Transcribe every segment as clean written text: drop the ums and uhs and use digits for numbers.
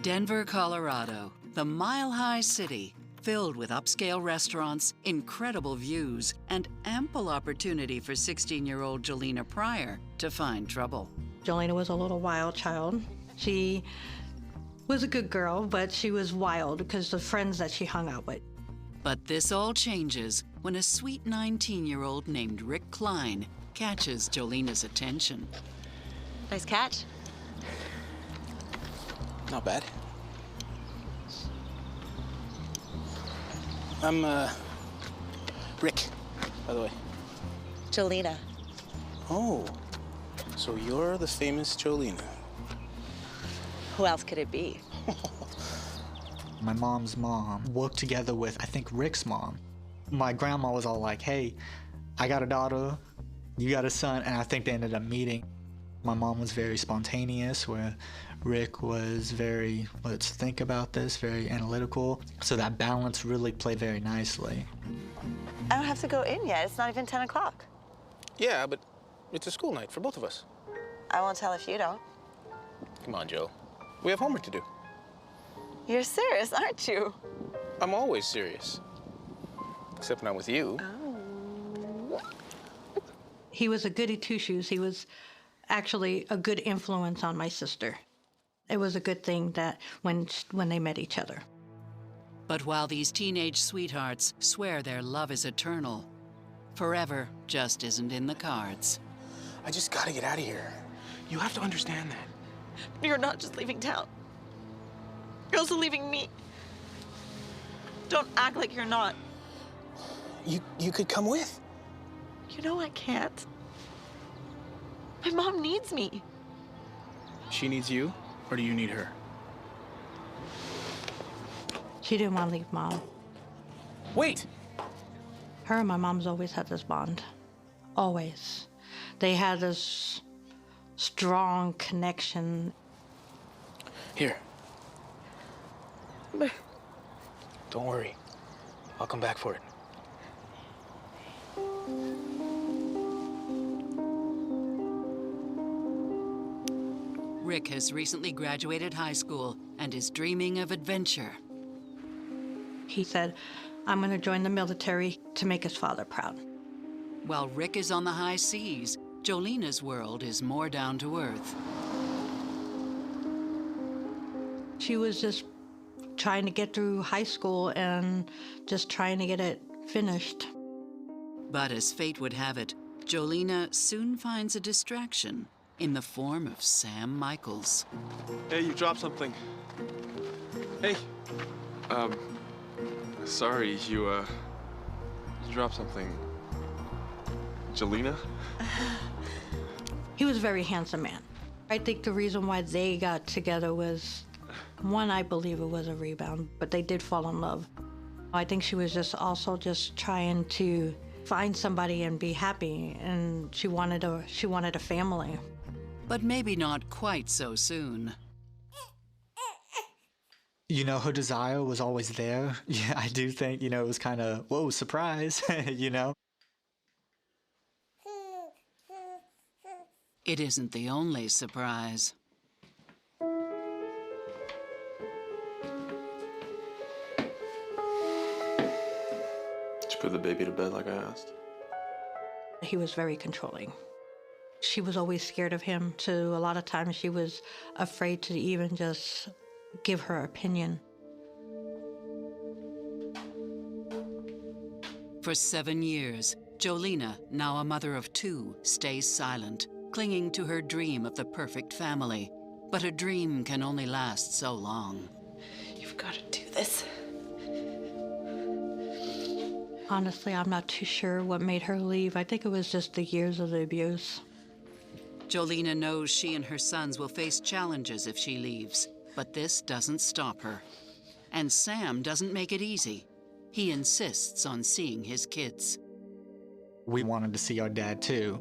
Denver, Colorado, the mile-high city, filled with upscale restaurants, incredible views, and ample opportunity for 16-year-old Jolena Pryor to find trouble. Jolena was a little wild child. She was a good girl, but she was wild because of the friends that she hung out with. But this all changes when a sweet 19-year-old named Rick Klein catches Jolena's attention. Nice catch. Not bad. I'm, Rick, by the way. Jolena. Oh, so you're the famous Jolena. Who else could it be? My mom's mom worked together with, I think, Rick's mom. My grandma was all like, hey, I got a daughter, you got a son, and I think they ended up meeting. My mom was very spontaneous, where Rick was very, let's think about this, very analytical. So that balance really played very nicely. I don't have to go in yet. It's not even 10 o'clock. Yeah, but it's a school night for both of us. I won't tell if you don't. Come on, Joe. We have homework to do. You're serious, aren't you? I'm always serious. Except not with you. Oh. He was a goody two-shoes. He was actually a good influence on my sister. It was a good thing that when they met each other. But while these teenage sweethearts swear their love is eternal, forever just isn't in the cards. I just gotta get out of here. You have to understand that. You're not just leaving town. You're also leaving me. Don't act like you're not. You could come with. You know I can't. My mom needs me. She needs you, or do you need her? She didn't want to leave Mom. Wait! Her and my mom's always had this bond. Always. They had this strong connection. Here. Don't worry. I'll come back for it. Rick has recently graduated high school and is dreaming of adventure. He said, I'm going to join the military to make his father proud. While Rick is on the high seas, Jolena's world is more down to earth. She was just trying to get through high school and just trying to get it finished. But as fate would have it, Jolena soon finds a distraction in the form of Sam Michaels. Hey, you dropped something. Hey. Sorry, you dropped something. Jolena? He was a very handsome man. I think the reason why they got together was, one, I believe it was a rebound, but they did fall in love. I think she was just also just trying to find somebody and be happy, and she wanted a family. But maybe not quite so soon. You know, her desire was always there. Yeah, I do think, you know, it was kind of, whoa, surprise, you know? It isn't the only surprise. Did you put the baby to bed like I asked? He was very controlling. She was always scared of him, so a lot of times she was afraid to even just give her opinion. For 7 years, Jolena, now a mother of 2, stays silent, clinging to her dream of the perfect family. But a dream can only last so long. You've got to do this. Honestly, I'm not too sure what made her leave. I think it was just the years of the abuse. Jolena knows she and her sons will face challenges if she leaves, but this doesn't stop her. And Sam doesn't make it easy. He insists on seeing his kids. We wanted to see our dad too.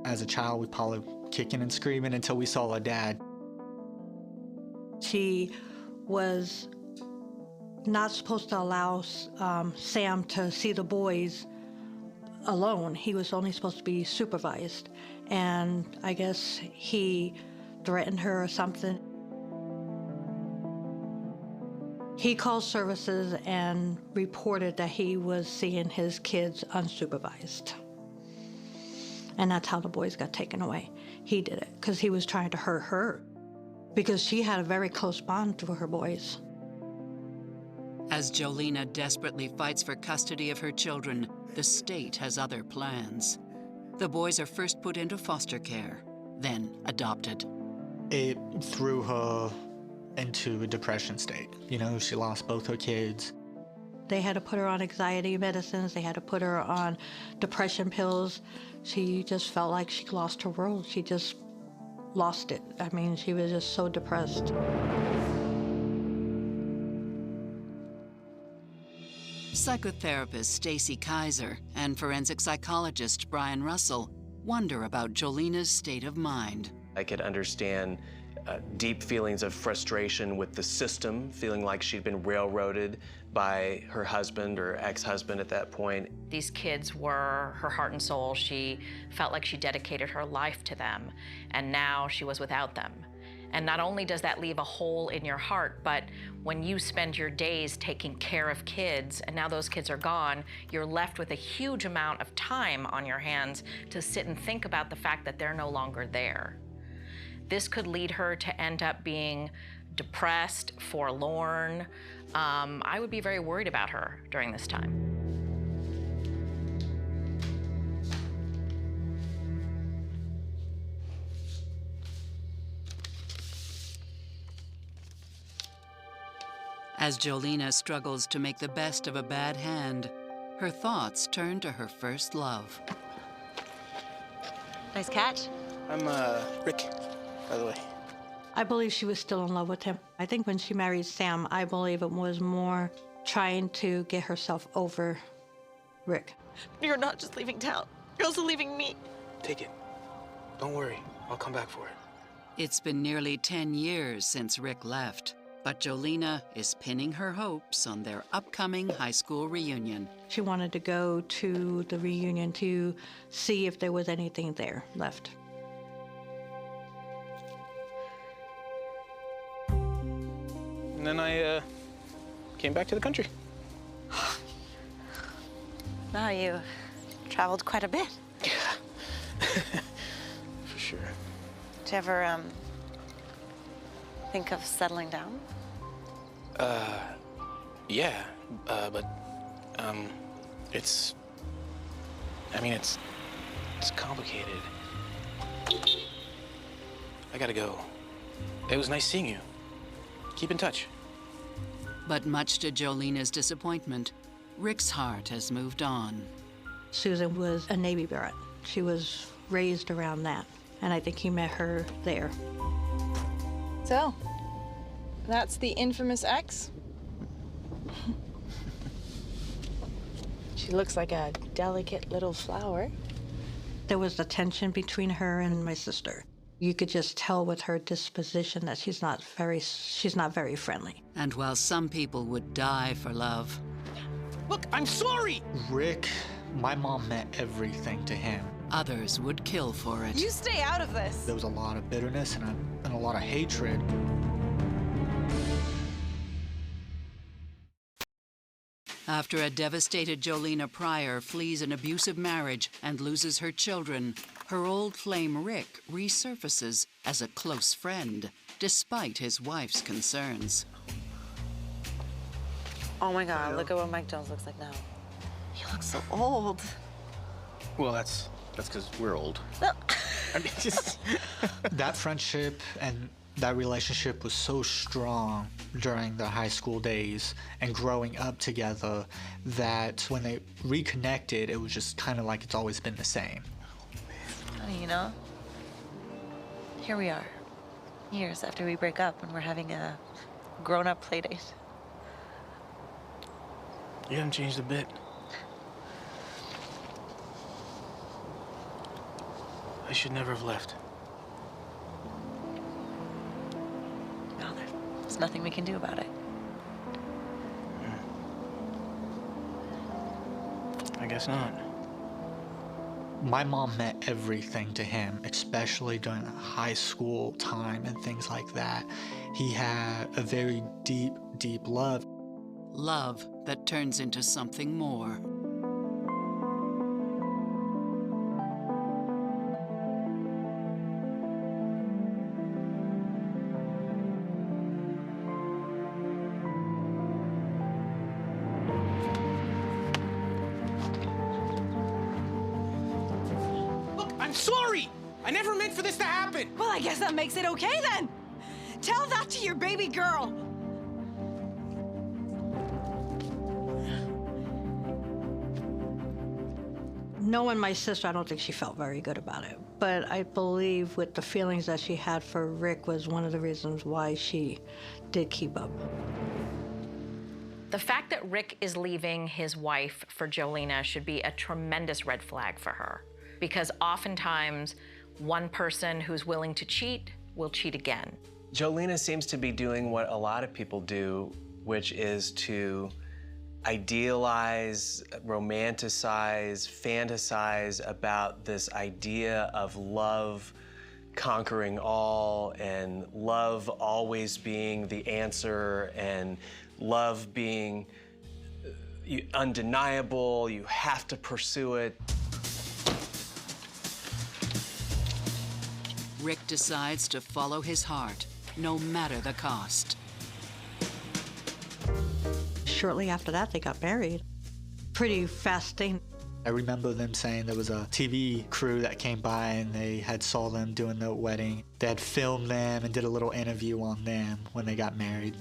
As a child, we probably kicking and screaming until we saw our dad. She was not supposed to allow Sam to see the boys alone. He was only supposed to be supervised. And I guess he threatened her or something. He called services and reported that he was seeing his kids unsupervised. And that's how the boys got taken away. He did it because he was trying to hurt her because she had a very close bond to her boys. As Jolena desperately fights for custody of her children, the state has other plans. The boys are first put into foster care, then adopted. It threw her into a depression state. You know, she lost both her kids. They had to put her on anxiety medicines. They had to put her on depression pills. She just felt like she lost her world. She just lost it. I mean, she was just so depressed. Psychotherapist Stacy Kaiser and forensic psychologist Brian Russell wonder about Jolena's state of mind. I could understand deep feelings of frustration with the system, feeling like she'd been railroaded by her husband or ex-husband at that point. These kids were her heart and soul. She felt like she dedicated her life to them, and now she was without them. And not only does that leave a hole in your heart, but when you spend your days taking care of kids and now those kids are gone, you're left with a huge amount of time on your hands to sit and think about the fact that they're no longer there. This could lead her to end up being depressed, forlorn. I would be very worried about her during this time. As Jolena struggles to make the best of a bad hand, her thoughts turn to her first love. Nice catch. I'm, Rick, by the way. I believe she was still in love with him. I think when she married Sam, I believe it was more trying to get herself over Rick. You're not just leaving town. You're also leaving me. Take it. Don't worry. I'll come back for it. It's been nearly 10 years since Rick left, but Jolena is pinning her hopes on their upcoming high school reunion. She wanted to go to the reunion to see if there was anything there left. And then I, came back to the country. Now you traveled quite a bit. Yeah. For sure. Did you ever, think of settling down? Yeah, but, it's complicated. I gotta go. It was nice seeing you. Keep in touch. But much to Jolena's disappointment, Rick's heart has moved on. Susan was a Navy brat. She was raised around that, and I think he met her there. So, that's the infamous ex? She looks like a delicate little flower. There was the tension between her and my sister. You could just tell with her disposition that she's not very friendly. And while some people would die for love, Look, I'm sorry! Rick, my mom meant everything to him. others would kill for it. You stay out of this. There was a lot of bitterness and a lot of hatred. After a devastated Jolena Pryor flees an abusive marriage and loses her children, her old flame Rick resurfaces as a close friend, despite his wife's concerns. Oh my God, look at what Mike Jones looks like now. He looks so old. Well, that's because we're old. No. I mean, just... That friendship and that relationship was so strong during the high school days and growing up together that when they reconnected, it was just kind of like it's always been the same. Honey, you know, here we are, years after we break up and we're having a grown-up play date. You haven't changed a bit. I should never have left. No, there's nothing we can do about it. I guess not. My mom meant everything to him, especially during high school time and things like that. He had a very deep, deep love. Love that turns into something more. Look, I'm sorry! I never meant for this to happen! Well, I guess that makes it okay then. Tell that to your baby girl. Knowing my sister, I don't think she felt very good about it. But I believe with the feelings that she had for Rick was one of the reasons why she did keep up. The fact that Rick is leaving his wife for Jolena should be a tremendous red flag for her, because oftentimes one person who's willing to cheat will cheat again. Jolena seems to be doing what a lot of people do, which is to idealize, romanticize, fantasize about this idea of love conquering all and love always being the answer and love being undeniable. You have to pursue it. Rick decides to follow his heart, no matter the cost. Shortly after that, they got married. Pretty fast thing. I remember them saying there was a TV crew that came by and they had saw them doing the wedding. They had filmed them and did a little interview on them when they got married.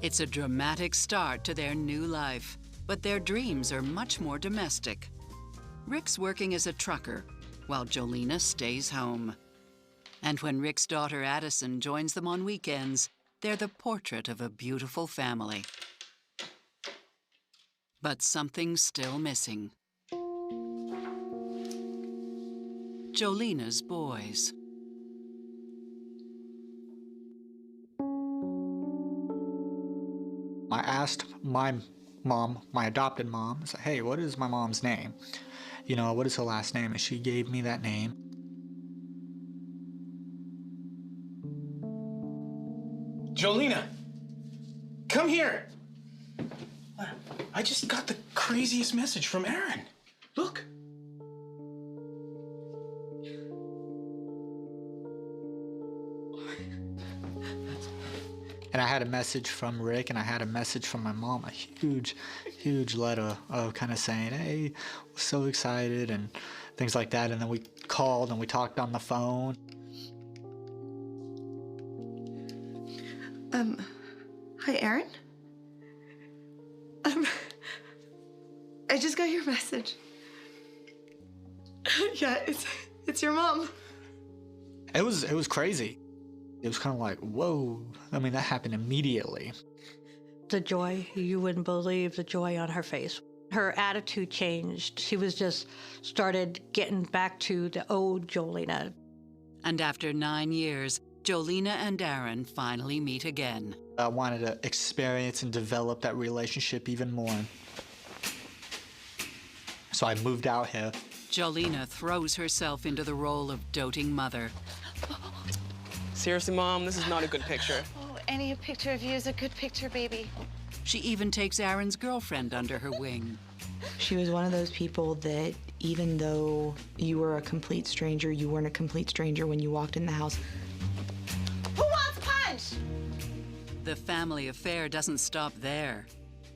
It's a dramatic start to their new life, but their dreams are much more domestic. Rick's working as a trucker, while Jolena stays home. And when Rick's daughter Addison joins them on weekends, they're the portrait of a beautiful family. But something's still missing. Jolena's boys. I asked my mom, my adopted mom, I said, hey, what is my mom's name? You know, what is her last name? And she gave me that name. Jolena, come here. I just got the craziest message from Aaron. Look. And I had a message from Rick and I had a message from my mom, a huge, huge letter of kind of saying, hey, we're so excited and things like that. And then we called and we talked on the phone. Hi, Aaron? I just got your message. Yeah, it's your mom. It was crazy. It was kind of like, whoa. I mean, that happened immediately. The joy, you wouldn't believe the joy on her face. Her attitude changed. She was just started getting back to the old Jolena. And after 9 years, Jolena and Aaron finally meet again. I wanted to experience and develop that relationship even more. So I moved out here. Jolena throws herself into the role of doting mother. Seriously, Mom, this is not a good picture. Oh, any picture of you is a good picture, baby. She even takes Aaron's girlfriend under her wing. She was one of those people that even though you were a complete stranger, you weren't a complete stranger when you walked in the house. Who wants punch? The family affair doesn't stop there.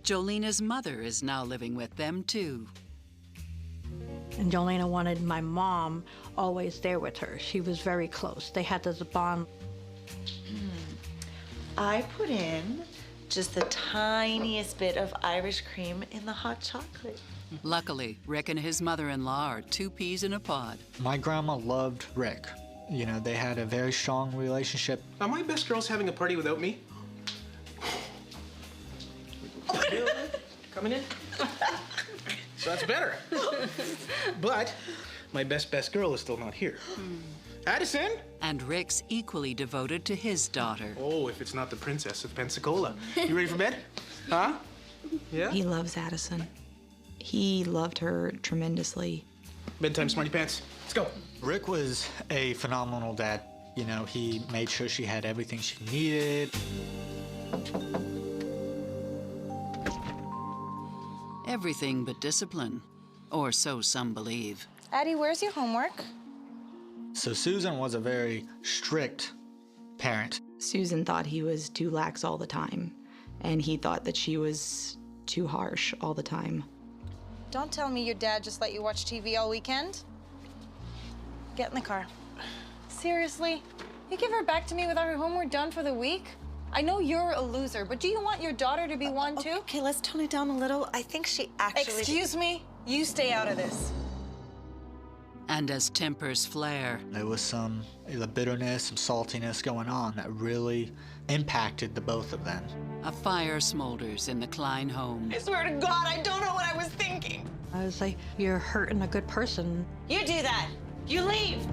Jolena's mother is now living with them, too. And Jolena wanted my mom always there with her. She was very close. They had this bond. I put in just the tiniest bit of Irish cream in the hot chocolate. Luckily, Rick and his mother-in-law are two peas in a pod. My grandma loved Rick. You know, they had a very strong relationship. Are my best girls having a party without me? Coming in? So that's better. But my best girl is still not here. Addison? And Rick's equally devoted to his daughter. Oh, if it's not the Princess of Pensacola. You ready for bed? Huh? Yeah? He loves Addison. He loved her tremendously. Bedtime, smarty pants. Let's go. Rick was a phenomenal dad. You know, he made sure she had everything she needed. Everything but discipline, or so some believe. Addie, where's your homework? So Susan was a very strict parent. Susan thought he was too lax all the time, and he thought that she was too harsh all the time. Don't tell me your dad just let you watch TV all weekend. Get in the car. Seriously? You give her back to me without her homework done for the week? I know you're a loser, but do you want your daughter to be one too? Okay, let's tone it down a little. I think she actually... Excuse me? You stay out of this. And as tempers flare, There was some either bitterness, some saltiness going on that really impacted the both of them. a fire smolders in the Klein home. I swear to God, I don't know what I was thinking. I was like, you're hurting a good person. You do that. You leave.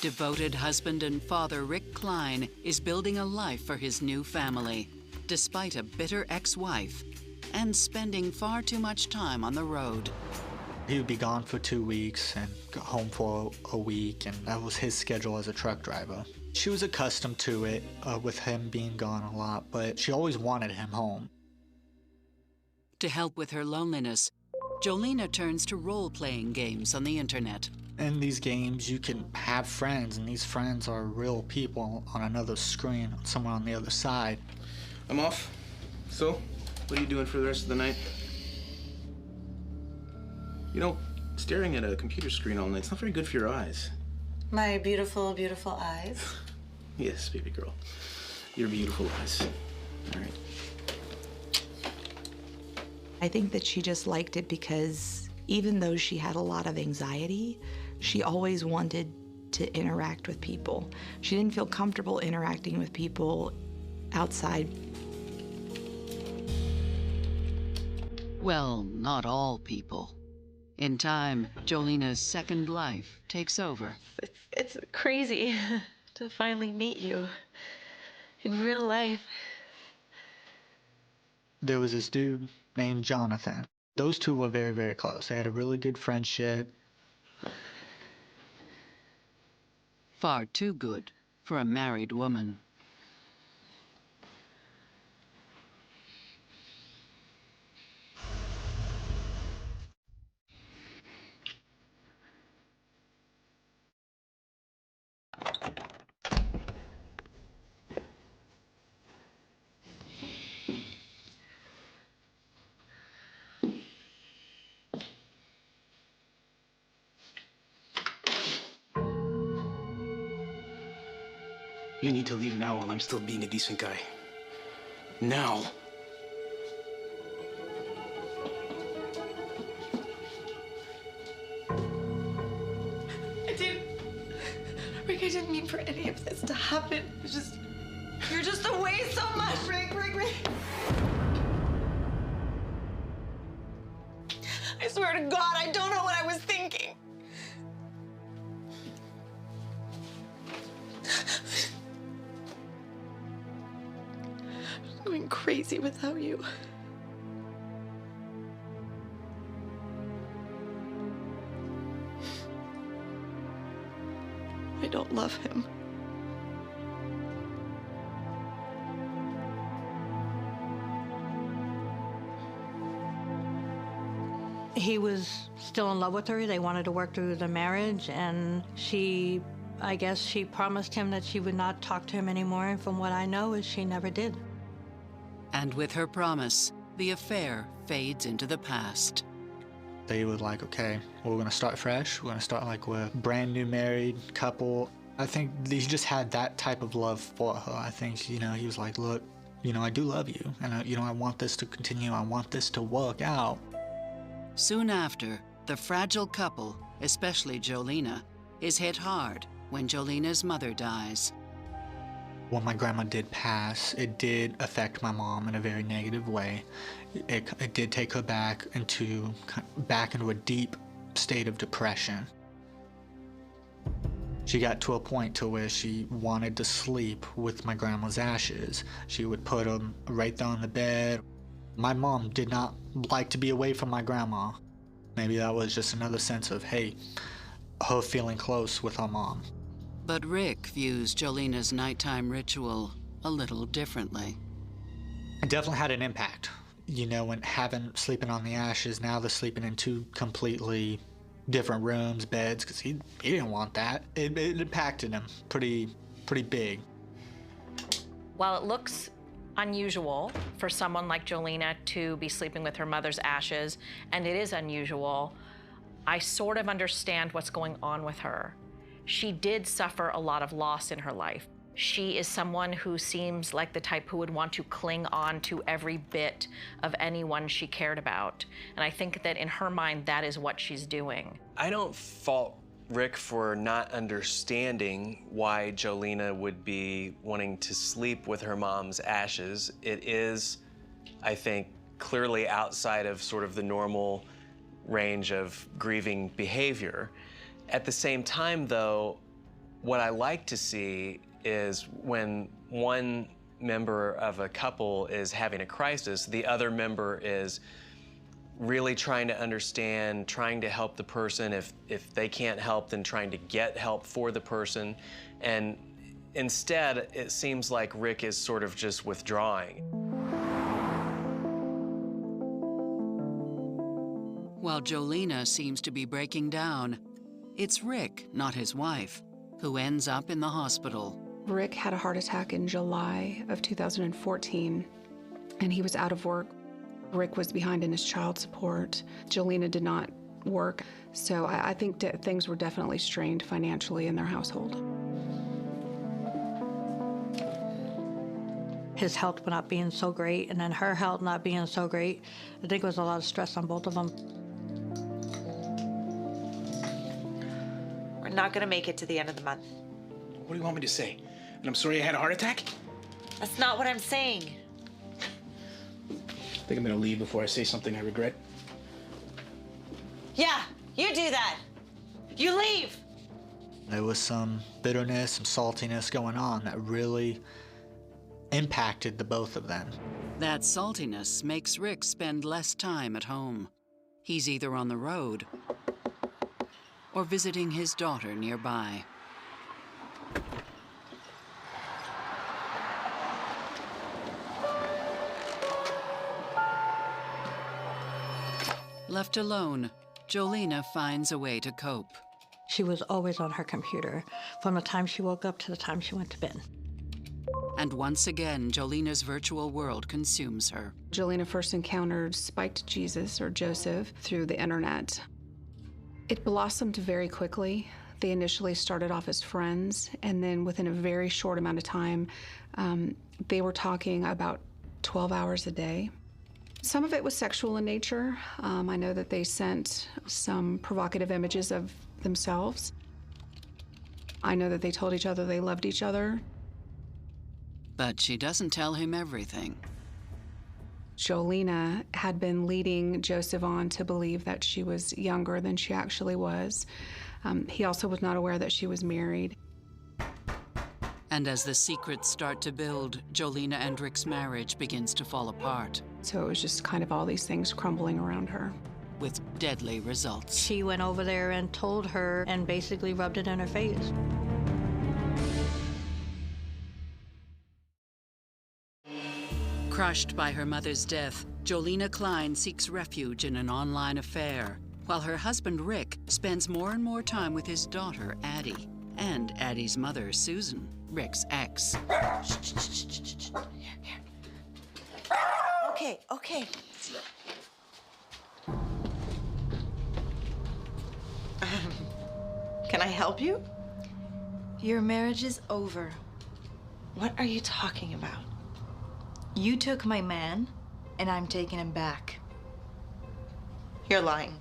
Devoted husband and father Rick Klein is building a life for his new family, despite a bitter ex-wife and spending far too much time on the road. He would be gone for 2 weeks and go home for a week, and that was his schedule as a truck driver. She was accustomed to it with him being gone a lot, but she always wanted him home. To help with her loneliness, Jolena turns to role-playing games on the internet. In these games, you can have friends, and these friends are real people on another screen, somewhere on the other side. I'm off. So, what are you doing for the rest of the night? You know, staring at a computer screen all night, it's not very good for your eyes. My beautiful, beautiful eyes. Yes, baby girl. Your beautiful eyes. All right. I think that she just liked it because even though she had a lot of anxiety, she always wanted to interact with people. She didn't feel comfortable interacting with people outside. Well, not all people. In time, Jolena's second life takes over. It's crazy to finally meet you in real life. There was this dude named Jonathan. Those two were very, very close. They had a really good friendship. Far too good for a married woman. You need to leave now while I'm still being a decent guy. Now. Rick, I didn't mean for any of this to happen. It's just, you're just away so much, Rick. I swear to God, I don't know what I was thinking. I'm going crazy without you. I don't love him. He was still in love with her. They wanted to work through the marriage, and I guess she promised him that she would not talk to him anymore, and from what I know is she never did. And with her promise, the affair fades into the past. They were like, okay, we're gonna start fresh. We're gonna start like we're a brand new married couple. I think he just had that type of love for her. I think, he was like, look, I do love you. And, I want this to continue. I want this to work out. Soon after, the fragile couple, especially Jolena, is hit hard when Jolena's mother dies. When my grandma did pass, it did affect my mom in a very negative way. It did take her back into a deep state of depression. She got to a point to where she wanted to sleep with my grandma's ashes. She would put them right there on the bed. My mom did not like to be away from my grandma. Maybe that was just another sense of, hey, her feeling close with her mom. But Rick views Jolina's nighttime ritual a little differently. It definitely had an impact. You know, when sleeping on the ashes, now they're sleeping in two completely different rooms, beds, because he didn't want that. It impacted him pretty big. While it looks unusual for someone like Jolina to be sleeping with her mother's ashes, and it is unusual, I sort of understand what's going on with her. She did suffer a lot of loss in her life. She is someone who seems like the type who would want to cling on to every bit of anyone she cared about. And I think that in her mind, that is what she's doing. I don't fault Rick for not understanding why Jolina would be wanting to sleep with her mom's ashes. It is, I think, clearly outside of sort of the normal range of grieving behavior. At the same time, though, what I like to see is when one member of a couple is having a crisis, the other member is really trying to understand, trying to help the person. If they can't help, then trying to get help for the person. And instead, it seems like Rick is sort of just withdrawing. While Jolina seems to be breaking down, it's Rick, not his wife, who ends up in the hospital. Rick had a heart attack in July of 2014, and he was out of work. Rick was behind in his child support. Jolina did not work, so I think that things were definitely strained financially in their household. His health not being so great, and then her health not being so great, I think it was a lot of stress on both of them. We're not gonna make it to the end of the month. What do you want me to say? And I'm sorry I had a heart attack? That's not what I'm saying. I think I'm gonna leave before I say something I regret. Yeah, you do that. You leave. There was some bitterness, some saltiness going on that really impacted the both of them. That saltiness makes Rick spend less time at home. He's either on the road or visiting his daughter nearby. Left alone, Jolina finds a way to cope. She was always on her computer, from the time she woke up to the time she went to bed. And once again, Jolina's virtual world consumes her. Jolina first encountered Spiked Jesus, or Joseph, through the internet. It blossomed very quickly. They initially started off as friends, and then within a very short amount of time, they were talking about 12 hours a day. Some of it was sexual in nature. I know that they sent some provocative images of themselves. I know that they told each other they loved each other. But she doesn't tell him everything. Jolina had been leading Joseph on to believe that she was younger than she actually was. He also was not aware that she was married. And as the secrets start to build, Jolina and Rick's marriage begins to fall apart. So it was just kind of all these things crumbling around her. With deadly results. She went over there and told her and basically rubbed it in her face. Crushed by her mother's death, Jolina Klein seeks refuge in an online affair, while her husband Rick spends more and more time with his daughter, Addie, and Addie's mother, Susan, Rick's ex. Here. Okay. Can I help you? Your marriage is over. What are you talking about? You took my man, and I'm taking him back. You're lying.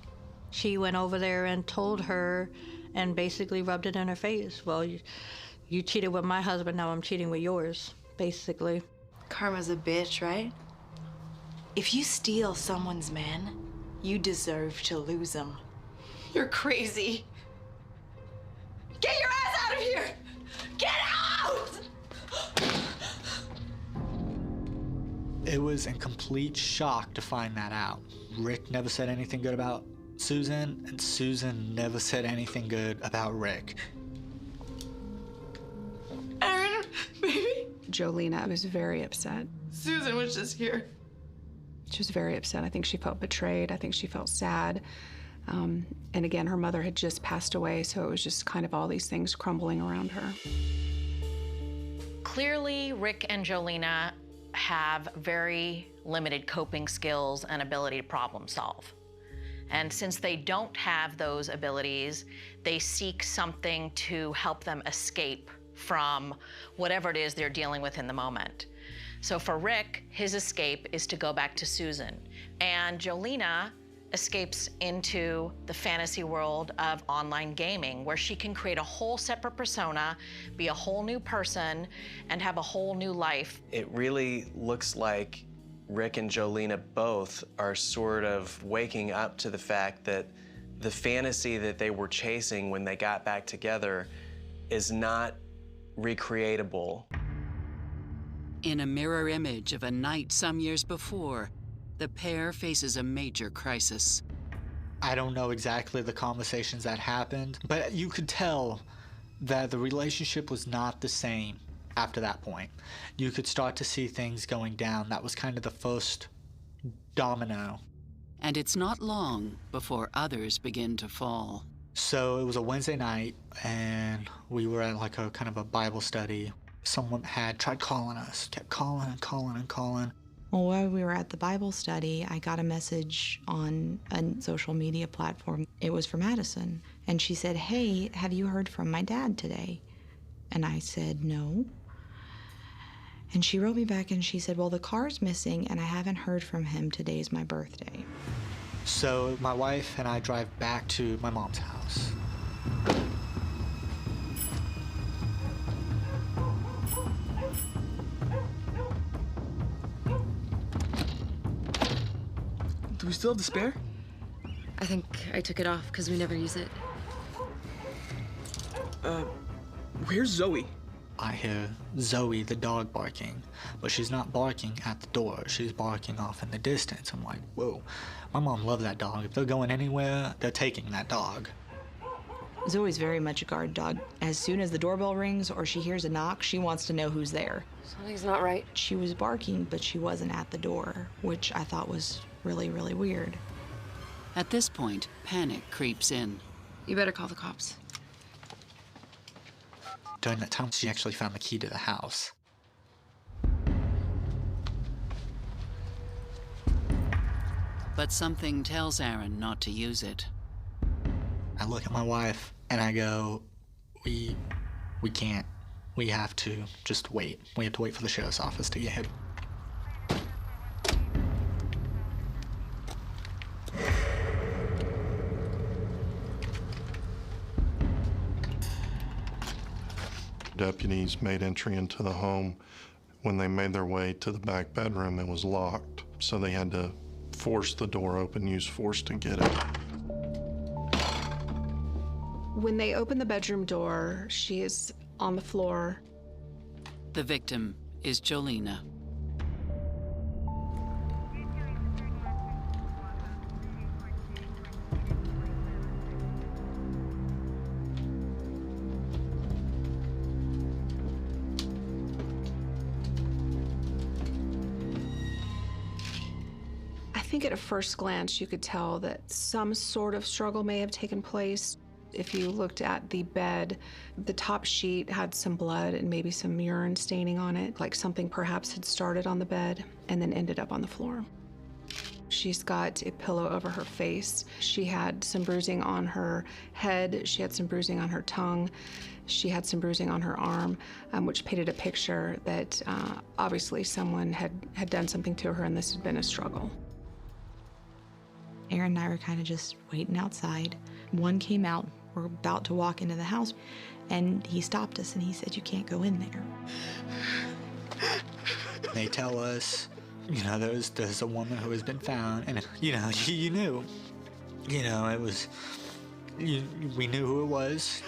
She went over there and told her and basically rubbed it in her face. Well, you cheated with my husband, now I'm cheating with yours, basically. Karma's a bitch, right? If you steal someone's man, you deserve to lose him. You're crazy. Get your ass out of here! Get out! It was in complete shock to find that out. Rick never said anything good about Susan, and Susan never said anything good about Rick. Aaron, baby. Jolena was very upset. Susan was just here. She was very upset. I think she felt betrayed. I think she felt sad. And again, her mother had just passed away, so it was just kind of all these things crumbling around her. Clearly, Rick and Jolena have very limited coping skills and ability to problem solve. And since they don't have those abilities, they seek something to help them escape from whatever it is they're dealing with in the moment. So for Rick, his escape is to go back to Susan. And Jolena escapes into the fantasy world of online gaming, where she can create a whole separate persona, be a whole new person, and have a whole new life. It really looks like Rick and Jolena both are sort of waking up to the fact that the fantasy that they were chasing when they got back together is not recreatable. In a mirror image of a night some years before, the pair faces a major crisis. I don't know exactly the conversations that happened, but you could tell that the relationship was not the same after that point. You could start to see things going down. That was kind of the first domino. And it's not long before others begin to fall. So it was a Wednesday night, and we were at like a kind of a Bible study. Someone had tried calling us, kept calling and calling and calling. Well, while we were at the Bible study, I got a message on a social media platform. It was from Madison, and she said, "Hey, have you heard from my dad today?" And I said, "No." And she wrote me back and she said, "Well, the car's missing and I haven't heard from him. Today's my birthday." So my wife and I drive back to my mom's house. Do we still have the spare? I think I took it off because we never use it. Where's Zoe? I hear Zoe, the dog, barking, but she's not barking at the door. She's barking off in the distance. I'm like, whoa, my mom loves that dog. If they're going anywhere, they're taking that dog. Zoe's very much a guard dog. As soon as the doorbell rings or she hears a knock, she wants to know who's there. Something's not right. She was barking, but she wasn't at the door, which I thought was really, really weird. At this point, panic creeps in. You better call the cops. During that time, she actually found the key to the house. But something tells Aaron not to use it. I look at my wife and I go, we can't. We have to just wait. We have to wait for the sheriff's office to get here. Deputies made entry into the home. When they made their way to the back bedroom, it was locked. So they had to force the door open, use force to get it. When they open the bedroom door, she is on the floor. The victim is Jolena. I think at a first glance you could tell that some sort of struggle may have taken place. If you looked at the bed, the top sheet had some blood and maybe some urine staining on it, like something perhaps had started on the bed and then ended up on the floor. She's got a pillow over her face. She had some bruising on her head. She had some bruising on her tongue. She had some bruising on her arm, which painted a picture that obviously someone had done something to her and this had been a struggle. Aaron and I were kind of just waiting outside. One came out. We're about to walk into the house, and he stopped us and he said, "You can't go in there." They tell us, you know, there's a woman who has been found, and you know, you knew, you know, it was, we knew who it was.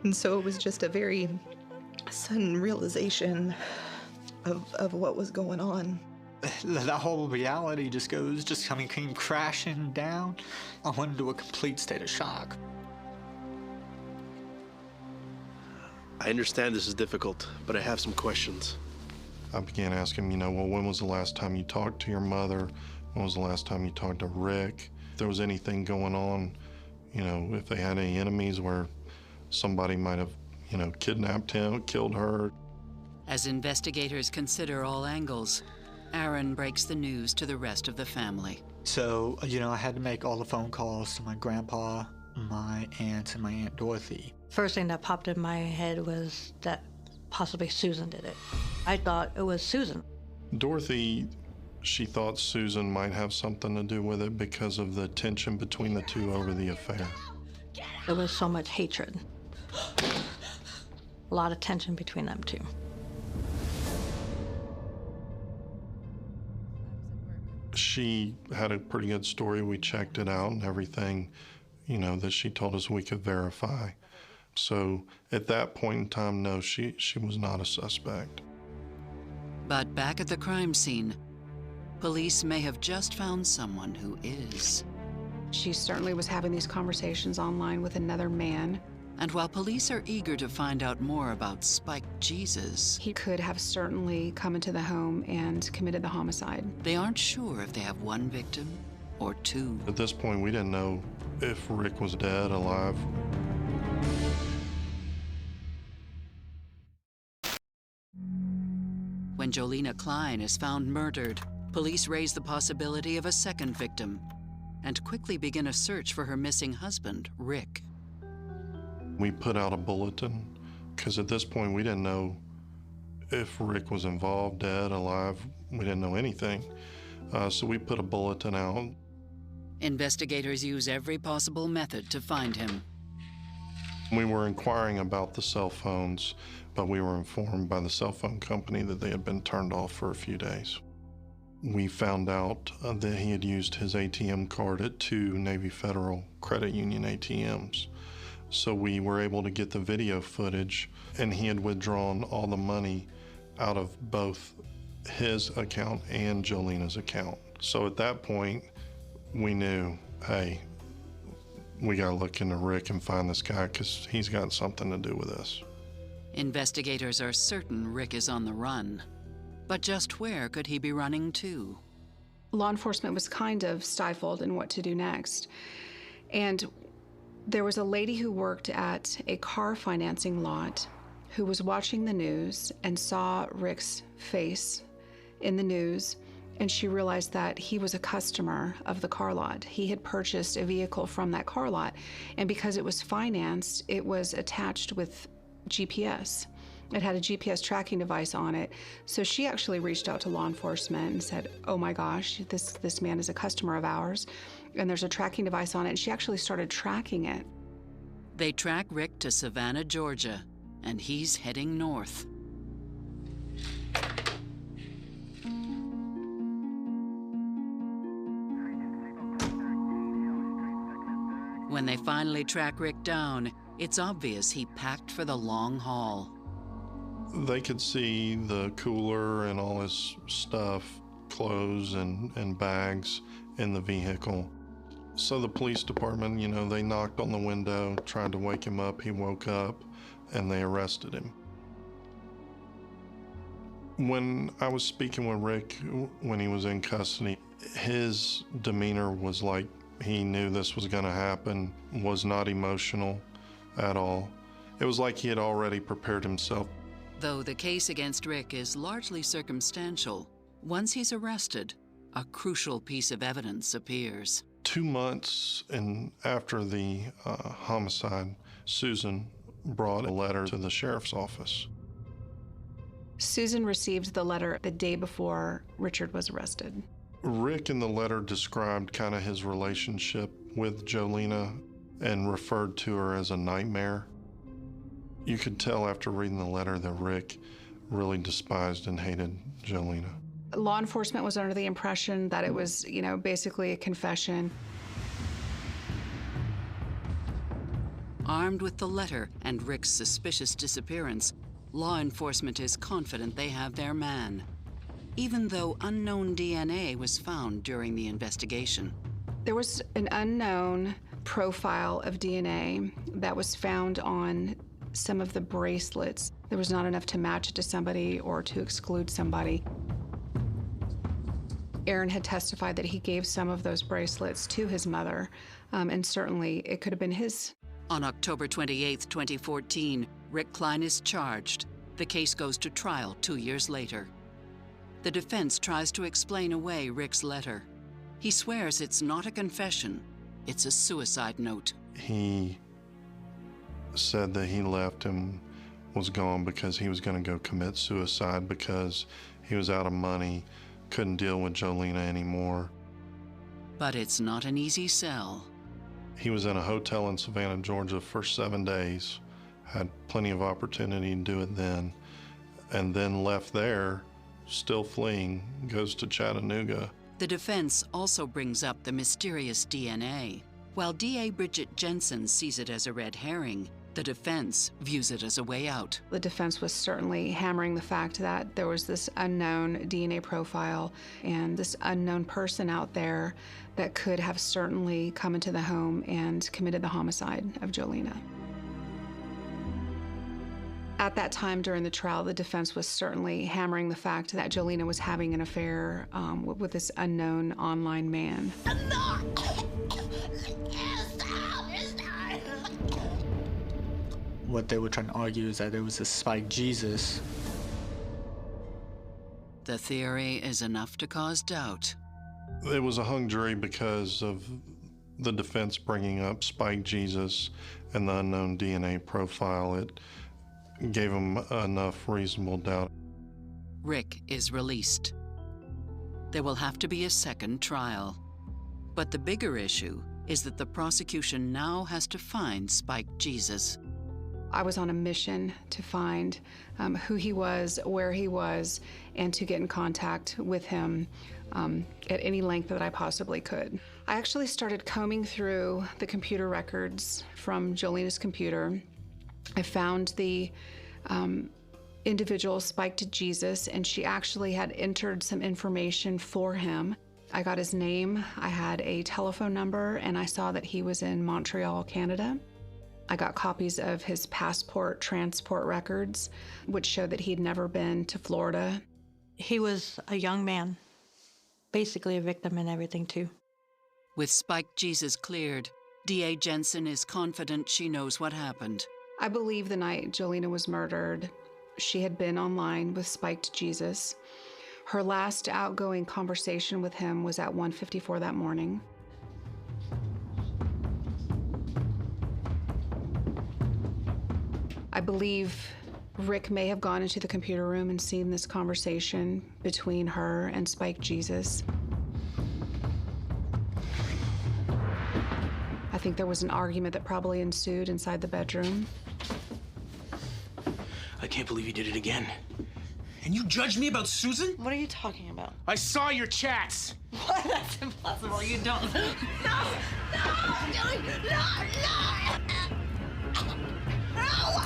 And so it was just a very sudden realization of what was going on. That whole reality came crashing down. I went into a complete state of shock. I understand this is difficult, but I have some questions. I began asking him, well, when was the last time you talked to your mother? When was the last time you talked to Rick? If there was anything going on, if they had any enemies where somebody might have, kidnapped him, killed her. As investigators consider all angles, Aaron breaks the news to the rest of the family. So, I had to make all the phone calls to my grandpa, my aunt, and my Aunt Dorothy. First thing that popped in my head was that possibly Susan did it. I thought it was Susan. Dorothy, she thought Susan might have something to do with it because of the tension between the two over the affair. There was so much hatred. A lot of tension between them two. She had a pretty good story. We checked it out and everything, that she told us we could verify. So at that point in time, no, she was not a suspect. But back at the crime scene, police may have just found someone who is. She certainly was having these conversations online with another man. And while police are eager to find out more about Spike Jesus, he could have certainly come into the home and committed the homicide. They aren't sure if they have one victim or two. At this point, we didn't know if Rick was dead, alive. When Jolena Klein is found murdered, police raise the possibility of a second victim and quickly begin a search for her missing husband, Rick. We put out a bulletin because at this point we didn't know if Rick was involved, dead, alive. We didn't know anything. So we put a bulletin out. Investigators use every possible method to find him. We were inquiring about the cell phones, but we were informed by the cell phone company that they had been turned off for a few days. We found out that he had used his ATM card at 2 Navy Federal Credit Union ATMs. So we were able to get the video footage, and he had withdrawn all the money out of both his account and Jolena's account. So at that point, we knew, hey, we gotta look into Rick and find this guy because he's got something to do with this. Investigators are certain Rick is on the run. But just where could he be running to? Law enforcement was kind of stifled in what to do next. And there was a lady who worked at a car financing lot who was watching the news and saw Rick's face in the news, and she realized that he was a customer of the car lot. He had purchased a vehicle from that car lot, and because it was financed, it was attached with GPS. It had a GPS tracking device on it. So she actually reached out to law enforcement and said, oh my gosh, this man is a customer of ours, and there's a tracking device on it, and she actually started tracking it. They track Rick to Savannah, Georgia, and he's heading north. When they finally track Rick down, it's obvious he packed for the long haul. They could see the cooler and all his stuff, clothes and bags in the vehicle. So the police department, they knocked on the window, tried to wake him up. He woke up, and they arrested him. When I was speaking with Rick when he was in custody, his demeanor was like he knew this was going to happen, was not emotional at all. It was like he had already prepared himself. Though the case against Rick is largely circumstantial, once he's arrested, a crucial piece of evidence appears. 2 months after the homicide, Susan brought a letter to the sheriff's office. Susan received the letter the day before Richard was arrested. Rick in the letter described kind of his relationship with Jolena and referred to her as a nightmare. You could tell after reading the letter that Rick really despised and hated Jolena. Law enforcement was under the impression that it was, basically a confession. Armed with the letter and Rick's suspicious disappearance, law enforcement is confident they have their man, even though unknown DNA was found during the investigation. There was an unknown profile of DNA that was found on some of the bracelets. There was not enough to match it to somebody or to exclude somebody. Aaron had testified that he gave some of those bracelets to his mother, and certainly it could have been his. On October 28, 2014, Rick Klein is charged. The case goes to trial 2 years later. The defense tries to explain away Rick's letter. He swears it's not a confession, it's a suicide note. He said that he left and was gone because he was going to go commit suicide because he was out of money, couldn't deal with Jolena anymore. But it's not an easy sell. He was in a hotel in Savannah, Georgia for 7 days, had plenty of opportunity to do it then, and then left there, still fleeing, goes to Chattanooga. The defense also brings up the mysterious DNA. While DA Bridget Jensen sees it as a red herring, the defense views it as a way out. The defense was certainly hammering the fact that there was this unknown DNA profile and this unknown person out there that could have certainly come into the home and committed the homicide of Jolena. At that time during the trial, the defense was certainly hammering the fact that Jolena was having an affair with this unknown online man. What they were trying to argue is that it was a Spike Jesus. The theory is enough to cause doubt. It was a hung jury because of the defense bringing up Spike Jesus and the unknown DNA profile. It gave him enough reasonable doubt. Rick is released. There will have to be a second trial. But the bigger issue is that the prosecution now has to find Spike Jesus. I was on a mission to find who he was, where he was, and to get in contact with him at any length that I possibly could. I actually started combing through the computer records from Jolena's computer. I found the individual Spike Jesus, and she actually had entered some information for him. I got his name, I had a telephone number, and I saw that he was in Montreal, Canada. I got copies of his passport transport records, which showed that he'd never been to Florida. He was a young man, basically a victim and everything too. With Spike Jesus cleared, DA Jensen is confident she knows what happened. I believe the night Jolena was murdered, she had been online with Spike Jesus. Her last outgoing conversation with him was at 1:54 that morning. I believe Rick may have gone into the computer room and seen this conversation between her and Spike Jesus. I think there was an argument that probably ensued inside the bedroom. I can't believe you did it again. And you judged me about Susan? What are you talking about? I saw your chats. What? That's impossible. You don't. No! No! Joey! No! No! No! No!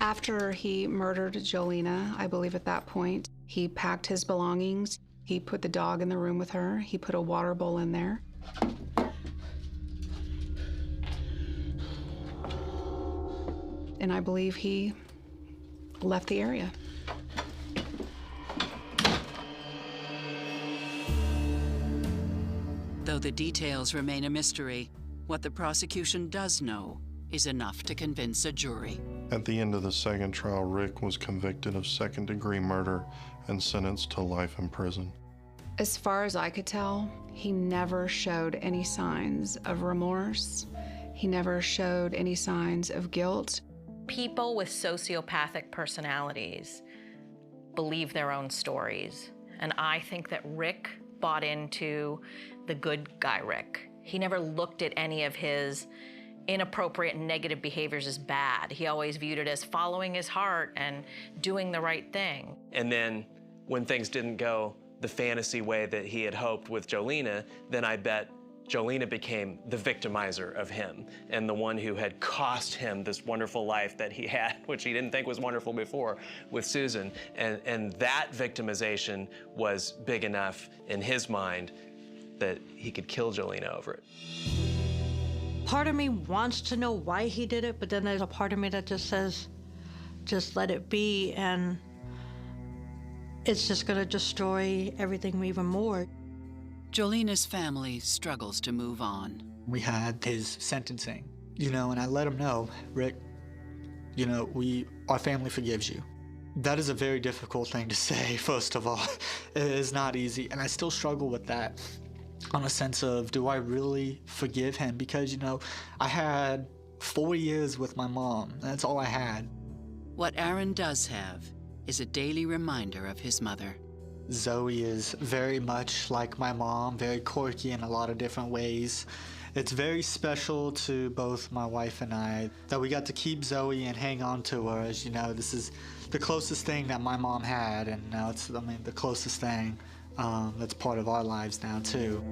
After he murdered Jolena, I believe at that point, he packed his belongings. He put the dog in the room with her. He put a water bowl in there. And I believe he left the area. Though the details remain a mystery, what the prosecution does know is enough to convince a jury. At the end of the second trial, Rick was convicted of second-degree murder and sentenced to life in prison. As far as I could tell, he never showed any signs of remorse. He never showed any signs of guilt. People with sociopathic personalities believe their own stories. And I think that Rick bought into the good guy Rick. He never looked at any of his inappropriate and negative behaviors as bad. He always viewed it as following his heart and doing the right thing. And then when things didn't go the fantasy way that he had hoped with Jolena, then I bet Jolena became the victimizer of him and the one who had cost him this wonderful life that he had, which he didn't think was wonderful before, with Susan. And that victimization was big enough in his mind that he could kill Jolena over it. Part of me wants to know why he did it, but then there's a part of me that just says, just let it be, and it's just gonna destroy everything even more. Jolena's family struggles to move on. We had his sentencing, and I let him know, Rick, our family forgives you. That is a very difficult thing to say, first of all. It is not easy, and I still struggle with that on a sense of, do I really forgive him? Because, I had 4 years with my mom. That's all I had. What Aaron does have is a daily reminder of his mother. Zoe is very much like my mom, very quirky in a lot of different ways. It's very special to both my wife and I that we got to keep Zoe and hang on to her. As you know, this is the closest thing that my mom had, and now it's, the closest thing that's part of our lives now, too.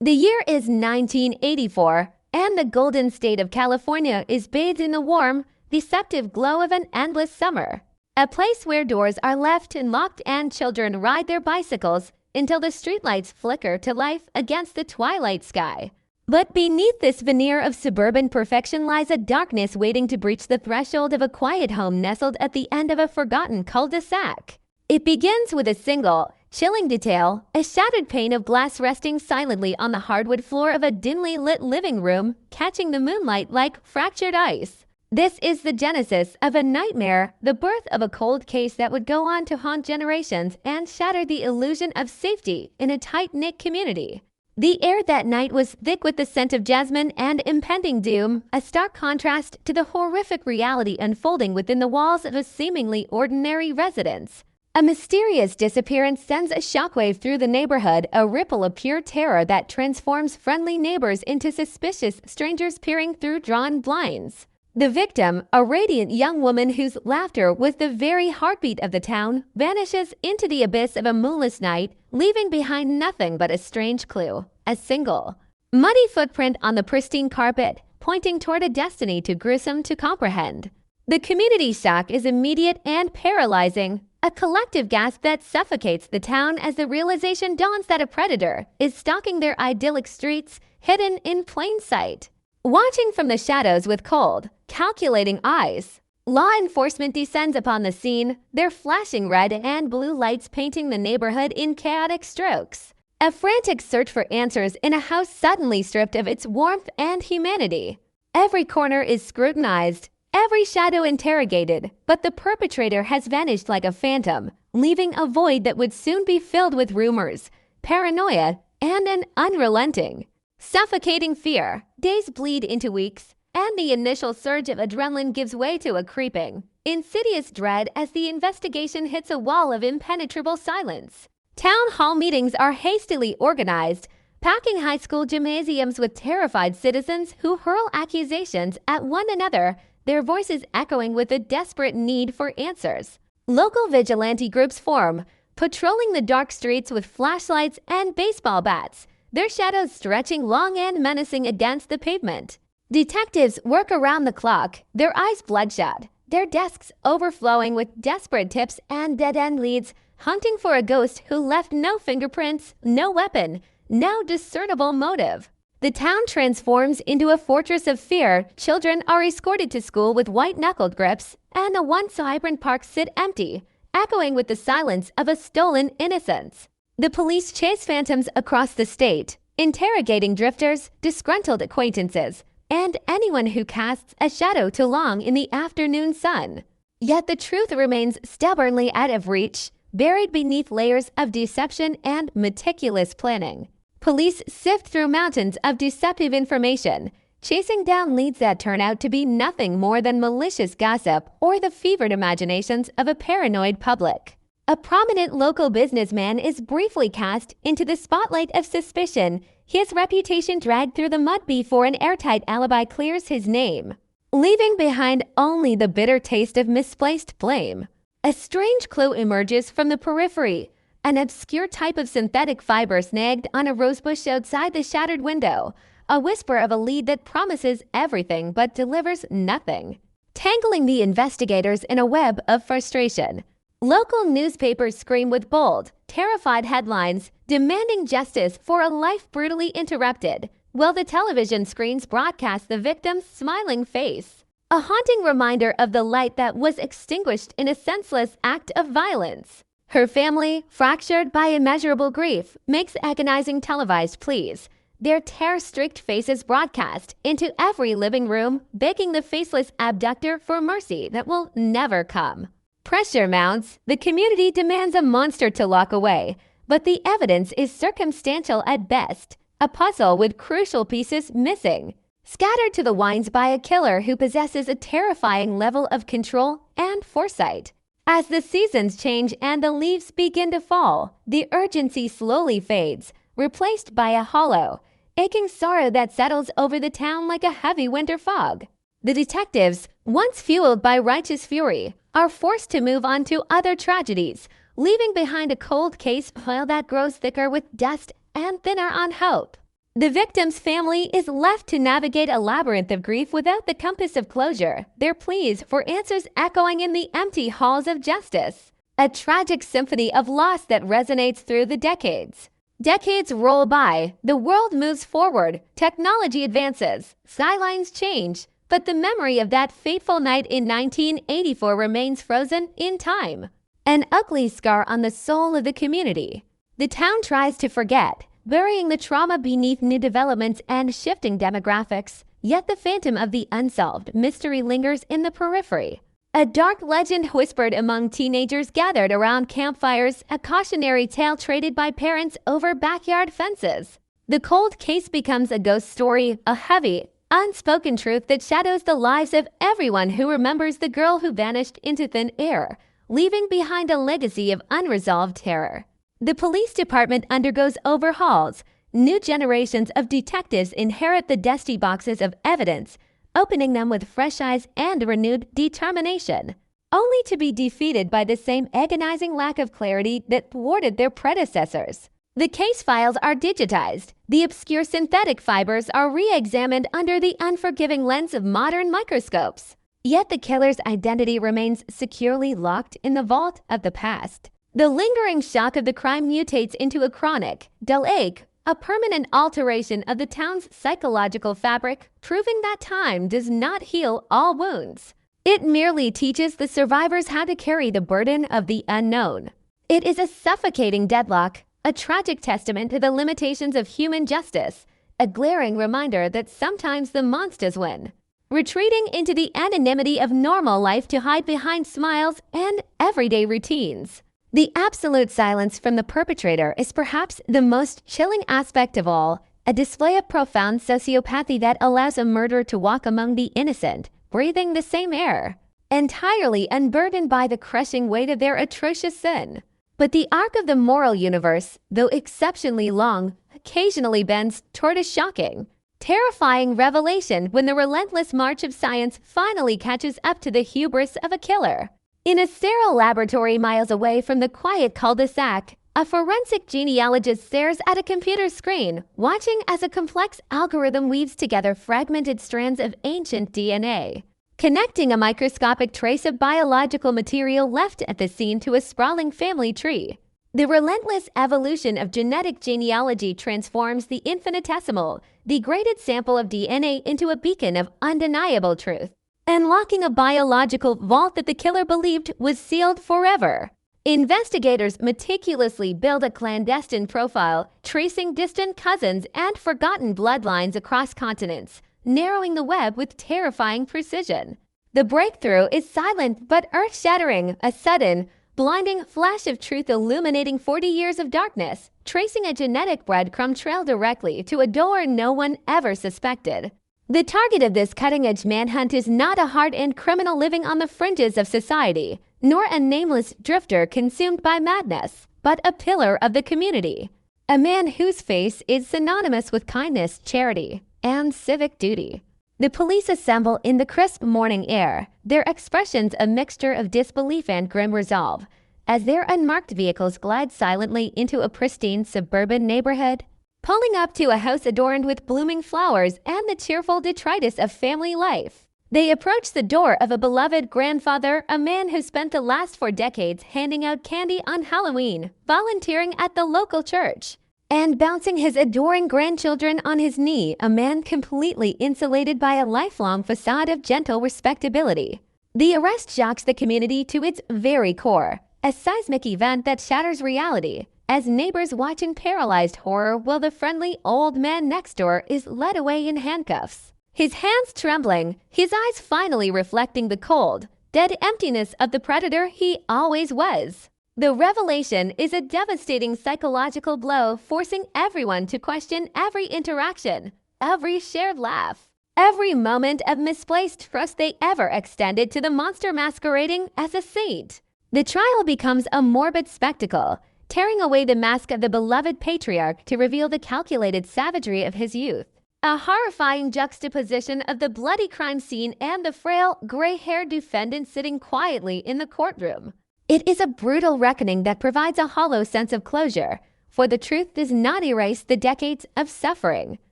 The year is 1984, and the golden state of California is bathed in the warm, deceptive glow of an endless summer. A place where doors are left unlocked and children ride their bicycles until the streetlights flicker to life against the twilight sky. But beneath this veneer of suburban perfection lies a darkness waiting to breach the threshold of a quiet home nestled at the end of a forgotten cul-de-sac. It begins with a single, chilling detail, a shattered pane of glass resting silently on the hardwood floor of a dimly lit living room, catching the moonlight like fractured ice. This is the genesis of a nightmare, the birth of a cold case that would go on to haunt generations and shatter the illusion of safety in a tight-knit community. The air that night was thick with the scent of jasmine and impending doom, a stark contrast to the horrific reality unfolding within the walls of a seemingly ordinary residence. A mysterious disappearance sends a shockwave through the neighborhood, a ripple of pure terror that transforms friendly neighbors into suspicious strangers peering through drawn blinds. The victim, a radiant young woman whose laughter was the very heartbeat of the town, vanishes into the abyss of a moonless night, leaving behind nothing but a strange clue, a single, muddy footprint on the pristine carpet, pointing toward a destiny too gruesome to comprehend. The community shock is immediate and paralyzing, a collective gasp that suffocates the town as the realization dawns that a predator is stalking their idyllic streets, hidden in plain sight. Watching from the shadows with cold, calculating eyes, law enforcement descends upon the scene, their flashing red and blue lights painting the neighborhood in chaotic strokes. A frantic search for answers in a house suddenly stripped of its warmth and humanity. Every corner is scrutinized, every shadow interrogated, but the perpetrator has vanished like a phantom, leaving a void that would soon be filled with rumors, paranoia, and an unrelenting, suffocating fear. Days bleed into weeks, and the initial surge of adrenaline gives way to a creeping, insidious dread as the investigation hits a wall of impenetrable silence. Town hall meetings are hastily organized, packing high school gymnasiums with terrified citizens who hurl accusations at one another, their voices echoing with a desperate need for answers. Local vigilante groups form, patrolling the dark streets with flashlights and baseball bats, their shadows stretching long and menacing against the pavement. Detectives work around the clock, their eyes bloodshot, their desks overflowing with desperate tips and dead-end leads, hunting for a ghost who left no fingerprints, no weapon, no discernible motive. The town transforms into a fortress of fear. Children are escorted to school with white-knuckled grips, and the once vibrant parks sit empty, echoing with the silence of a stolen innocence. The police chase phantoms across the state, interrogating drifters, disgruntled acquaintances, and anyone who casts a shadow too long in the afternoon sun. Yet the truth remains stubbornly out of reach, buried beneath layers of deception and meticulous planning. Police sift through mountains of deceptive information, chasing down leads that turn out to be nothing more than malicious gossip or the fevered imaginations of a paranoid public. A prominent local businessman is briefly cast into the spotlight of suspicion, his reputation dragged through the mud before an airtight alibi clears his name, leaving behind only the bitter taste of misplaced blame. A strange clue emerges from the periphery, an obscure type of synthetic fiber snagged on a rosebush outside the shattered window, a whisper of a lead that promises everything but delivers nothing, tangling the investigators in a web of frustration. Local newspapers scream with bold, terrified headlines demanding justice for a life brutally interrupted, while the television screens broadcast the victim's smiling face, a haunting reminder of the light that was extinguished in a senseless act of violence. Her family, fractured by immeasurable grief, makes agonizing televised pleas, their terror-streaked faces broadcast into every living room, begging the faceless abductor for mercy that will never come. Pressure mounts, the community demands a monster to lock away, but the evidence is circumstantial at best, a puzzle with crucial pieces missing, scattered to the winds by a killer who possesses a terrifying level of control and foresight. As the seasons change and the leaves begin to fall, the urgency slowly fades, replaced by a hollow, aching sorrow that settles over the town like a heavy winter fog. The detectives, once fueled by righteous fury, are forced to move on to other tragedies, leaving behind a cold case file that grows thicker with dust and thinner on hope. The victim's family is left to navigate a labyrinth of grief without the compass of closure, their pleas for answers echoing in the empty halls of justice. A tragic symphony of loss that resonates through the decades. Decades roll by, the world moves forward, technology advances, skylines change, but the memory of that fateful night in 1984 remains frozen in time, an ugly scar on the soul of the community. The town tries to forget, burying the trauma beneath new developments and shifting demographics, yet the phantom of the unsolved mystery lingers in the periphery. A dark legend whispered among teenagers gathered around campfires, a cautionary tale traded by parents over backyard fences. The cold case becomes a ghost story, a heavy, unspoken truth that shadows the lives of everyone who remembers the girl who vanished into thin air, leaving behind a legacy of unresolved terror. The police department undergoes overhauls. New generations of detectives inherit the dusty boxes of evidence, opening them with fresh eyes and renewed determination, only to be defeated by the same agonizing lack of clarity that thwarted their predecessors. The case files are digitized. The obscure synthetic fibers are re-examined under the unforgiving lens of modern microscopes. Yet the killer's identity remains securely locked in the vault of the past. The lingering shock of the crime mutates into a chronic, dull ache, a permanent alteration of the town's psychological fabric, proving that time does not heal all wounds. It merely teaches the survivors how to carry the burden of the unknown. It is a suffocating deadlock, a tragic testament to the limitations of human justice, a glaring reminder that sometimes the monsters win, retreating into the anonymity of normal life to hide behind smiles and everyday routines. The absolute silence from the perpetrator is perhaps the most chilling aspect of all, a display of profound sociopathy that allows a murderer to walk among the innocent, breathing the same air, entirely unburdened by the crushing weight of their atrocious sin. But the arc of the moral universe, though exceptionally long, occasionally bends toward a shocking, terrifying revelation when the relentless march of science finally catches up to the hubris of a killer. In a sterile laboratory miles away from the quiet cul-de-sac, a forensic genealogist stares at a computer screen, watching as a complex algorithm weaves together fragmented strands of ancient DNA, connecting a microscopic trace of biological material left at the scene to a sprawling family tree. The relentless evolution of genetic genealogy transforms the infinitesimal, degraded sample of DNA into a beacon of undeniable truth, unlocking a biological vault that the killer believed was sealed forever. Investigators meticulously build a clandestine profile, tracing distant cousins and forgotten bloodlines across continents, narrowing the web with terrifying precision. The breakthrough is silent but earth-shattering, a sudden, blinding flash of truth illuminating 40 years of darkness, tracing a genetic breadcrumb trail directly to a door no one ever suspected. The target of this cutting-edge manhunt is not a hardened criminal living on the fringes of society, nor a nameless drifter consumed by madness, but a pillar of the community. A man whose face is synonymous with kindness, charity, and civic duty. The police assemble in the crisp morning air, their expressions a mixture of disbelief and grim resolve, as their unmarked vehicles glide silently into a pristine suburban neighborhood, pulling up to a house adorned with blooming flowers and the cheerful detritus of family life. They approach the door of a beloved grandfather, a man who spent the last 4 decades handing out candy on Halloween, volunteering at the local church, and bouncing his adoring grandchildren on his knee, a man completely insulated by a lifelong facade of gentle respectability. The arrest shocks the community to its very core, a seismic event that shatters reality, as neighbors watch in paralyzed horror while the friendly old man next door is led away in handcuffs. His hands trembling, his eyes finally reflecting the cold, dead emptiness of the predator he always was. The revelation is a devastating psychological blow, forcing everyone to question every interaction, every shared laugh, every moment of misplaced trust they ever extended to the monster masquerading as a saint. The trial becomes a morbid spectacle, tearing away the mask of the beloved patriarch to reveal the calculated savagery of his youth. A horrifying juxtaposition of the bloody crime scene and the frail, gray-haired defendant sitting quietly in the courtroom. It is a brutal reckoning that provides a hollow sense of closure, for the truth does not erase the decades of suffering.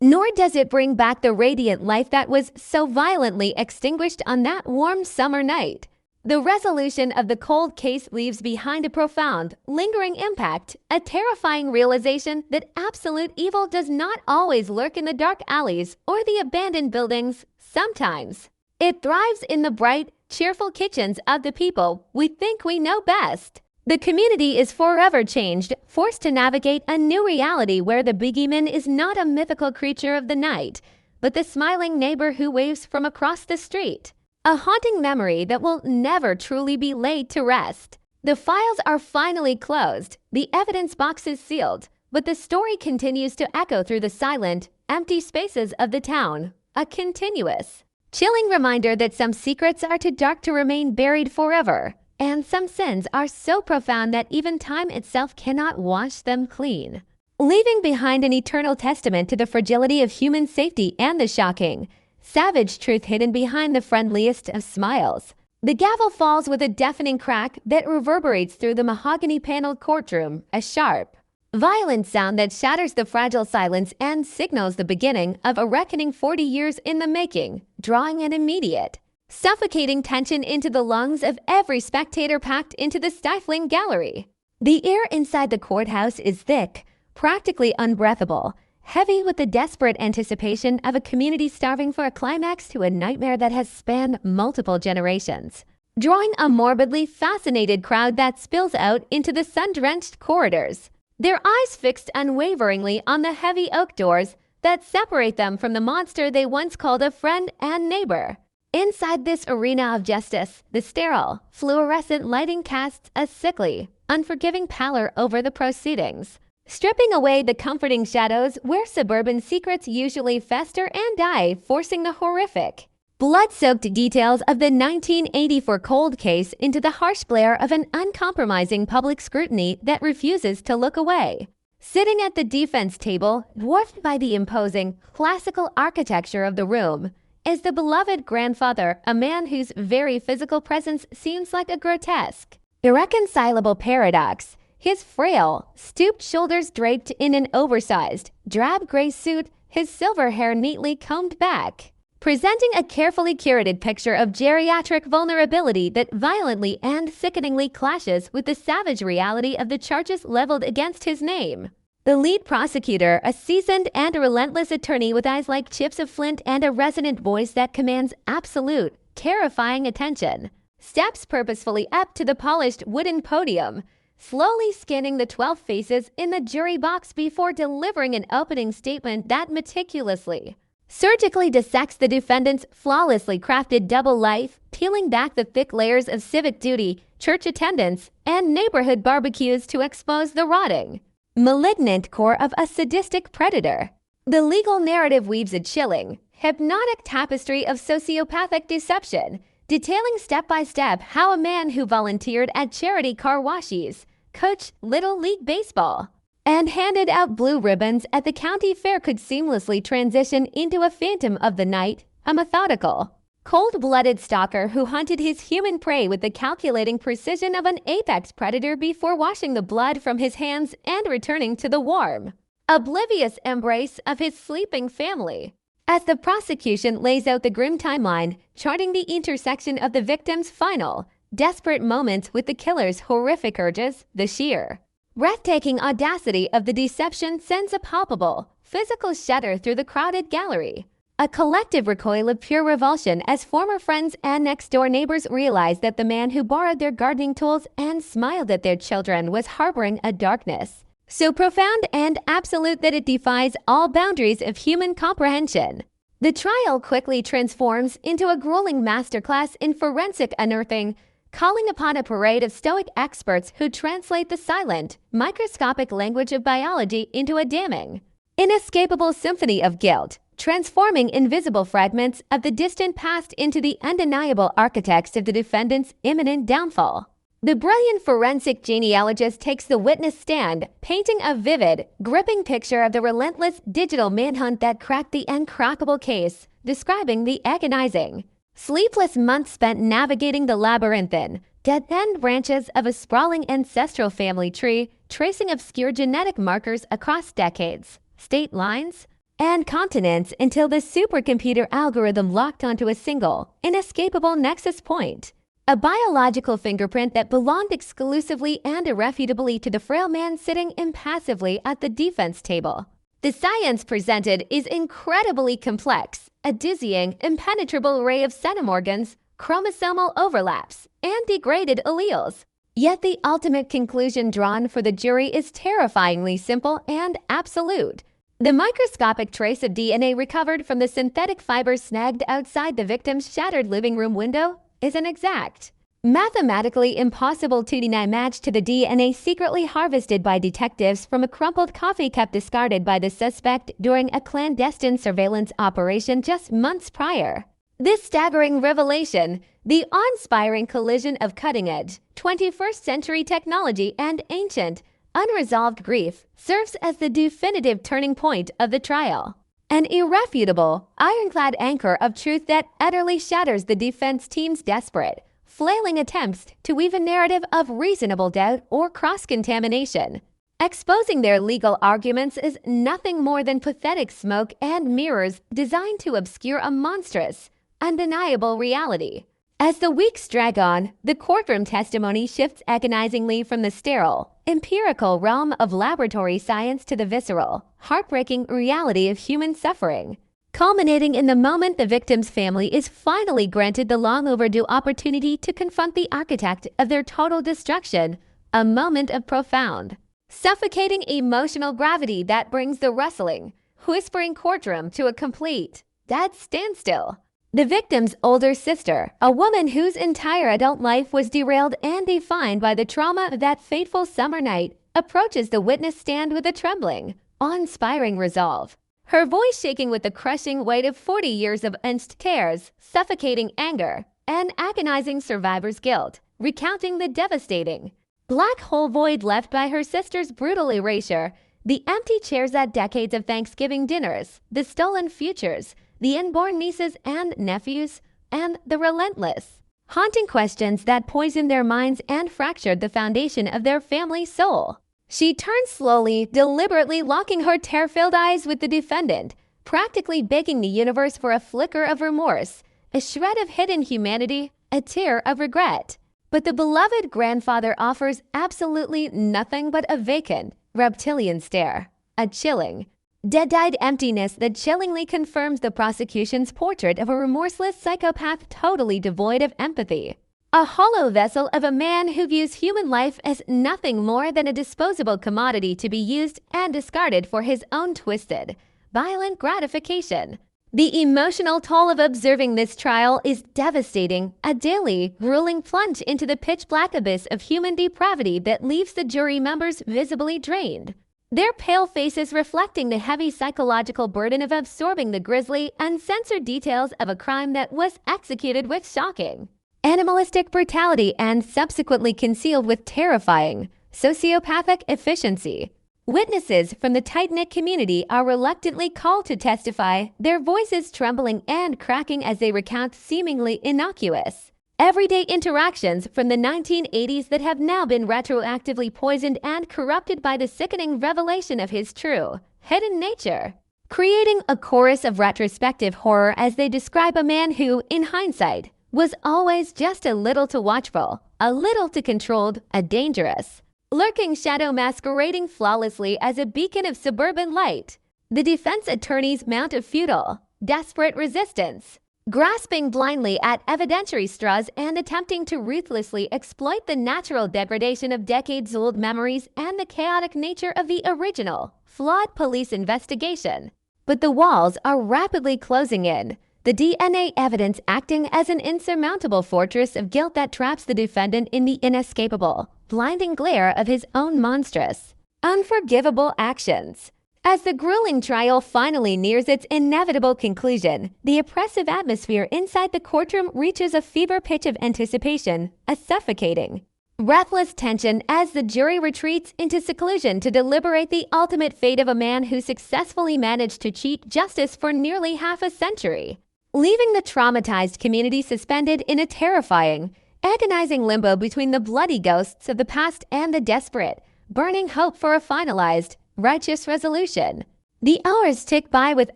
Nor does it bring back the radiant life that was so violently extinguished on that warm summer night. The resolution of the cold case leaves behind a profound, lingering impact, a terrifying realization that absolute evil does not always lurk in the dark alleys or the abandoned buildings. Sometimes it thrives in the bright, cheerful kitchens of the people we think we know best. The community is forever changed, forced to navigate a new reality where the boogeyman is not a mythical creature of the night, but the smiling neighbor who waves from across the street. A haunting memory that will never truly be laid to rest. The files are finally closed, the evidence box is sealed, but the story continues to echo through the silent, empty spaces of the town. A continuous, chilling reminder that some secrets are too dark to remain buried forever, and some sins are so profound that even time itself cannot wash them clean. Leaving behind an eternal testament to the fragility of human safety and the shocking, savage truth hidden behind the friendliest of smiles. The gavel falls with a deafening crack that reverberates through the mahogany-paneled courtroom, a sharp, violent sound that shatters the fragile silence and signals the beginning of a reckoning 40 years in the making, drawing an immediate, suffocating tension into the lungs of every spectator packed into the stifling gallery. The air inside the courthouse is thick, practically unbreathable, heavy with the desperate anticipation of a community starving for a climax to a nightmare that has spanned multiple generations, drawing a morbidly fascinated crowd that spills out into the sun-drenched corridors, their eyes fixed unwaveringly on the heavy oak doors that separate them from the monster they once called a friend and neighbor. Inside this arena of justice, the sterile, fluorescent lighting casts a sickly, unforgiving pallor over the proceedings, stripping away the comforting shadows where suburban secrets usually fester and die, forcing the horrific, blood-soaked details of the 1984 cold case into the harsh glare of an uncompromising public scrutiny that refuses to look away. Sitting at the defense table, dwarfed by the imposing, classical architecture of the room, is the beloved grandfather, a man whose very physical presence seems like a grotesque, irreconcilable paradox. His frail, stooped shoulders draped in an oversized, drab gray suit, his silver hair neatly combed back, presenting a carefully curated picture of geriatric vulnerability that violently and sickeningly clashes with the savage reality of the charges leveled against his name. The lead prosecutor, a seasoned and relentless attorney with eyes like chips of flint and a resonant voice that commands absolute, terrifying attention, steps purposefully up to the polished wooden podium, slowly scanning the 12 faces in the jury box before delivering an opening statement that meticulously, surgically dissects the defendant's flawlessly crafted double life, peeling back the thick layers of civic duty, church attendance, and neighborhood barbecues to expose the rotting, malignant core of a sadistic predator. The legal narrative weaves a chilling, hypnotic tapestry of sociopathic deception, detailing step-by-step how a man who volunteered at charity car washes, coached Little League Baseball, and handed out blue ribbons at the county fair could seamlessly transition into a phantom of the night, a methodical, cold-blooded stalker who hunted his human prey with the calculating precision of an apex predator before washing the blood from his hands and returning to the warm, oblivious embrace of his sleeping family. As the prosecution lays out the grim timeline, charting the intersection of the victim's final, desperate moments with the killer's horrific urges, the sheer, breathtaking audacity of the deception sends a palpable, physical shudder through the crowded gallery. A collective recoil of pure revulsion as former friends and next-door neighbors realize that the man who borrowed their gardening tools and smiled at their children was harboring a darkness so profound and absolute that it defies all boundaries of human comprehension. The trial quickly transforms into a grueling masterclass in forensic unearthing, calling upon a parade of stoic experts who translate the silent, microscopic language of biology into a damning, inescapable symphony of guilt, transforming invisible fragments of the distant past into the undeniable architects of the defendant's imminent downfall. The brilliant forensic genealogist takes the witness stand, painting a vivid, gripping picture of the relentless digital manhunt that cracked the uncrackable case, describing the agonizing, sleepless months spent navigating the labyrinthine, dead-end branches of a sprawling ancestral family tree, tracing obscure genetic markers across decades, state lines, and continents until the supercomputer algorithm locked onto a single, inescapable nexus point. A biological fingerprint that belonged exclusively and irrefutably to the frail man sitting impassively at the defense table. The science presented is incredibly complex, a dizzying, impenetrable array of centimorgans, chromosomal overlaps, and degraded alleles. Yet the ultimate conclusion drawn for the jury is terrifyingly simple and absolute. The microscopic trace of DNA recovered from the synthetic fibers snagged outside the victim's shattered living room window is an exact, mathematically impossible to deny match to the DNA secretly harvested by detectives from a crumpled coffee cup discarded by the suspect during a clandestine surveillance operation just months prior. This staggering revelation, the awe-inspiring collision of cutting-edge, 21st century technology and ancient, unresolved grief, serves as the definitive turning point of the trial. An irrefutable, ironclad anchor of truth that utterly shatters the defense team's desperate, flailing attempts to weave a narrative of reasonable doubt or cross-contamination. Exposing their legal arguments is nothing more than pathetic smoke and mirrors designed to obscure a monstrous, undeniable reality. As the weeks drag on, the courtroom testimony shifts agonizingly from the sterile, empirical realm of laboratory science to the visceral, heartbreaking reality of human suffering, culminating in the moment the victim's family is finally granted the long-overdue opportunity to confront the architect of their total destruction, a moment of profound, suffocating emotional gravity that brings the rustling, whispering courtroom to a complete, dead standstill. The victim's older sister, a woman whose entire adult life was derailed and defined by the trauma of that fateful summer night, approaches the witness stand with a trembling, awe-inspiring resolve. Her voice shaking with the crushing weight of 40 years of unanswered cares, suffocating anger, and agonizing survivor's guilt, recounting the devastating, black hole void left by her sister's brutal erasure, the empty chairs at decades of Thanksgiving dinners, the stolen futures, the unborn nieces and nephews, and the relentless, haunting questions that poisoned their minds and fractured the foundation of their family soul. She turned slowly, deliberately locking her tear-filled eyes with the defendant, practically begging the universe for a flicker of remorse, a shred of hidden humanity, a tear of regret. But the beloved grandfather offers absolutely nothing but a vacant, reptilian stare, a chilling, dead-eyed emptiness that chillingly confirms the prosecution's portrait of a remorseless psychopath totally devoid of empathy. A hollow vessel of a man who views human life as nothing more than a disposable commodity to be used and discarded for his own twisted, violent gratification. The emotional toll of observing this trial is devastating, a daily, grueling plunge into the pitch-black abyss of human depravity that leaves the jury members visibly drained. Their pale faces reflecting the heavy psychological burden of absorbing the grisly, uncensored details of a crime that was executed with shocking, animalistic brutality and subsequently concealed with terrifying, sociopathic efficiency. Witnesses from the tight-knit community are reluctantly called to testify, their voices trembling and cracking as they recount seemingly innocuous, everyday interactions from the 1980s that have now been retroactively poisoned and corrupted by the sickening revelation of his true, hidden nature, creating a chorus of retrospective horror as they describe a man who, in hindsight, was always just a little too watchful, a little too controlled, a dangerous, lurking shadow masquerading flawlessly as a beacon of suburban light. The defense attorneys mount a futile, desperate resistance, grasping blindly at evidentiary straws and attempting to ruthlessly exploit the natural degradation of decades-old memories and the chaotic nature of the original, flawed police investigation. But the walls are rapidly closing in, the DNA evidence acting as an insurmountable fortress of guilt that traps the defendant in the inescapable, blinding glare of his own monstrous, unforgivable actions. As the grueling trial finally nears its inevitable conclusion, the oppressive atmosphere inside the courtroom reaches a fever pitch of anticipation, a suffocating, breathless tension as the jury retreats into seclusion to deliberate the ultimate fate of a man who successfully managed to cheat justice for nearly half a century, leaving the traumatized community suspended in a terrifying, agonizing limbo between the bloody ghosts of the past and the desperate, burning hope for a finalized, righteous resolution. The hours tick by with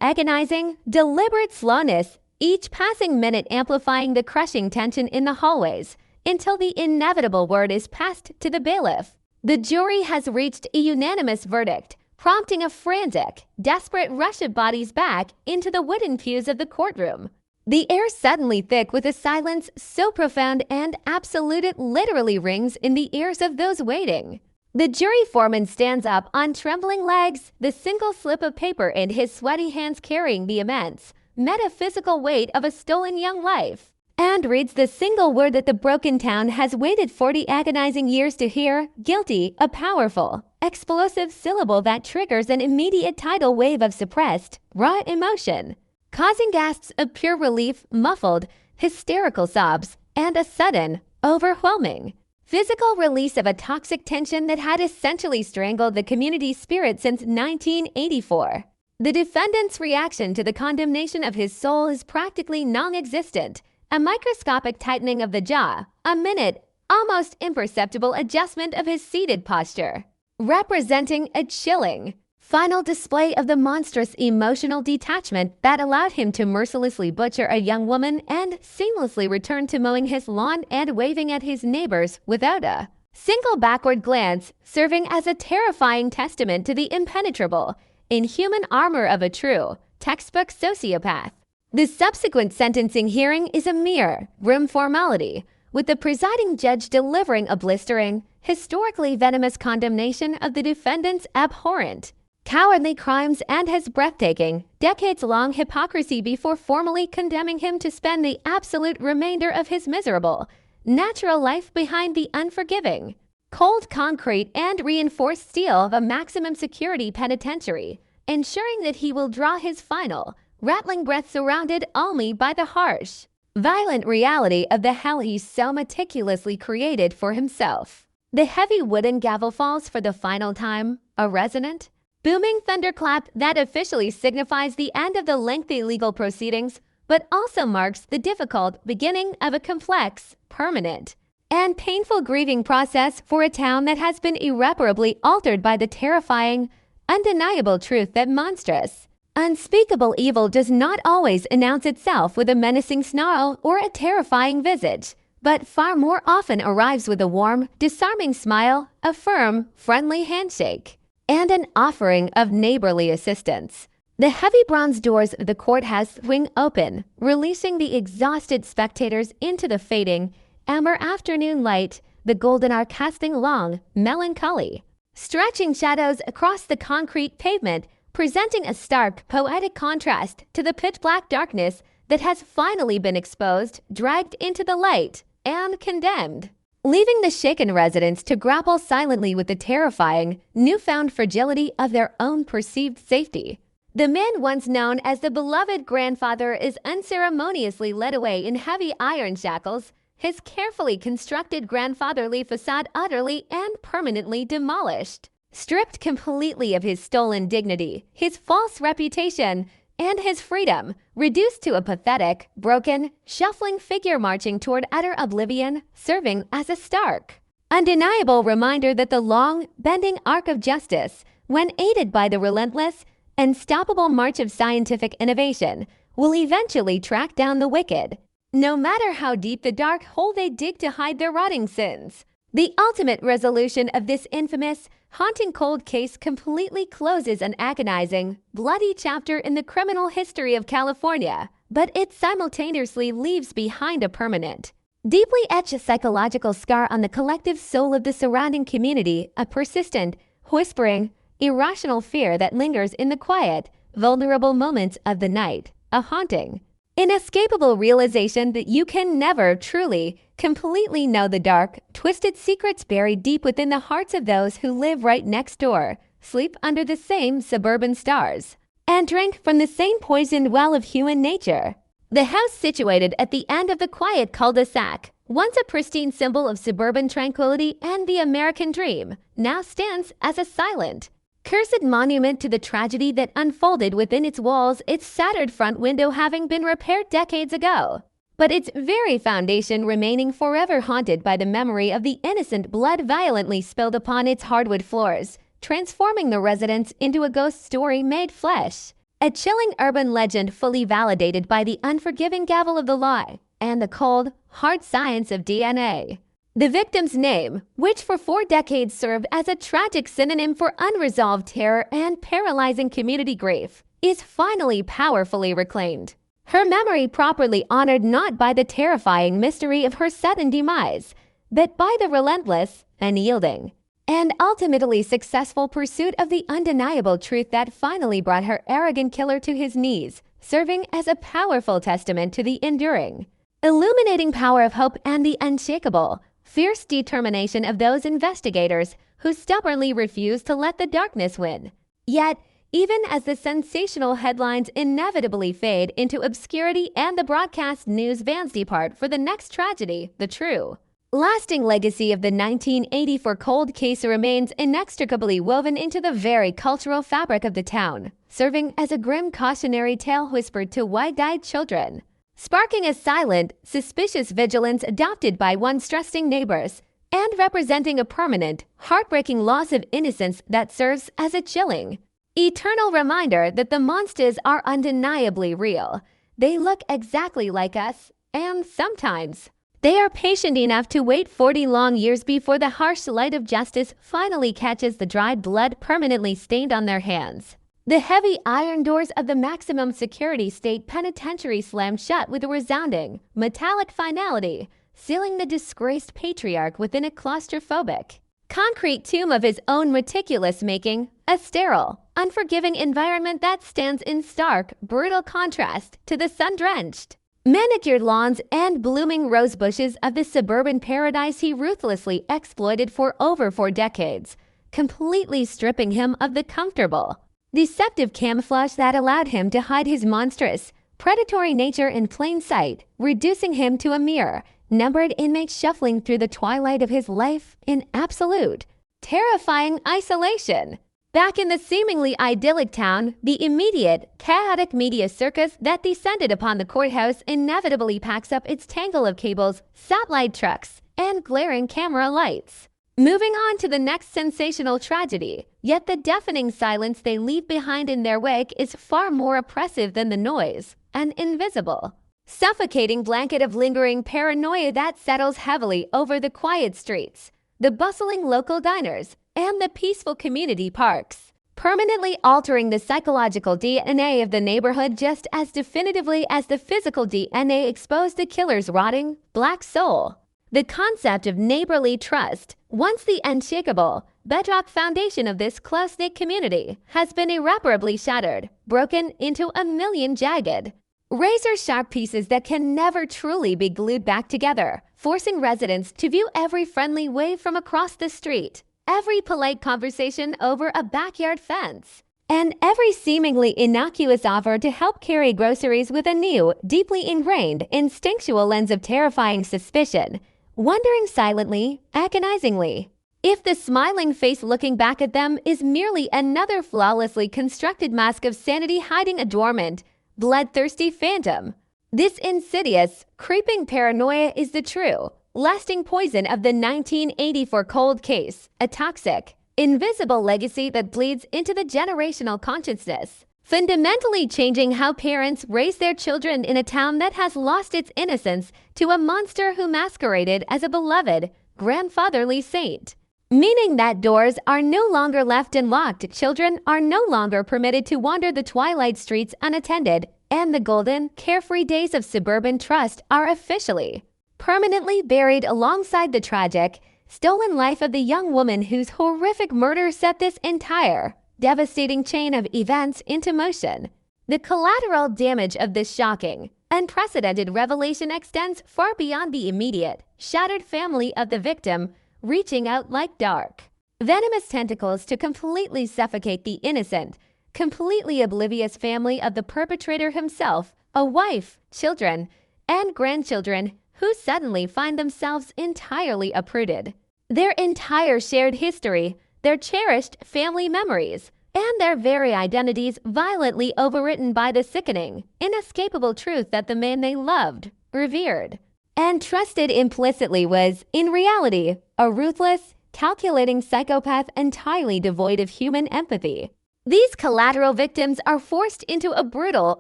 agonizing, deliberate slowness, each passing minute amplifying the crushing tension in the hallways, until the inevitable word is passed to the bailiff. The jury has reached a unanimous verdict, prompting a frantic, desperate rush of bodies back into the wooden pews of the courtroom. The air suddenly thick with a silence so profound and absolute it literally rings in the ears of those waiting. The jury foreman stands up on trembling legs, the single slip of paper in his sweaty hands carrying the immense, metaphysical weight of a stolen young life, and reads the single word that the broken town has waited 40 agonizing years to hear, guilty, a powerful, explosive syllable that triggers an immediate tidal wave of suppressed, raw emotion, causing gasps of pure relief, muffled, hysterical sobs, and a sudden, overwhelming, physical release of a toxic tension that had essentially strangled the community's spirit since 1984. The defendant's reaction to the condemnation of his soul is practically non-existent, a microscopic tightening of the jaw, a minute, almost imperceptible adjustment of his seated posture, representing a chilling, final display of the monstrous emotional detachment that allowed him to mercilessly butcher a young woman and seamlessly return to mowing his lawn and waving at his neighbors without a single backward glance, serving as a terrifying testament to the impenetrable, inhuman armor of a true, textbook sociopath. The subsequent sentencing hearing is a mere, grim formality, with the presiding judge delivering a blistering, historically venomous condemnation of the defendant's abhorrent, cowardly crimes and his breathtaking, decades-long hypocrisy before formally condemning him to spend the absolute remainder of his miserable, natural life behind the unforgiving, cold concrete and reinforced steel of a maximum security penitentiary, ensuring that he will draw his final, rattling breath surrounded only by the harsh, violent reality of the hell he so meticulously created for himself. The heavy wooden gavel falls for the final time, a resonant, booming thunderclap that officially signifies the end of the lengthy legal proceedings, but also marks the difficult beginning of a complex, permanent, and painful grieving process for a town that has been irreparably altered by the terrifying, undeniable truth that monstrous, unspeakable evil does not always announce itself with a menacing snarl or a terrifying visage, but far more often arrives with a warm, disarming smile, a firm, friendly handshake, and an offering of neighborly assistance. The heavy bronze doors of the courthouse swing open, releasing the exhausted spectators into the fading, amber afternoon light, the golden hour casting long, melancholy, stretching shadows across the concrete pavement, presenting a stark, poetic contrast to the pitch-black darkness that has finally been exposed, dragged into the light, and condemned. Leaving the shaken residents to grapple silently with the terrifying, newfound fragility of their own perceived safety. The man once known as the beloved grandfather is unceremoniously led away in heavy iron shackles, his carefully constructed grandfatherly facade utterly and permanently demolished. Stripped completely of his stolen dignity, his false reputation, and his freedom, reduced to a pathetic, broken, shuffling figure marching toward utter oblivion, serving as a stark, undeniable reminder that the long, bending arc of justice, when aided by the relentless, unstoppable march of scientific innovation, will eventually track down the wicked, no matter how deep the dark hole they dig to hide their rotting sins. The ultimate resolution of this infamous, haunting cold case completely closes an agonizing, bloody chapter in the criminal history of California, but it simultaneously leaves behind a permanent, deeply etched psychological scar on the collective soul of the surrounding community, a persistent, whispering, irrational fear that lingers in the quiet, vulnerable moments of the night, a haunting, inescapable realization that you can never truly, completely know the dark, twisted secrets buried deep within the hearts of those who live right next door, sleep under the same suburban stars, and drink from the same poisoned well of human nature. The house situated at the end of the quiet cul-de-sac, once a pristine symbol of suburban tranquility and the American dream, now stands as a silent, cursed monument to the tragedy that unfolded within its walls, its shattered front window having been repaired decades ago, but its very foundation remaining forever haunted by the memory of the innocent blood violently spilled upon its hardwood floors, transforming the residence into a ghost story made flesh, a chilling urban legend fully validated by the unforgiving gavel of the law and the cold, hard science of DNA. The victim's name, which for 4 decades served as a tragic synonym for unresolved terror and paralyzing community grief, is finally powerfully reclaimed. Her memory properly honored not by the terrifying mystery of her sudden demise, but by the relentless, unyielding, and ultimately successful pursuit of the undeniable truth that finally brought her arrogant killer to his knees, serving as a powerful testament to the enduring, illuminating power of hope and the unshakable, fierce determination of those investigators who stubbornly refused to let the darkness win. Yet, even as the sensational headlines inevitably fade into obscurity and the broadcast news vans depart for the next tragedy, the true, lasting legacy of the 1984 cold case remains inextricably woven into the very cultural fabric of the town, serving as a grim cautionary tale whispered to wide-eyed children, sparking a silent, suspicious vigilance adopted by once trusting neighbors, and representing a permanent, heartbreaking loss of innocence that serves as a chilling, eternal reminder that the monsters are undeniably real. They look exactly like us, and sometimes they are patient enough to wait 40 long years before the harsh light of justice finally catches the dried blood permanently stained on their hands. The heavy iron doors of the maximum security state penitentiary slammed shut with a resounding, metallic finality, sealing the disgraced patriarch within a claustrophobic, concrete tomb of his own meticulous making, a sterile, unforgiving environment that stands in stark, brutal contrast to the sun-drenched, manicured lawns and blooming rose bushes of the suburban paradise he ruthlessly exploited for over 4 decades, completely stripping him of the comfortable, deceptive camouflage that allowed him to hide his monstrous, predatory nature in plain sight, reducing him to a mere, numbered inmate shuffling through the twilight of his life in absolute, terrifying isolation. Back in the seemingly idyllic town, the immediate, chaotic media circus that descended upon the courthouse inevitably packs up its tangle of cables, satellite trucks, and glaring camera lights. Moving on to the next sensational tragedy, yet the deafening silence they leave behind in their wake is far more oppressive than the noise, an invisible, suffocating blanket of lingering paranoia that settles heavily over the quiet streets, the bustling local diners, and the peaceful community parks, permanently altering the psychological DNA of the neighborhood just as definitively as the physical DNA exposed the killer's rotting, black soul. The concept of neighborly trust, once the unshakable, bedrock foundation of this close-knit community, has been irreparably shattered, broken into a million jagged, razor-sharp pieces that can never truly be glued back together, forcing residents to view every friendly wave from across the street, every polite conversation over a backyard fence, and every seemingly innocuous offer to help carry groceries with a new, deeply ingrained, instinctual lens of terrifying suspicion, wondering silently, agonizingly, if the smiling face looking back at them is merely another flawlessly constructed mask of sanity hiding a dormant, bloodthirsty phantom. This insidious, creeping paranoia is the true, lasting poison of the 1984 cold case, a toxic, invisible legacy that bleeds into the generational consciousness, fundamentally changing how parents raise their children in a town that has lost its innocence to a monster who masqueraded as a beloved, grandfatherly saint. Meaning that doors are no longer left unlocked, children are no longer permitted to wander the twilight streets unattended, and the golden, carefree days of suburban trust are officially, permanently buried alongside the tragic, stolen life of the young woman whose horrific murder set this entire, devastating chain of events into motion. The collateral damage of this shocking, unprecedented revelation extends far beyond the immediate, shattered family of the victim, reaching out like dark, venomous tentacles to completely suffocate the innocent, completely oblivious family of the perpetrator himself, a wife, children, and grandchildren who suddenly find themselves entirely uprooted. Their entire shared history, their cherished family memories, and their very identities violently overwritten by the sickening, inescapable truth that the man they loved, revered, and trusted implicitly was, in reality, a ruthless, calculating psychopath entirely devoid of human empathy. These collateral victims are forced into a brutal,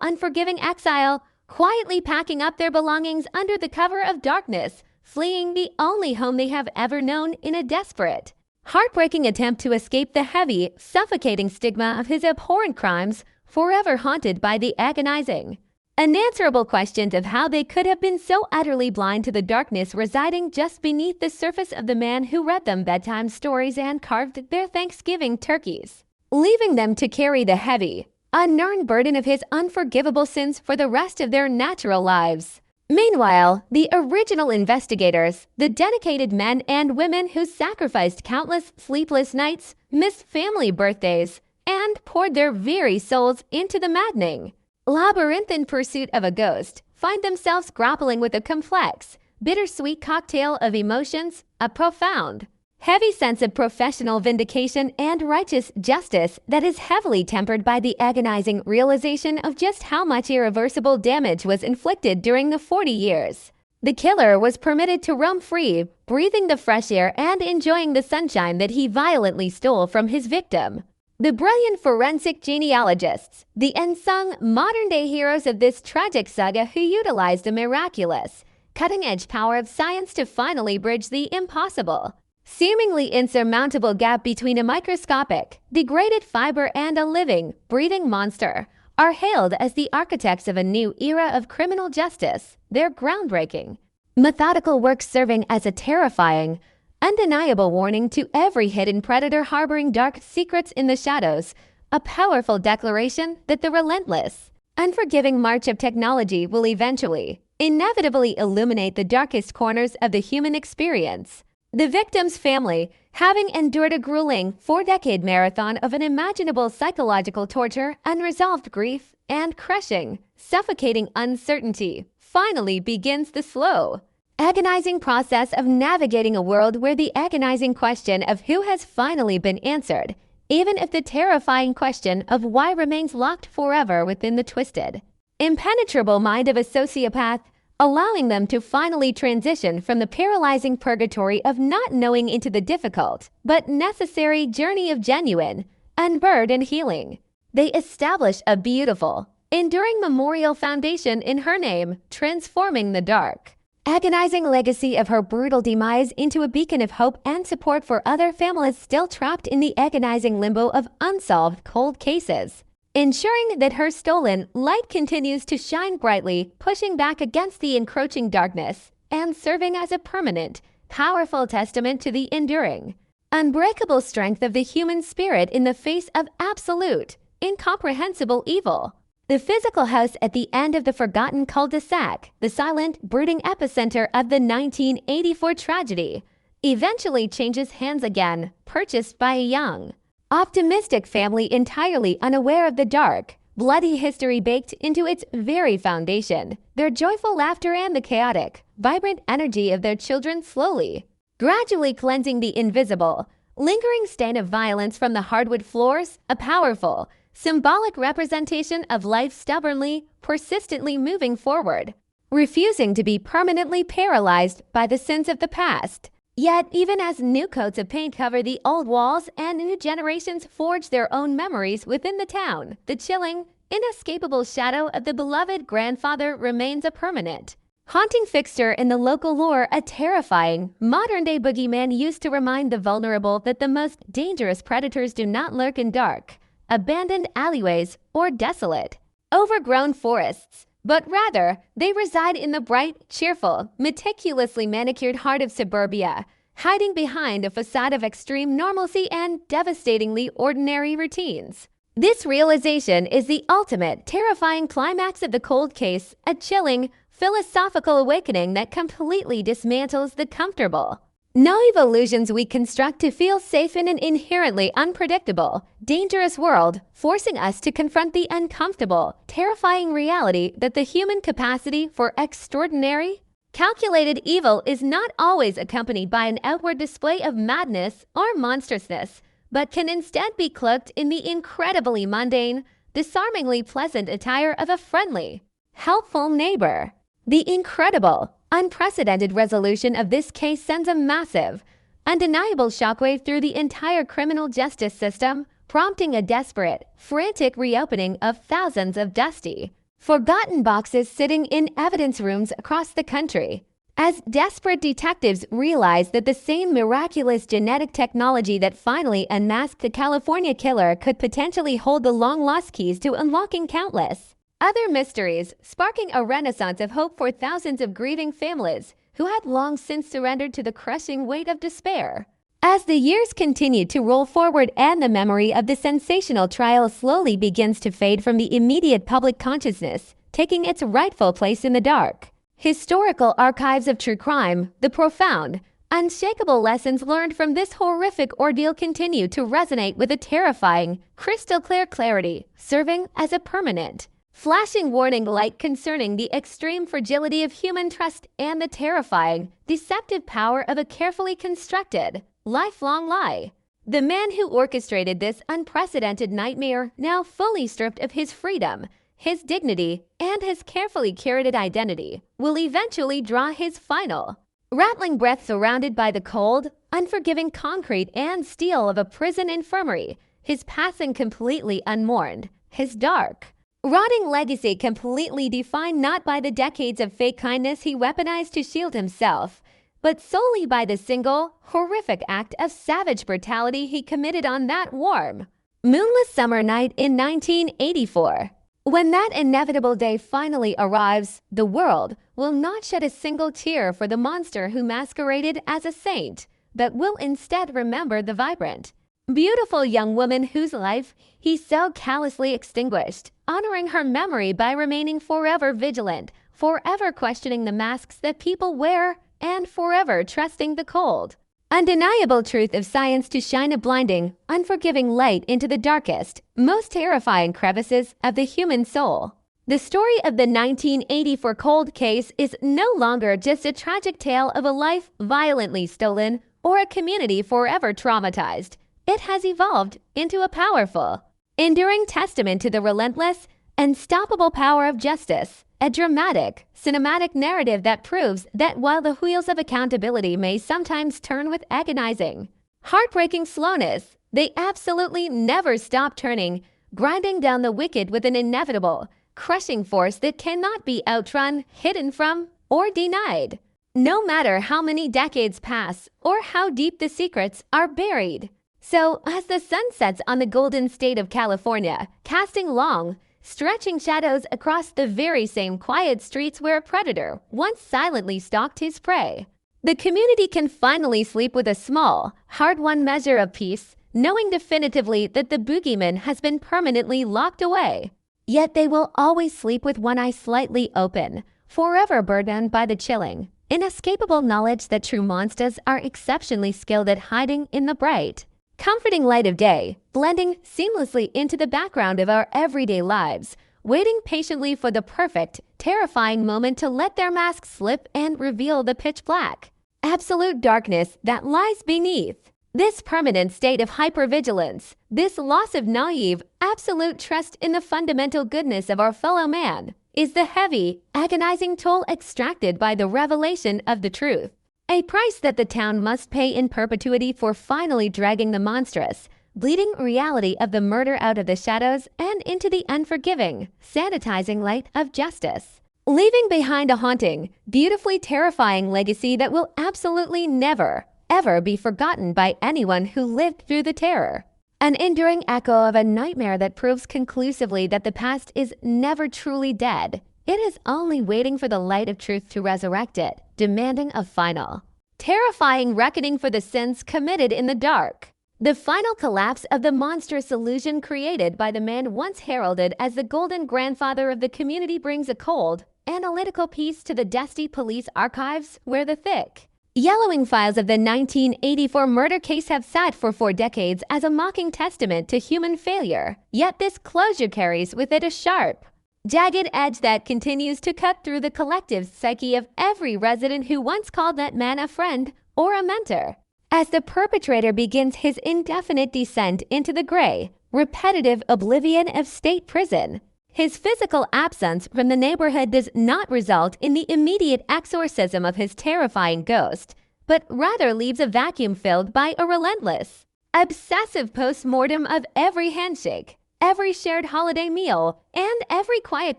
unforgiving exile, quietly packing up their belongings under the cover of darkness, fleeing the only home they have ever known in a desperate, heartbreaking attempt to escape the heavy, suffocating stigma of his abhorrent crimes, forever haunted by the agonizing, unanswerable questions of how they could have been so utterly blind to the darkness residing just beneath the surface of the man who read them bedtime stories and carved their Thanksgiving turkeys, leaving them to carry the heavy, unearned burden of his unforgivable sins for the rest of their natural lives. Meanwhile, the original investigators, the dedicated men and women who sacrificed countless sleepless nights, missed family birthdays, and poured their very souls into the maddening, labyrinthine pursuit of a ghost, find themselves grappling with a complex, bittersweet cocktail of emotions, a profound, heavy sense of professional vindication and righteous justice that is heavily tempered by the agonizing realization of just how much irreversible damage was inflicted during the 40 years. The killer was permitted to roam free, breathing the fresh air and enjoying the sunshine that he violently stole from his victim. The brilliant forensic genealogists, the unsung modern-day heroes of this tragic saga who utilized a miraculous, cutting-edge power of science to finally bridge the impossible, seemingly insurmountable gap between a microscopic, degraded fiber and a living, breathing monster, are hailed as the architects of a new era of criminal justice, their groundbreaking, methodical work serving as a terrifying, undeniable warning to every hidden predator harboring dark secrets in the shadows, a powerful declaration that the relentless, unforgiving march of technology will eventually, inevitably illuminate the darkest corners of the human experience. The victim's family, having endured a grueling 4-decade marathon of unimaginable psychological torture, unresolved grief, and crushing, suffocating uncertainty, finally begins the slow, agonizing process of navigating a world where the agonizing question of who has finally been answered, even if the terrifying question of why remains locked forever within the twisted, impenetrable mind of a sociopath, allowing them to finally transition from the paralyzing purgatory of not knowing into the difficult, but necessary journey of genuine, unburdened and healing. They establish a beautiful, enduring memorial foundation in her name, transforming the dark, agonizing legacy of her brutal demise into a beacon of hope and support for other families still trapped in the agonizing limbo of unsolved cold cases, ensuring that her stolen light continues to shine brightly, pushing back against the encroaching darkness, and serving as a permanent, powerful testament to the enduring, unbreakable strength of the human spirit in the face of absolute, incomprehensible evil. The physical house at the end of the forgotten cul-de-sac, the silent, brooding epicenter of the 1984 tragedy, eventually changes hands again, purchased by a young, optimistic family entirely unaware of the dark, bloody history baked into its very foundation, their joyful laughter and the chaotic, vibrant energy of their children slowly, gradually cleansing the invisible, lingering stain of violence from the hardwood floors, a powerful, symbolic representation of life stubbornly, persistently moving forward, refusing to be permanently paralyzed by the sins of the past. Yet, even as new coats of paint cover the old walls and new generations forge their own memories within the town, the chilling, inescapable shadow of the beloved grandfather remains a permanent, haunting fixture in the local lore, a terrifying, modern-day boogeyman used to remind the vulnerable that the most dangerous predators do not lurk in dark, abandoned alleyways, or desolate, overgrown forests, but rather they reside in the bright, cheerful, meticulously manicured heart of suburbia, hiding behind a facade of extreme normalcy and devastatingly ordinary routines. This realization is the ultimate, terrifying climax of the cold case, a chilling, philosophical awakening that completely dismantles the comfortable, naive illusions we construct to feel safe in an inherently unpredictable, dangerous world, forcing us to confront the uncomfortable, terrifying reality that the human capacity for extraordinary, calculated evil is not always accompanied by an outward display of madness or monstrousness, but can instead be cloaked in the incredibly mundane, disarmingly pleasant attire of a friendly, helpful neighbor. The incredible, unprecedented resolution of this case sends a massive, undeniable shockwave through the entire criminal justice system, prompting a desperate, frantic reopening of thousands of dusty, forgotten boxes sitting in evidence rooms across the country. As desperate detectives realize that the same miraculous genetic technology that finally unmasked the California killer could potentially hold the long-lost keys to unlocking countless other mysteries, sparking a renaissance of hope for thousands of grieving families who had long since surrendered to the crushing weight of despair. As the years continue to roll forward and the memory of the sensational trial slowly begins to fade from the immediate public consciousness, taking its rightful place in the dark, historical archives of true crime, the profound, unshakable lessons learned from this horrific ordeal continue to resonate with a terrifying, crystal-clear clarity, serving as a permanent, flashing warning light concerning the extreme fragility of human trust and the terrifying, deceptive power of a carefully constructed, lifelong lie. The man who orchestrated this unprecedented nightmare, now fully stripped of his freedom, his dignity, and his carefully curated identity, will eventually draw his final, rattling breath surrounded by the cold, unforgiving concrete and steel of a prison infirmary, his passing completely unmourned, his dark, rotting legacy completely defined not by the decades of fake kindness he weaponized to shield himself, but solely by the single, horrific act of savage brutality he committed on that warm, moonless summer night in 1984. When that inevitable day finally arrives, the world will not shed a single tear for the monster who masqueraded as a saint, but will instead remember the vibrant, beautiful young woman whose life he so callously extinguished, honoring her memory by remaining forever vigilant, forever questioning the masks that people wear, and forever trusting the cold, undeniable truth of science to shine a blinding, unforgiving light into the darkest, most terrifying crevices of the human soul. The story of the 1984 cold case is no longer just a tragic tale of a life violently stolen or a community forever traumatized. It has evolved into a powerful, enduring testament to the relentless, unstoppable power of justice, a dramatic, cinematic narrative that proves that while the wheels of accountability may sometimes turn with agonizing, heartbreaking slowness, they absolutely never stop turning, grinding down the wicked with an inevitable, crushing force that cannot be outrun, hidden from, or denied, no matter how many decades pass or how deep the secrets are buried. So, as the sun sets on the golden state of California, casting long, stretching shadows across the very same quiet streets where a predator once silently stalked his prey. The community can finally sleep with a small, hard-won measure of peace, knowing definitively that the boogeyman has been permanently locked away. Yet they will always sleep with one eye slightly open, forever burdened by the chilling, inescapable knowledge that true monsters are exceptionally skilled at hiding in the bright, comforting light of day, blending seamlessly into the background of our everyday lives, waiting patiently for the perfect, terrifying moment to let their mask slip and reveal the pitch black, absolute darkness that lies beneath. This permanent state of hypervigilance, this loss of naive, absolute trust in the fundamental goodness of our fellow man, is the heavy, agonizing toll extracted by the revelation of the truth. A price that the town must pay in perpetuity for finally dragging the monstrous, bleeding reality of the murder out of the shadows and into the unforgiving, sanitizing light of justice. Leaving behind a haunting, beautifully terrifying legacy that will absolutely never, ever be forgotten by anyone who lived through the terror. An enduring echo of a nightmare that proves conclusively that the past is never truly dead. It is only waiting for the light of truth to resurrect it, demanding a final, terrifying reckoning for the sins committed in the dark. The final collapse of the monstrous illusion created by the man once heralded as the golden grandfather of the community brings a cold, analytical piece to the dusty police archives where the thick, yellowing files of the 1984 murder case have sat for 4 decades as a mocking testament to human failure. Yet this closure carries with it a sharp, jagged edge that continues to cut through the collective psyche of every resident who once called that man a friend or a mentor. As the perpetrator begins his indefinite descent into the gray, repetitive oblivion of state prison, his physical absence from the neighborhood does not result in the immediate exorcism of his terrifying ghost, but rather leaves a vacuum filled by a relentless, obsessive post-mortem of every handshake, every shared holiday meal, and every quiet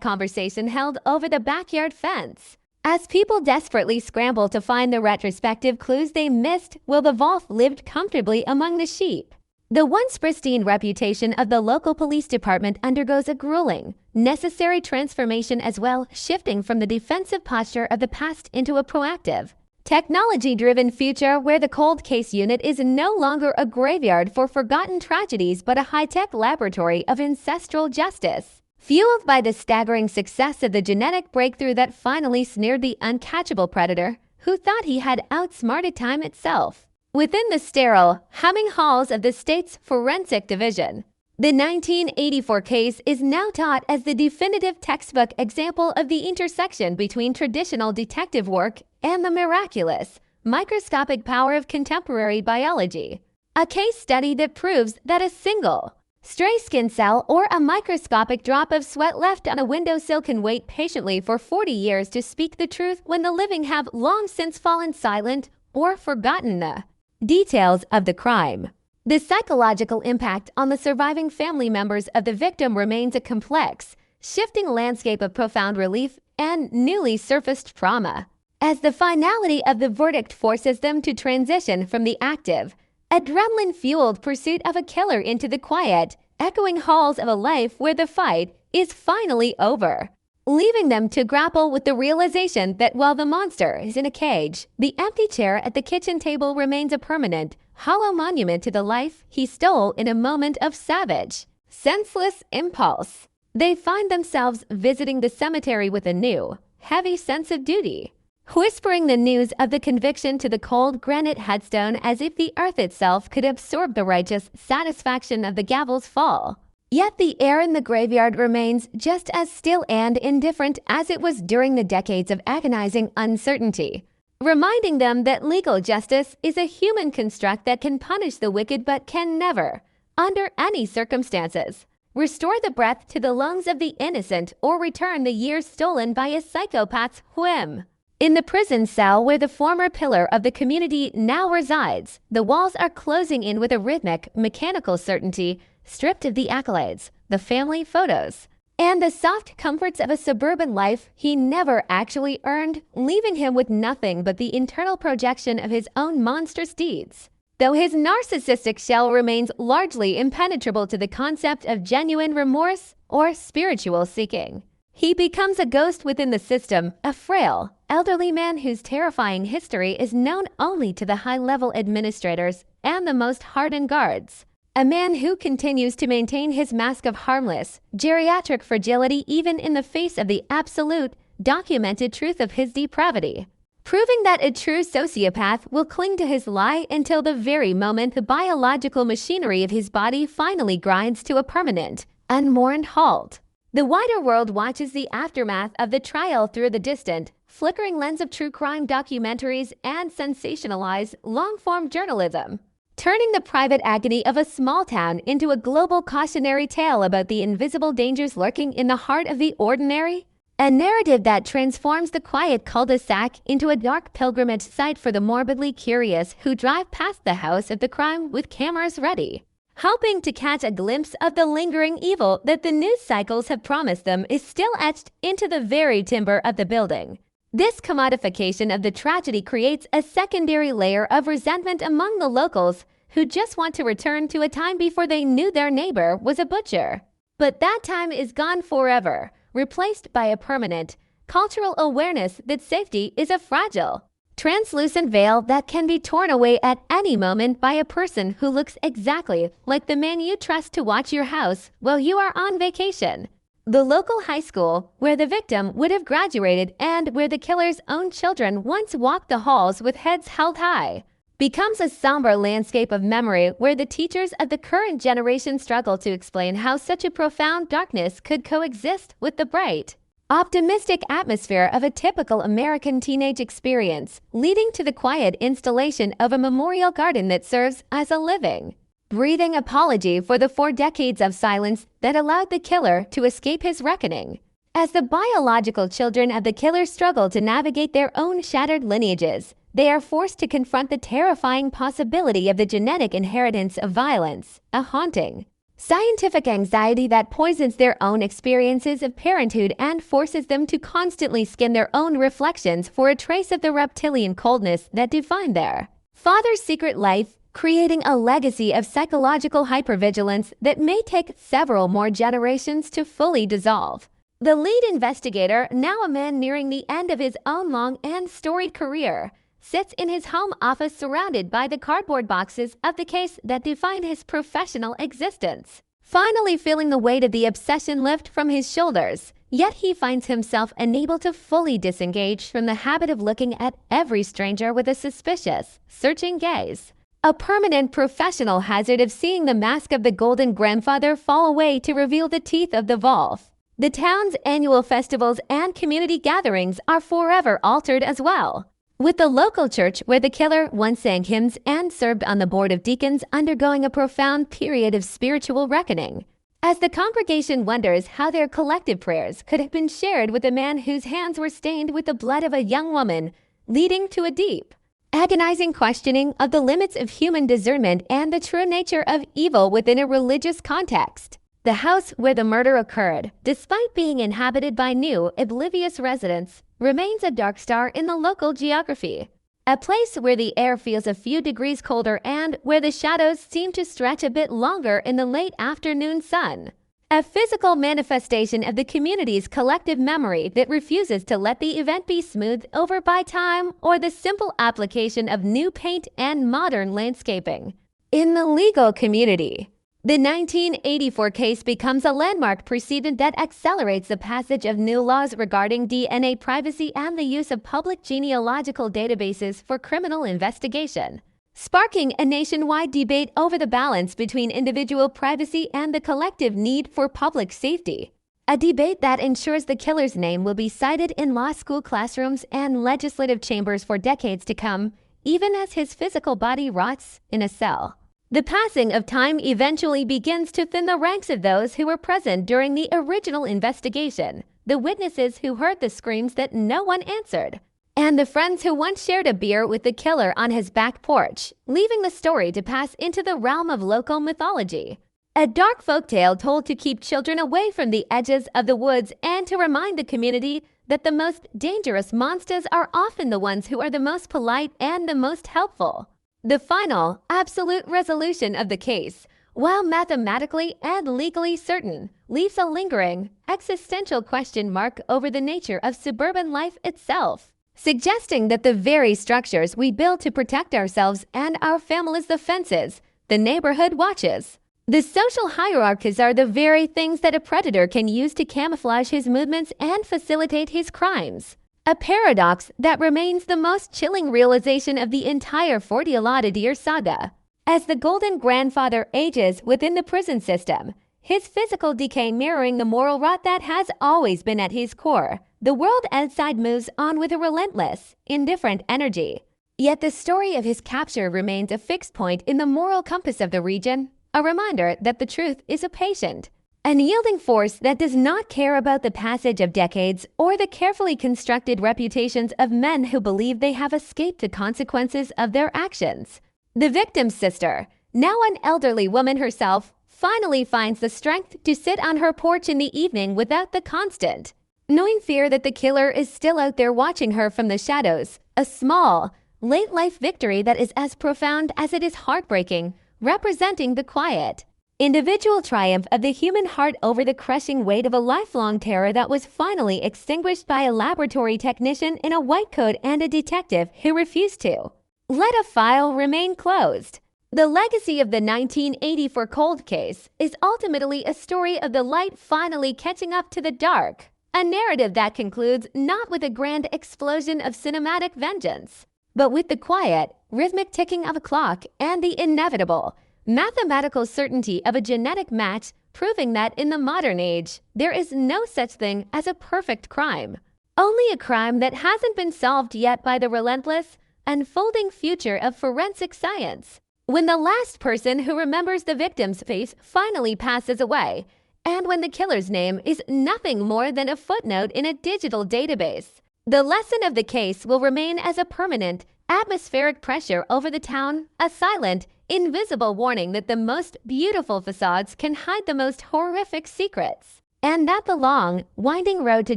conversation held over the backyard fence. As people desperately scramble to find the retrospective clues they missed while the Wolf lived comfortably among the sheep, the once pristine reputation of the local police department undergoes a grueling, necessary transformation as well, shifting from the defensive posture of the past into a proactive, technology-driven future where the cold case unit is no longer a graveyard for forgotten tragedies but a high-tech laboratory of ancestral justice. Fueled by the staggering success of the genetic breakthrough that finally snared the uncatchable predator who thought he had outsmarted time itself. Within the sterile, humming halls of the state's forensic division, the 1984 case is now taught as the definitive textbook example of the intersection between traditional detective work and the miraculous, microscopic power of contemporary biology. A case study that proves that a single, stray skin cell or a microscopic drop of sweat left on a windowsill can wait patiently for 40 years to speak the truth when the living have long since fallen silent or forgotten the details of the crime. The psychological impact on the surviving family members of the victim remains a complex, shifting landscape of profound relief and newly surfaced trauma, as the finality of the verdict forces them to transition from the active, adrenaline-fueled pursuit of a killer into the quiet, echoing halls of a life where the fight is finally over, leaving them to grapple with the realization that while the monster is in a cage, the empty chair at the kitchen table remains a permanent, hollow monument to the life he stole in a moment of savage, senseless impulse. They find themselves visiting the cemetery with a new, heavy sense of duty, whispering the news of the conviction to the cold granite headstone as if the earth itself could absorb the righteous satisfaction of the gavel's fall. Yet the air in the graveyard remains just as still and indifferent as it was during the decades of agonizing uncertainty, reminding them that legal justice is a human construct that can punish the wicked but can never, under any circumstances, restore the breath to the lungs of the innocent or return the years stolen by a psychopath's whim. In the prison cell where the former pillar of the community now resides, the walls are closing in with a rhythmic, mechanical certainty, stripped of the accolades, the family photos, and the soft comforts of a suburban life he never actually earned, leaving him with nothing but the internal projection of his own monstrous deeds. though his narcissistic shell remains largely impenetrable to the concept of genuine remorse or spiritual seeking. He becomes a ghost within the system, a frail, elderly man whose terrifying history is known only to the high-level administrators and the most hardened guards. A man who continues to maintain his mask of harmless, geriatric fragility even in the face of the absolute, documented truth of his depravity. Proving that a true sociopath will cling to his lie until the very moment the biological machinery of his body finally grinds to a permanent, unmourned halt. The wider world watches the aftermath of the trial through the distant, flickering lens of true crime documentaries and sensationalized, long-form journalism, turning the private agony of a small town into a global cautionary tale about the invisible dangers lurking in the heart of the ordinary. A narrative that transforms the quiet cul-de-sac into a dark pilgrimage site for the morbidly curious who drive past the house of the crime with cameras ready. Hoping to catch a glimpse of the lingering evil that the news cycles have promised them is still etched into the very timber of the building. This commodification of the tragedy creates a secondary layer of resentment among the locals who just want to return to a time before they knew their neighbor was a butcher. But that time is gone forever, replaced by a permanent, cultural awareness that safety is a fragile, translucent veil that can be torn away at any moment by a person who looks exactly like the man you trust to watch your house while you are on vacation. The local high school, where the victim would have graduated and where the killer's own children once walked the halls with heads held high, becomes a somber landscape of memory where the teachers of the current generation struggle to explain how such a profound darkness could coexist with the bright, optimistic atmosphere of a typical American teenage experience, leading to the quiet installation of a memorial garden that serves as a living, breathing apology for the 4 decades of silence that allowed the killer to escape his reckoning. As the biological children of the killer struggle to navigate their own shattered lineages, they are forced to confront the terrifying possibility of the genetic inheritance of violence, a haunting, scientific anxiety that poisons their own experiences of parenthood and forces them to constantly scan their own reflections for a trace of the reptilian coldness that defined their father's secret life, creating a legacy of psychological hypervigilance that may take several more generations to fully dissolve. The lead investigator, now a man nearing the end of his own long and storied career, sits in his home office surrounded by the cardboard boxes of the case that defined his professional existence, finally feeling the weight of the obsession lift from his shoulders. Yet he finds himself unable to fully disengage from the habit of looking at every stranger with a suspicious, searching gaze, a permanent professional hazard of seeing the mask of the golden grandfather fall away to reveal the teeth of the wolf. The town's annual festivals and community gatherings are forever altered as well, with the local church where the killer once sang hymns and served on the board of deacons undergoing a profound period of spiritual reckoning, as the congregation wonders how their collective prayers could have been shared with a man whose hands were stained with the blood of a young woman, leading to a deep, agonizing questioning of the limits of human discernment and the true nature of evil within a religious context. The house where the murder occurred, despite being inhabited by new, oblivious residents, remains a dark star in the local geography, a place where the air feels a few degrees colder and where the shadows seem to stretch a bit longer in the late afternoon sun. A physical manifestation of the community's collective memory that refuses to let the event be smoothed over by time or the simple application of new paint and modern landscaping. In the legal community, the 1984 case becomes a landmark precedent that accelerates the passage of new laws regarding DNA privacy and the use of public genealogical databases for criminal investigation, sparking a nationwide debate over the balance between individual privacy and the collective need for public safety. A debate that ensures the killer's name will be cited in law school classrooms and legislative chambers for decades to come, even as his physical body rots in a cell. The passing of time eventually begins to thin the ranks of those who were present during the original investigation, the witnesses who heard the screams that no one answered, and the friends who once shared a beer with the killer on his back porch, leaving the story to pass into the realm of local mythology. A dark folktale told to keep children away from the edges of the woods and to remind the community that the most dangerous monsters are often the ones who are the most polite and the most helpful. The final, absolute resolution of the case, while mathematically and legally certain, leaves a lingering, existential question mark over the nature of suburban life itself, suggesting that the very structures we build to protect ourselves and our families, the fences, the neighborhood watches, the social hierarchies, are the very things that a predator can use to camouflage his movements and facilitate his crimes. A paradox that remains the most chilling realization of the entire WhoDidIMarry saga. As the Golden Grandfather ages within the prison system, his physical decay mirroring the moral rot that has always been at his core, the world outside moves on with a relentless, indifferent energy. Yet the story of his capture remains a fixed point in the moral compass of the region, a reminder that the truth is a patient, unyielding force that does not care about the passage of decades or the carefully constructed reputations of men who believe they have escaped the consequences of their actions. The victim's sister, now an elderly woman herself, finally finds the strength to sit on her porch in the evening without the constant, knowing fear that the killer is still out there watching her from the shadows. A small, late-life victory that is as profound as it is heartbreaking, representing the quiet, individual triumph of the human heart over the crushing weight of a lifelong terror that was finally extinguished by a laboratory technician in a white coat and a detective who refused to let a file remain closed. The legacy of the 1984 cold case is ultimately a story of the light finally catching up to the dark, a narrative that concludes not with a grand explosion of cinematic vengeance, but with the quiet, rhythmic ticking of a clock and the inevitable, mathematical certainty of a genetic match, proving that in the modern age, there is no such thing as a perfect crime. Only a crime that hasn't been solved yet by the relentless, unfolding future of forensic science. When the last person who remembers the victim's face finally passes away, and when the killer's name is nothing more than a footnote in a digital database, the lesson of the case will remain as a permanent, atmospheric pressure over the town, a silent, invisible warning that the most beautiful facades can hide the most horrific secrets, and that the long, winding road to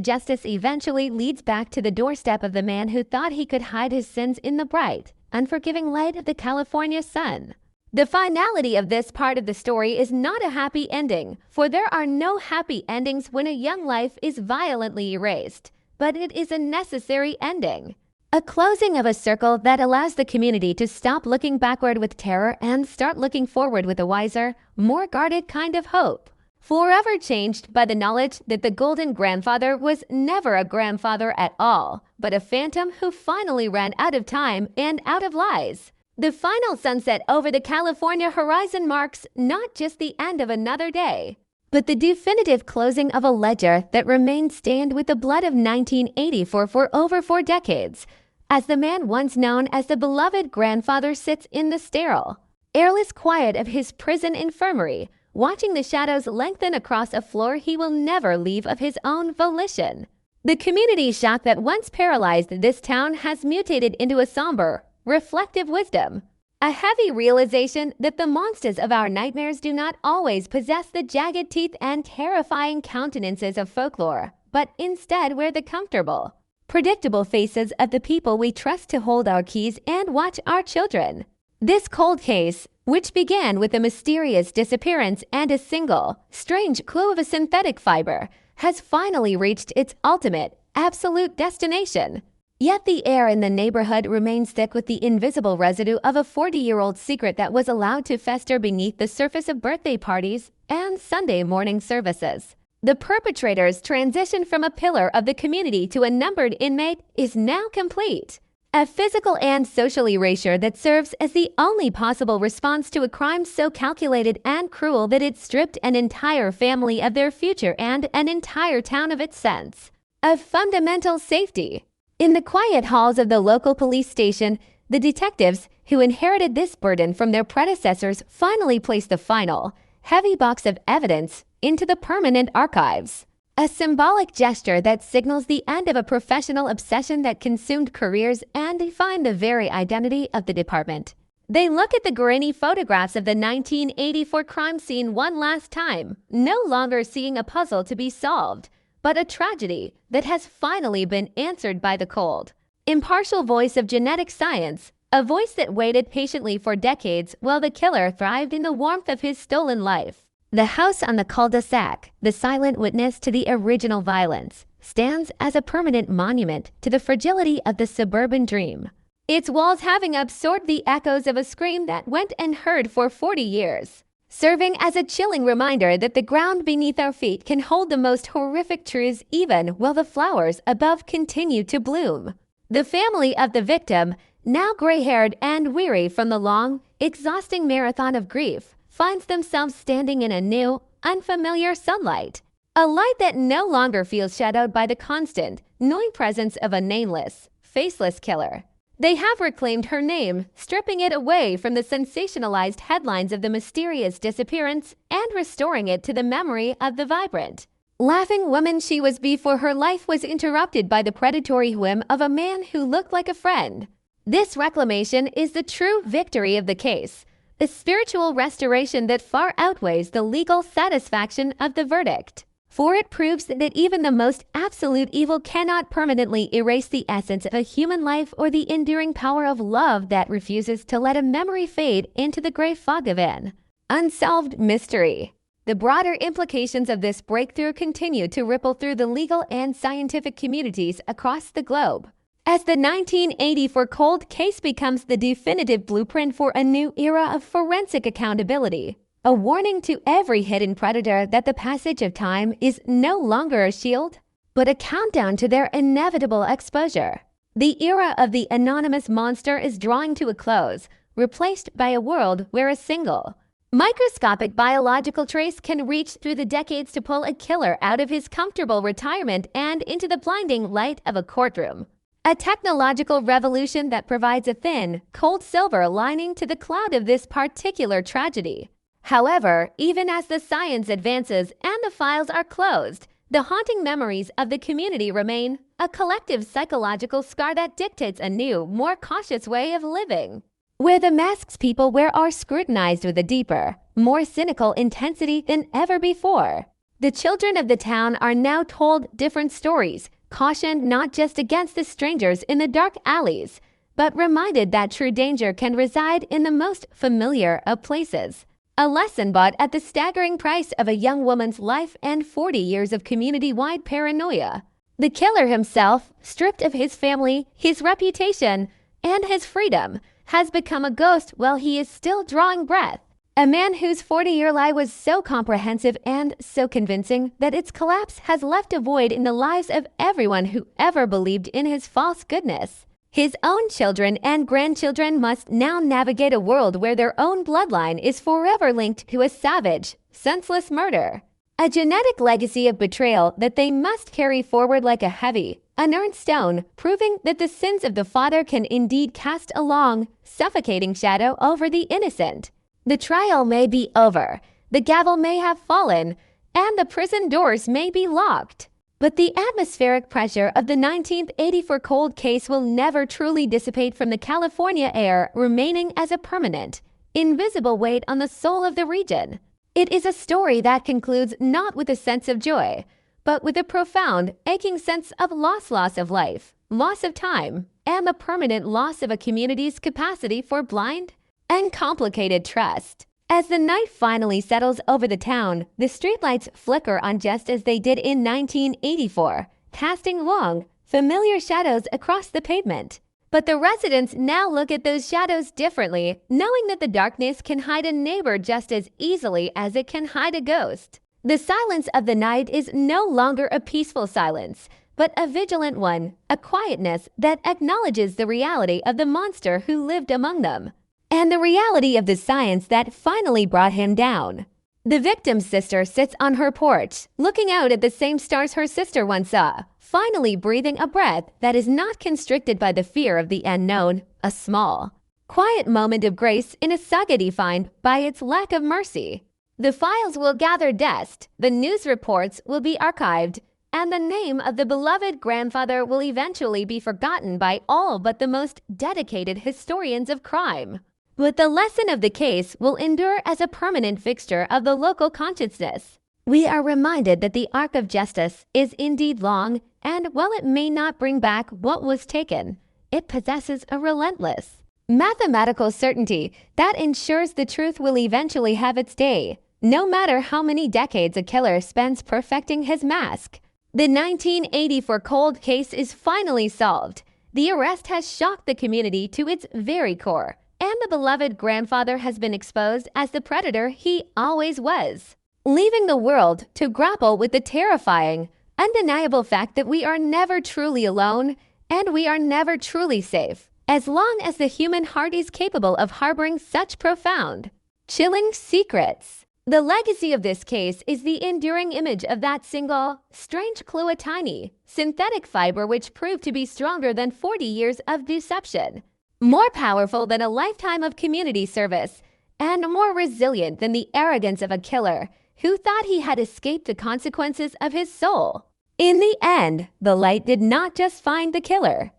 justice eventually leads back to the doorstep of the man who thought he could hide his sins in the bright, unforgiving light of the California sun. The finality of this part of the story is not a happy ending, for there are no happy endings when a young life is violently erased, but it is a necessary ending. A closing of a circle that allows the community to stop looking backward with terror and start looking forward with a wiser, more guarded kind of hope. Forever changed by the knowledge that the Golden Grandfather was never a grandfather at all, but a phantom who finally ran out of time and out of lies. The final sunset over the California horizon marks not just the end of another day, but the definitive closing of a ledger that remained stained with the blood of 1984 for over 4 decades, as the man once known as the beloved grandfather sits in the sterile, airless quiet of his prison infirmary, watching the shadows lengthen across a floor he will never leave of his own volition. The community shock that once paralyzed this town has mutated into a somber, reflective wisdom, a heavy realization that the monsters of our nightmares do not always possess the jagged teeth and terrifying countenances of folklore, but instead wear the comfortable, predictable faces of the people we trust to hold our keys and watch our children. This cold case, which began with a mysterious disappearance and a single, strange clue of a synthetic fiber, has finally reached its ultimate, absolute destination. Yet the air in the neighborhood remains thick with the invisible residue of a 40-year-old secret that was allowed to fester beneath the surface of birthday parties and Sunday morning services. The perpetrator's transition from a pillar of the community to a numbered inmate is now complete. A physical and social erasure that serves as the only possible response to a crime so calculated and cruel that it stripped an entire family of their future and an entire town of its sense of fundamental safety. In the quiet halls of the local police station, the detectives who inherited this burden from their predecessors finally placed the final, heavy box of evidence into the permanent archives. A symbolic gesture that signals the end of a professional obsession that consumed careers and defined the very identity of the department. They look at the grainy photographs of the 1984 crime scene one last time, no longer seeing a puzzle to be solved, but a tragedy that has finally been answered by the cold, impartial voice of genetic science, a voice that waited patiently for decades while the killer thrived in the warmth of his stolen life. The house on the cul-de-sac, the silent witness to the original violence, stands as a permanent monument to the fragility of the suburban dream. Its walls having absorbed the echoes of a scream that went unheard for 40 years, serving as a chilling reminder that the ground beneath our feet can hold the most horrific truths even while the flowers above continue to bloom. The family of the victim, now gray-haired and weary from the long, exhausting marathon of grief, finds themselves standing in a new, unfamiliar sunlight. A light that no longer feels shadowed by the constant, gnawing presence of a nameless, faceless killer. They have reclaimed her name, stripping it away from the sensationalized headlines of the mysterious disappearance and restoring it to the memory of the vibrant, laughing woman she was before her life was interrupted by the predatory whim of a man who looked like a friend. This reclamation is the true victory of the case, a spiritual restoration that far outweighs the legal satisfaction of the verdict. For it proves that even the most absolute evil cannot permanently erase the essence of a human life or the enduring power of love that refuses to let a memory fade into the gray fog of an unsolved mystery. The broader implications of this breakthrough continue to ripple through the legal and scientific communities across the globe, as the 1984 cold case becomes the definitive blueprint for a new era of forensic accountability. A warning to every hidden predator that the passage of time is no longer a shield, but a countdown to their inevitable exposure. The era of the anonymous monster is drawing to a close, replaced by a world where a single, microscopic biological trace can reach through the decades to pull a killer out of his comfortable retirement and into the blinding light of a courtroom. A technological revolution that provides a thin, cold silver lining to the cloud of this particular tragedy. However, even as the science advances and the files are closed, the haunting memories of the community remain, a collective psychological scar that dictates a new, more cautious way of living, where the masks people wear are scrutinized with a deeper, more cynical intensity than ever before. The children of the town are now told different stories, cautioned not just against the strangers in the dark alleys, but reminded that true danger can reside in the most familiar of places. A lesson bought at the staggering price of a young woman's life and 40 years of community-wide paranoia. The killer himself, stripped of his family, his reputation, and his freedom, has become a ghost while he is still drawing breath. A man whose 40-year lie was so comprehensive and so convincing that its collapse has left a void in the lives of everyone who ever believed in his false goodness. His own children and grandchildren must now navigate a world where their own bloodline is forever linked to a savage, senseless murder. A genetic legacy of betrayal that they must carry forward like a heavy, unearned stone, proving that the sins of the father can indeed cast a long, suffocating shadow over the innocent. The trial may be over, the gavel may have fallen, and the prison doors may be locked. But the atmospheric pressure of the 1984 cold case will never truly dissipate from the California air, remaining as a permanent, invisible weight on the soul of the region. It is a story that concludes not with a sense of joy, but with a profound, aching sense of loss of life, loss of time, and the permanent loss of a community's capacity for blind and complicated trust. As the night finally settles over the town, the streetlights flicker on just as they did in 1984, casting long, familiar shadows across the pavement. But the residents now look at those shadows differently, knowing that the darkness can hide a neighbor just as easily as it can hide a ghost. The silence of the night is no longer a peaceful silence, but a vigilant one, a quietness that acknowledges the reality of the monster who lived among them, and the reality of the science that finally brought him down. The victim's sister sits on her porch, looking out at the same stars her sister once saw, finally breathing a breath that is not constricted by the fear of the unknown, a small, quiet moment of grace in a saga defined by its lack of mercy. The files will gather dust, the news reports will be archived, and the name of the beloved grandfather will eventually be forgotten by all but the most dedicated historians of crime. But the lesson of the case will endure as a permanent fixture of the local consciousness. We are reminded that the arc of justice is indeed long, and while it may not bring back what was taken, it possesses a relentless, Mathematical certainty that ensures the truth will eventually have its day, no matter how many decades a killer spends perfecting his mask. The 1984 cold case is finally solved. The arrest has shocked the community to its very core, and the beloved grandfather has been exposed as the predator he always was, leaving the world to grapple with the terrifying, undeniable fact that we are never truly alone and we are never truly safe, as long as the human heart is capable of harboring such profound, chilling secrets. The legacy of this case is the enduring image of that single, strange clue, a tiny, synthetic fiber which proved to be stronger than 40 years of deception, more powerful than a lifetime of community service, and more resilient than the arrogance of a killer who thought he had escaped the consequences of his soul. In the end, the light did not just find the killer.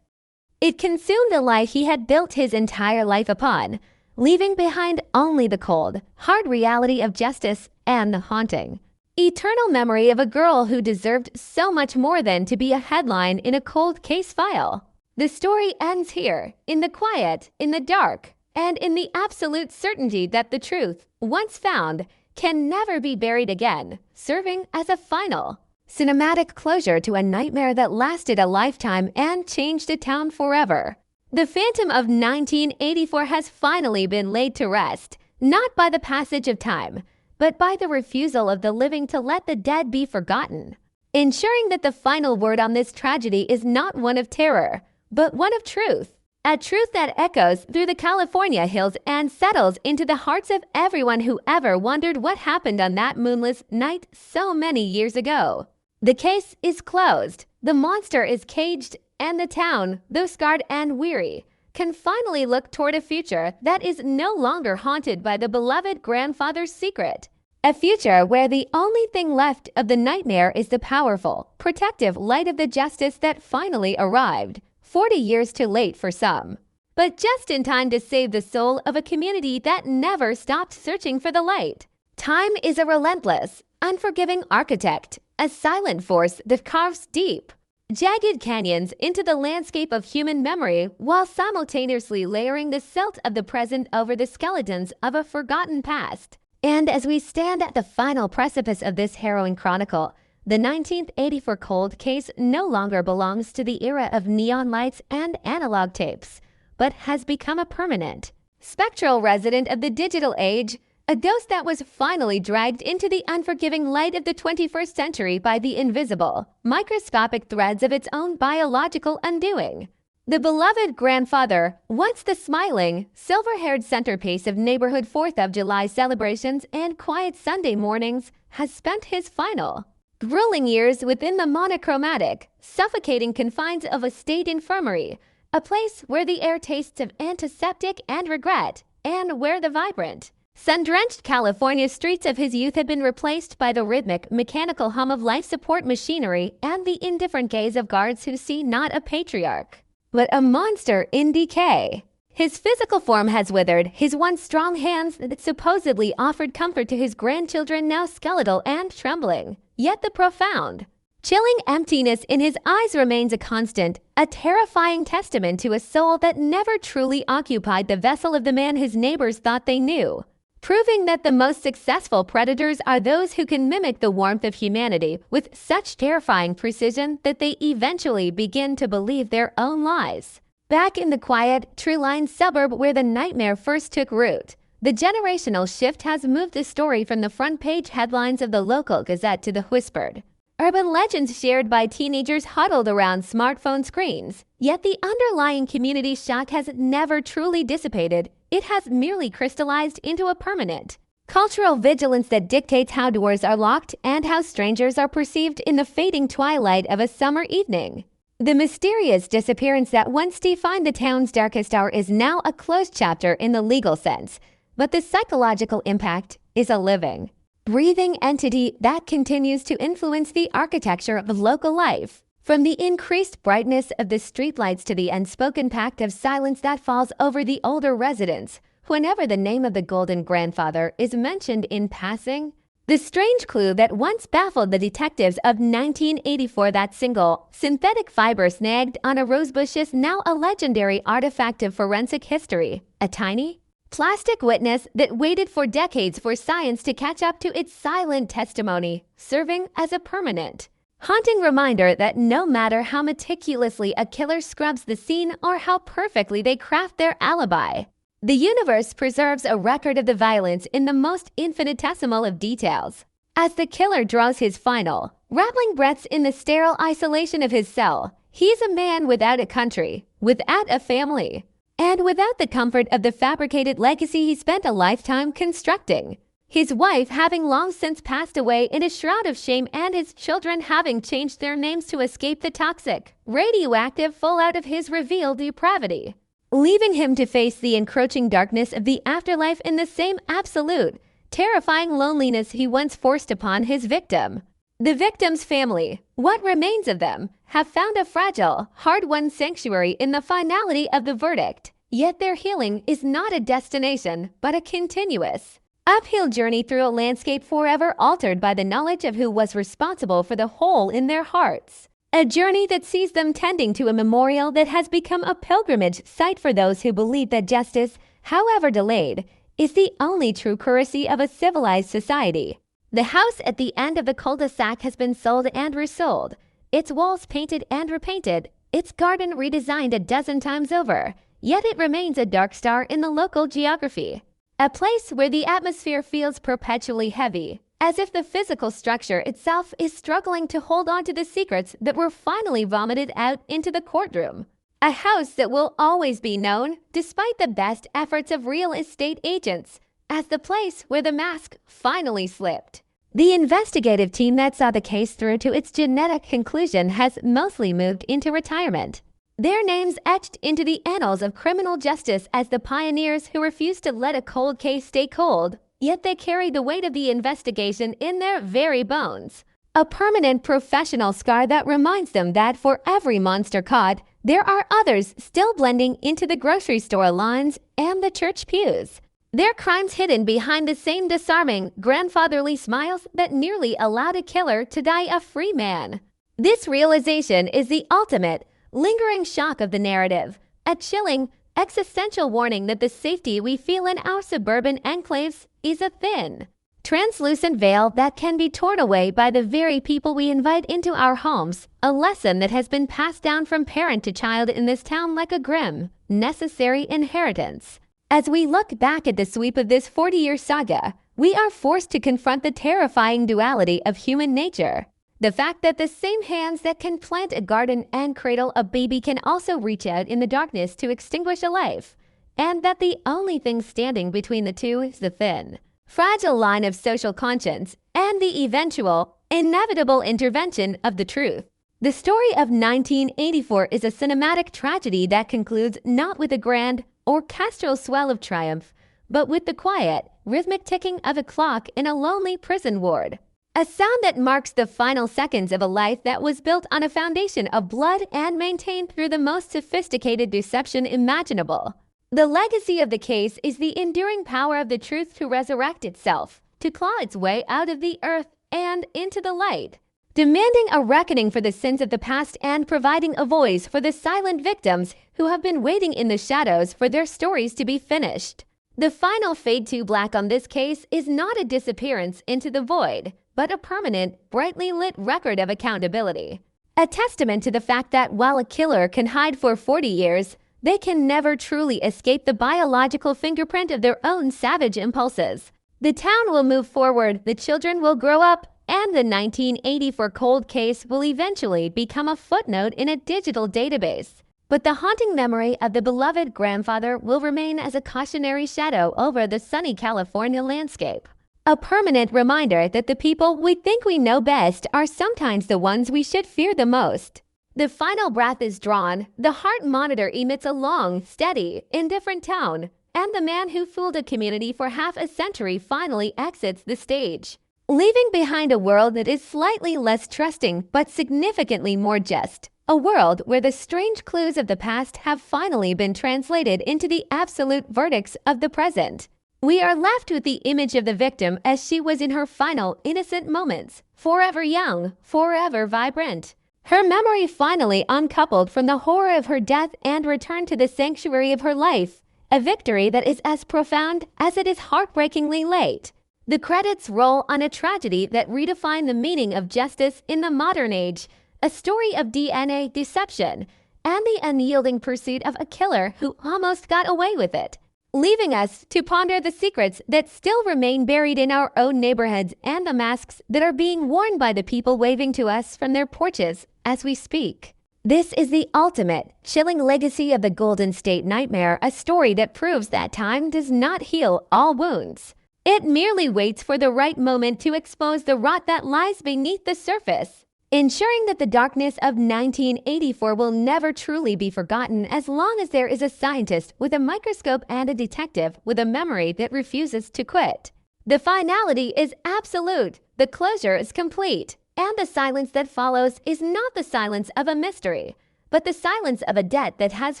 It consumed the life he had built his entire life upon, leaving behind only the cold, hard reality of justice and the haunting, eternal memory of a girl who deserved so much more than to be a headline in a cold case file. The story ends here, in the quiet, in the dark, and in the absolute certainty that the truth, once found, can never be buried again, serving as a final, cinematic closure to a nightmare that lasted a lifetime and changed a town forever. The Phantom of 1984 has finally been laid to rest, not by the passage of time, but by the refusal of the living to let the dead be forgotten, ensuring that the final word on this tragedy is not one of terror, but one of truth. A truth that echoes through the California hills and settles into the hearts of everyone who ever wondered what happened on that moonless night so many years ago. The case is closed, the monster is caged, and the town, though scarred and weary, can finally look toward a future that is no longer haunted by the beloved grandfather's secret. A future where the only thing left of the nightmare is the powerful, protective light of the justice that finally arrived, 40 years too late for some, but just in time to save the soul of a community that never stopped searching for the light. Time is a relentless, unforgiving architect, a silent force that carves deep, jagged canyons into the landscape of human memory while simultaneously layering the silt of the present over the skeletons of a forgotten past. And as we stand at the final precipice of this harrowing chronicle, the 1984 cold case no longer belongs to the era of neon lights and analog tapes, but has become a permanent, spectral resident of the digital age, a ghost that was finally dragged into the unforgiving light of the 21st century by the invisible, microscopic threads of its own biological undoing. The beloved grandfather, once the smiling, silver-haired centerpiece of neighborhood 4th of July celebrations and quiet Sunday mornings, has spent his final, grueling years within the monochromatic, suffocating confines of a state infirmary, a place where the air tastes of antiseptic and regret, and where the vibrant, sun-drenched California streets of his youth have been replaced by the rhythmic, mechanical hum of life support machinery and the indifferent gaze of guards who see not a patriarch, but a monster in decay. His physical form has withered, his once strong hands that supposedly offered comfort to his grandchildren now skeletal and trembling. Yet the profound, chilling emptiness in his eyes remains a constant, a terrifying testament to a soul that never truly occupied the vessel of the man his neighbors thought they knew, proving that the most successful predators are those who can mimic the warmth of humanity with such terrifying precision that they eventually begin to believe their own lies. Back in the quiet, tree-lined suburb where the nightmare first took root, the generational shift has moved the story from the front-page headlines of the local gazette to the whispered, urban legends shared by teenagers huddled around smartphone screens. Yet the underlying community shock has never truly dissipated. It has merely crystallized into a permanent, cultural vigilance that dictates how doors are locked and how strangers are perceived in the fading twilight of a summer evening. The mysterious disappearance that once defined the town's darkest hour is now a closed chapter in the legal sense, but the psychological impact is a living, breathing entity that continues to influence the architecture of local life. From the increased brightness of the streetlights to the unspoken pact of silence that falls over the older residents, whenever the name of the Golden Grandfather is mentioned in passing, The strange clue that once baffled the detectives of 1984, that single, synthetic fiber snagged on a rosebush, is now a legendary artifact of forensic history. A tiny, plastic witness that waited for decades for science to catch up to its silent testimony, serving as a permanent, haunting reminder that no matter how meticulously a killer scrubs the scene or how perfectly they craft their alibi, the universe preserves a record of the violence in the most infinitesimal of details. As the killer draws his final, rattling breaths in the sterile isolation of his cell, he is a man without a country, without a family, and without the comfort of the fabricated legacy he spent a lifetime constructing. His wife having long since passed away in a shroud of shame, and his children having changed their names to escape the toxic, radioactive fallout of his revealed depravity, leaving him to face the encroaching darkness of the afterlife in the same absolute, terrifying loneliness he once forced upon his victim. The victim's family, what remains of them, have found a fragile, hard-won sanctuary in the finality of the verdict. Yet their healing is not a destination, but a continuous, uphill journey through a landscape forever altered by the knowledge of who was responsible for the hole in their hearts. A journey that sees them tending to a memorial that has become a pilgrimage site for those who believe that justice, however delayed, is the only true currency of a civilized society. The house at the end of the cul-de-sac has been sold and resold, its walls painted and repainted, its garden redesigned a dozen times over, yet it remains a dark star in the local geography. A place where the atmosphere feels perpetually heavy, as if the physical structure itself is struggling to hold on to the secrets that were finally vomited out into the courtroom. A house that will always be known, despite the best efforts of real estate agents, as the place where the mask finally slipped. The investigative team that saw the case through to its genetic conclusion has mostly moved into retirement, their names etched into the annals of criminal justice as the pioneers who refused to let a cold case stay cold. Yet they carry the weight of the investigation in their very bones. A permanent professional scar that reminds them that for every monster caught, there are others still blending into the grocery store lines and the church pews. Their crimes hidden behind the same disarming, grandfatherly smiles that nearly allowed a killer to die a free man. This realization is the ultimate, lingering shock of the narrative, a chilling, existential warning that the safety we feel in our suburban enclaves is a thin, translucent veil that can be torn away by the very people we invite into our homes, a lesson that has been passed down from parent to child in this town like a grim, necessary inheritance. As we look back at the sweep of this 40-year saga, we are forced to confront the terrifying duality of human nature. The fact that the same hands that can plant a garden and cradle a baby can also reach out in the darkness to extinguish a life, and that the only thing standing between the two is the thin, fragile line of social conscience and the eventual, inevitable intervention of the truth. The story of 1984 is a cinematic tragedy that concludes not with a grand, orchestral swell of triumph, but with the quiet, rhythmic ticking of a clock in a lonely prison ward. A sound that marks the final seconds of a life that was built on a foundation of blood and maintained through the most sophisticated deception imaginable. The legacy of the case is the enduring power of the truth to resurrect itself, to claw its way out of the earth and into the light, demanding a reckoning for the sins of the past and providing a voice for the silent victims who have been waiting in the shadows for their stories to be finished. The final fade to black on this case is not a disappearance into the void, but a permanent, brightly lit record of accountability. A testament to the fact that while a killer can hide for 40 years, they can never truly escape the biological fingerprint of their own savage impulses. The town will move forward, the children will grow up, and the 1984 cold case will eventually become a footnote in a digital database. But the haunting memory of the beloved grandfather will remain as a cautionary shadow over the sunny California landscape. A permanent reminder that the people we think we know best are sometimes the ones we should fear the most. The final breath is drawn, the heart monitor emits a long, steady, indifferent tone, and the man who fooled a community for half a century finally exits the stage, leaving behind a world that is slightly less trusting but significantly more just. A world where the strange clues of the past have finally been translated into the absolute verdicts of the present. We are left with the image of the victim as she was in her final innocent moments, forever young, forever vibrant. Her memory finally uncoupled from the horror of her death and returned to the sanctuary of her life, a victory that is as profound as it is heartbreakingly late. The credits roll on a tragedy that redefined the meaning of justice in the modern age, a story of DNA deception, and the unyielding pursuit of a killer who almost got away with it, leaving us to ponder the secrets that still remain buried in our own neighborhoods and the masks that are being worn by the people waving to us from their porches as we speak. This is the ultimate, chilling legacy of the Golden State Nightmare, a story that proves that time does not heal all wounds. It merely waits for the right moment to expose the rot that lies beneath the surface, ensuring that the darkness of 1984 will never truly be forgotten as long as there is a scientist with a microscope and a detective with a memory that refuses to quit. The finality is absolute, the closure is complete, and the silence that follows is not the silence of a mystery, but the silence of a debt that has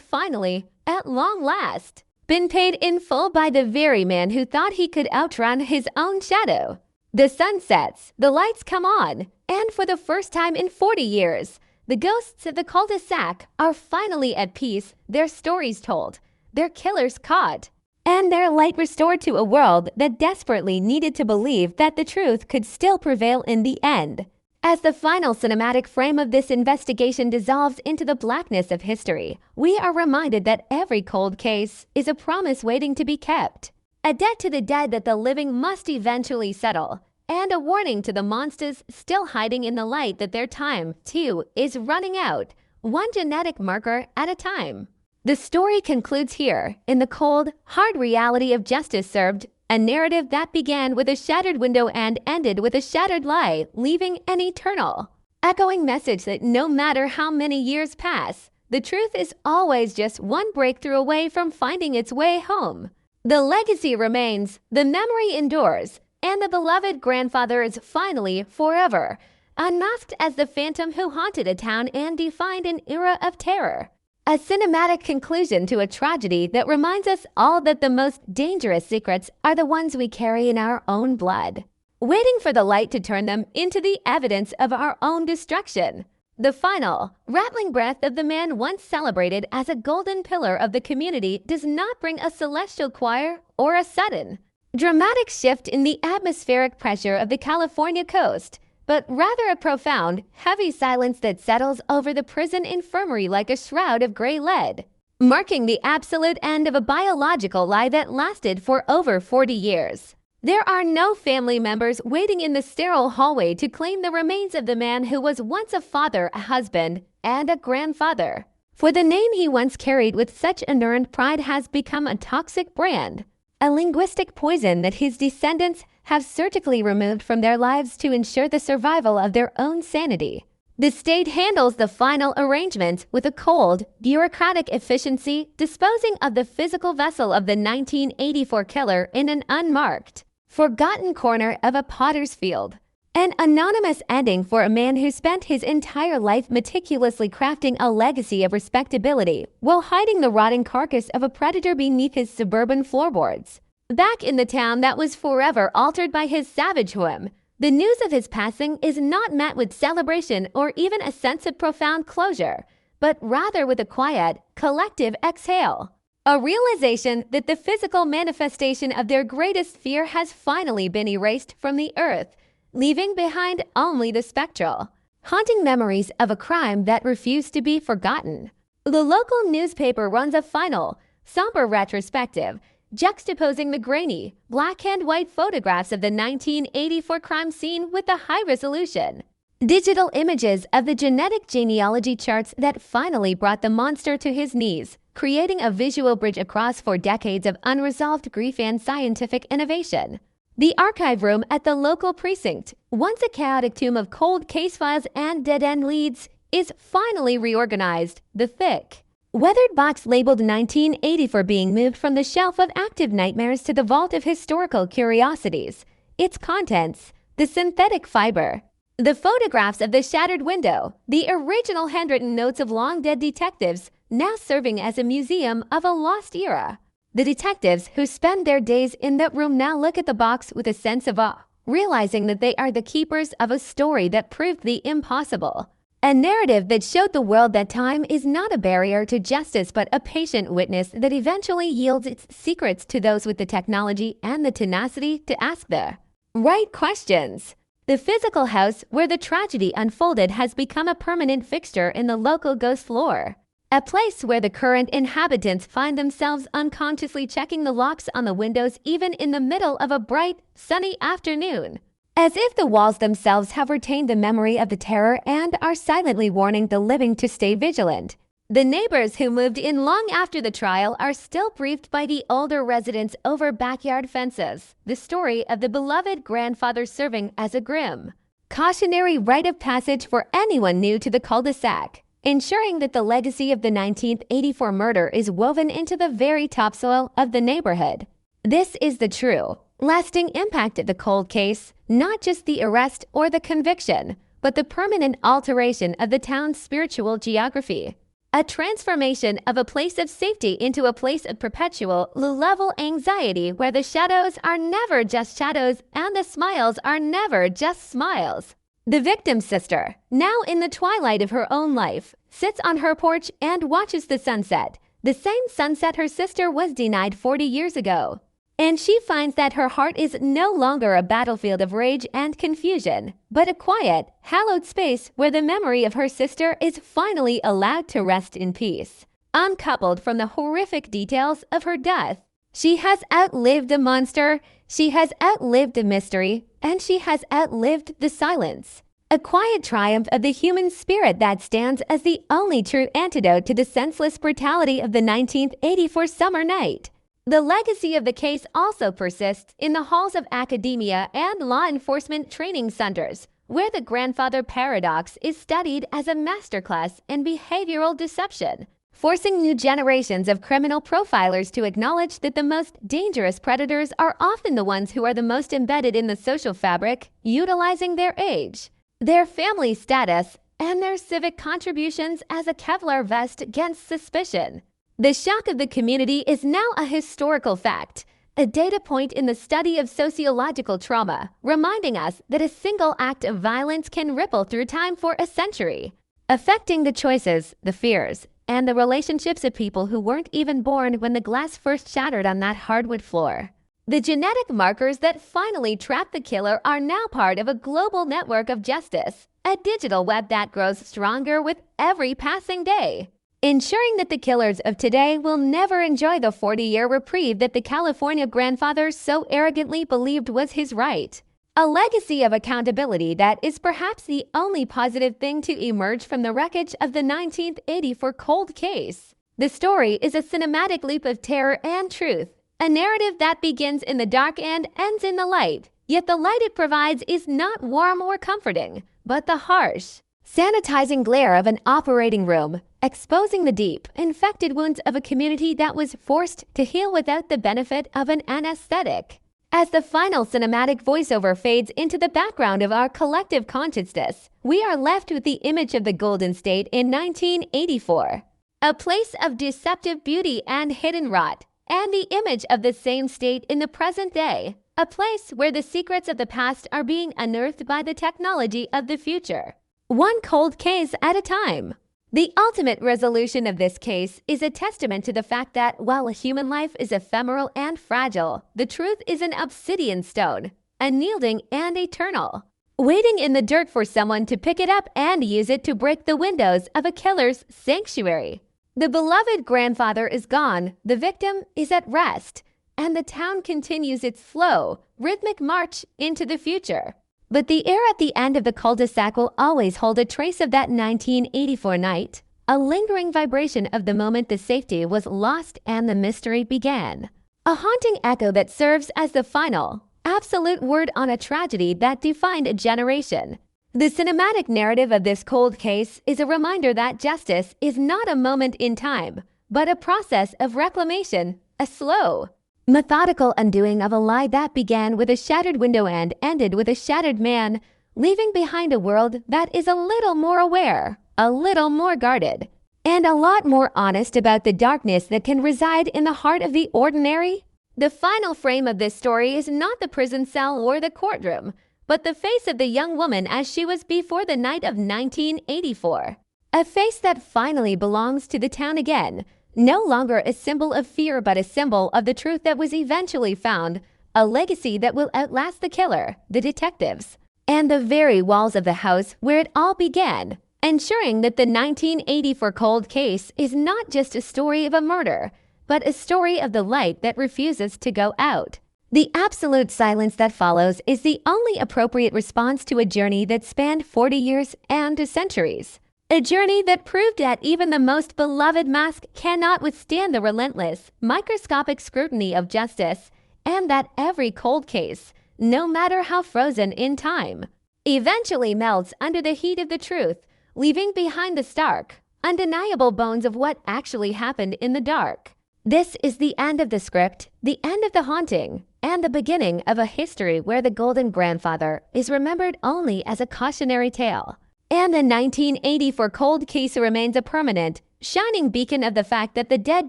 finally, at long last, been paid in full by the very man who thought he could outrun his own shadow. The sun sets, the lights come on, and for the first time in 40 years, the ghosts of the cul-de-sac are finally at peace, their stories told, their killers caught, and their light restored to a world that desperately needed to believe that the truth could still prevail in the end. As the final cinematic frame of this investigation dissolves into the blackness of history, we are reminded that every cold case is a promise waiting to be kept, a debt to the dead that the living must eventually settle, and a warning to the monsters still hiding in the light that their time, too, is running out, one genetic marker at a time. The story concludes here, in the cold, hard reality of justice served, a narrative that began with a shattered window and ended with a shattered lie, leaving an eternal, echoing message that no matter how many years pass, the truth is always just one breakthrough away from finding its way home. The legacy remains, the memory endures, and the beloved grandfather is finally forever, unmasked as the phantom who haunted a town and defined an era of terror. A cinematic conclusion to a tragedy that reminds us all that the most dangerous secrets are the ones we carry in our own blood, waiting for the light to turn them into the evidence of our own destruction. The final, rattling breath of the man once celebrated as a golden pillar of the community does not bring a celestial choir or a sudden, dramatic shift in the atmospheric pressure of the California coast, but rather a profound, heavy silence that settles over the prison infirmary like a shroud of gray lead, marking the absolute end of a biological lie that lasted for over 40 years. There are no family members waiting in the sterile hallway to claim the remains of the man who was once a father, a husband, and a grandfather. For the name he once carried with such unearned pride has become a toxic brand, a linguistic poison that his descendants have surgically removed from their lives to ensure the survival of their own sanity. The state handles the final arrangement with a cold, bureaucratic efficiency, disposing of the physical vessel of the 1984 killer in an unmarked, forgotten corner of a potter's field. An anonymous ending for a man who spent his entire life meticulously crafting a legacy of respectability while hiding the rotting carcass of a predator beneath his suburban floorboards. Back in the town that was forever altered by his savage whim, the news of his passing is not met with celebration or even a sense of profound closure, but rather with a quiet, collective exhale. A realization that the physical manifestation of their greatest fear has finally been erased from the earth, leaving behind only the spectral, haunting memories of a crime that refused to be forgotten. The local newspaper runs a final, somber retrospective, juxtaposing the grainy, black and white photographs of the 1984 crime scene with the high-resolution digital images of the genetic genealogy charts that finally brought the monster to his knees, creating a visual bridge across 4 decades of unresolved grief and scientific innovation. The archive room at the local precinct, once a chaotic tomb of cold case files and dead-end leads, is finally reorganized, the thick, weathered box labeled 1984 being moved from the shelf of active nightmares to the vault of historical curiosities. Its contents, the synthetic fiber, the photographs of the shattered window, the original handwritten notes of long-dead detectives, now serving as a museum of a lost era. The detectives who spend their days in that room now look at the box with a sense of awe, realizing that they are the keepers of a story that proved the impossible. A narrative that showed the world that time is not a barrier to justice but a patient witness that eventually yields its secrets to those with the technology and the tenacity to ask the right questions. The physical house where the tragedy unfolded has become a permanent fixture in the local ghost lore. A place where the current inhabitants find themselves unconsciously checking the locks on the windows even in the middle of a bright, sunny afternoon. As if the walls themselves have retained the memory of the terror and are silently warning the living to stay vigilant. The neighbors who moved in long after the trial are still briefed by the older residents over backyard fences, the story of the beloved grandfather serving as a grim, cautionary rite of passage for anyone new to the cul-de-sac, ensuring that the legacy of the 1984 murder is woven into the very topsoil of the neighborhood. This is the true, lasting impact of the cold case, not just the arrest or the conviction, but the permanent alteration of the town's spiritual geography. A transformation of a place of safety into a place of perpetual low-level anxiety where the shadows are never just shadows and the smiles are never just smiles. The victim's sister, now in the twilight of her own life, sits on her porch and watches the sunset, the same sunset her sister was denied 40 years ago. And she finds that her heart is no longer a battlefield of rage and confusion, but a quiet, hallowed space where the memory of her sister is finally allowed to rest in peace, uncoupled from the horrific details of her death. She has outlived the monster, she has outlived the mystery, and she has outlived the silence. A quiet triumph of the human spirit that stands as the only true antidote to the senseless brutality of the 1984 summer night. The legacy of the case also persists in the halls of academia and law enforcement training centers, where the grandfather paradox is studied as a masterclass in behavioral deception, forcing new generations of criminal profilers to acknowledge that the most dangerous predators are often the ones who are the most embedded in the social fabric, utilizing their age, their family status, and their civic contributions as a Kevlar vest against suspicion. The shock of the community is now a historical fact, a data point in the study of sociological trauma, reminding us that a single act of violence can ripple through time for a century, affecting the choices, the fears, and the relationships of people who weren't even born when the glass first shattered on that hardwood floor. The genetic markers that finally trapped the killer are now part of a global network of justice, a digital web that grows stronger with every passing day, ensuring that the killers of today will never enjoy the 40-year reprieve that the California grandfather so arrogantly believed was his right. A legacy of accountability that is perhaps the only positive thing to emerge from the wreckage of the 1984 cold case. The story is a cinematic leap of terror and truth, a narrative that begins in the dark and ends in the light. Yet the light it provides is not warm or comforting, but the harsh, sanitizing glare of an operating room, exposing the deep, infected wounds of a community that was forced to heal without the benefit of an anesthetic. As the final cinematic voiceover fades into the background of our collective consciousness, we are left with the image of the Golden State in 1984, a place of deceptive beauty and hidden rot, and the image of the same state in the present day, a place where the secrets of the past are being unearthed by the technology of the future, one cold case at a time. The ultimate resolution of this case is a testament to the fact that while a human life is ephemeral and fragile, the truth is an obsidian stone, unyielding and eternal, waiting in the dirt for someone to pick it up and use it to break the windows of a killer's sanctuary. The beloved grandfather is gone, the victim is at rest, and the town continues its slow, rhythmic march into the future. But the air at the end of the cul-de-sac will always hold a trace of that 1984 night, a lingering vibration of the moment the safety was lost and the mystery began. A haunting echo that serves as the final, absolute word on a tragedy that defined a generation. The cinematic narrative of this cold case is a reminder that justice is not a moment in time, but a process of reclamation, a slow, methodical undoing of a lie that began with a shattered window and ended with a shattered man, leaving behind a world that is a little more aware, a little more guarded, and a lot more honest about the darkness that can reside in the heart of the ordinary. The final frame of this story is not the prison cell or the courtroom, but the face of the young woman as she was before the night of 1984. A face that finally belongs to the town again, no longer a symbol of fear but a symbol of the truth that was eventually found, a legacy that will outlast the killer, the detectives, and the very walls of the house where it all began, ensuring that the 1984 cold case is not just a story of a murder, but a story of the light that refuses to go out. The absolute silence that follows is the only appropriate response to a journey that spanned 40 years and centuries. A journey that proved that even the most beloved mask cannot withstand the relentless, microscopic scrutiny of justice, and that every cold case, no matter how frozen in time, eventually melts under the heat of the truth, leaving behind the stark, undeniable bones of what actually happened in the dark. This is the end of the script, the end of the haunting, and the beginning of a history where the Golden Grandfather is remembered only as a cautionary tale. And the 1984 cold case remains a permanent, shining beacon of the fact that the dead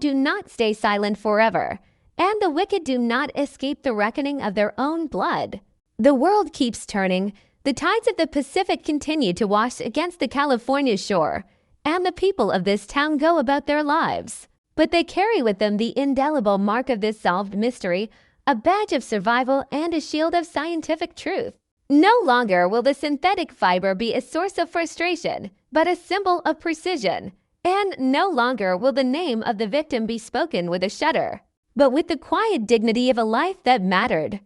do not stay silent forever, and the wicked do not escape the reckoning of their own blood. The world keeps turning, the tides of the Pacific continue to wash against the California shore, and the people of this town go about their lives. But they carry with them the indelible mark of this solved mystery, a badge of survival and a shield of scientific truth. No longer will the synthetic fiber be a source of frustration, but a symbol of precision. And no longer will the name of the victim be spoken with a shudder, but with the quiet dignity of a life that mattered.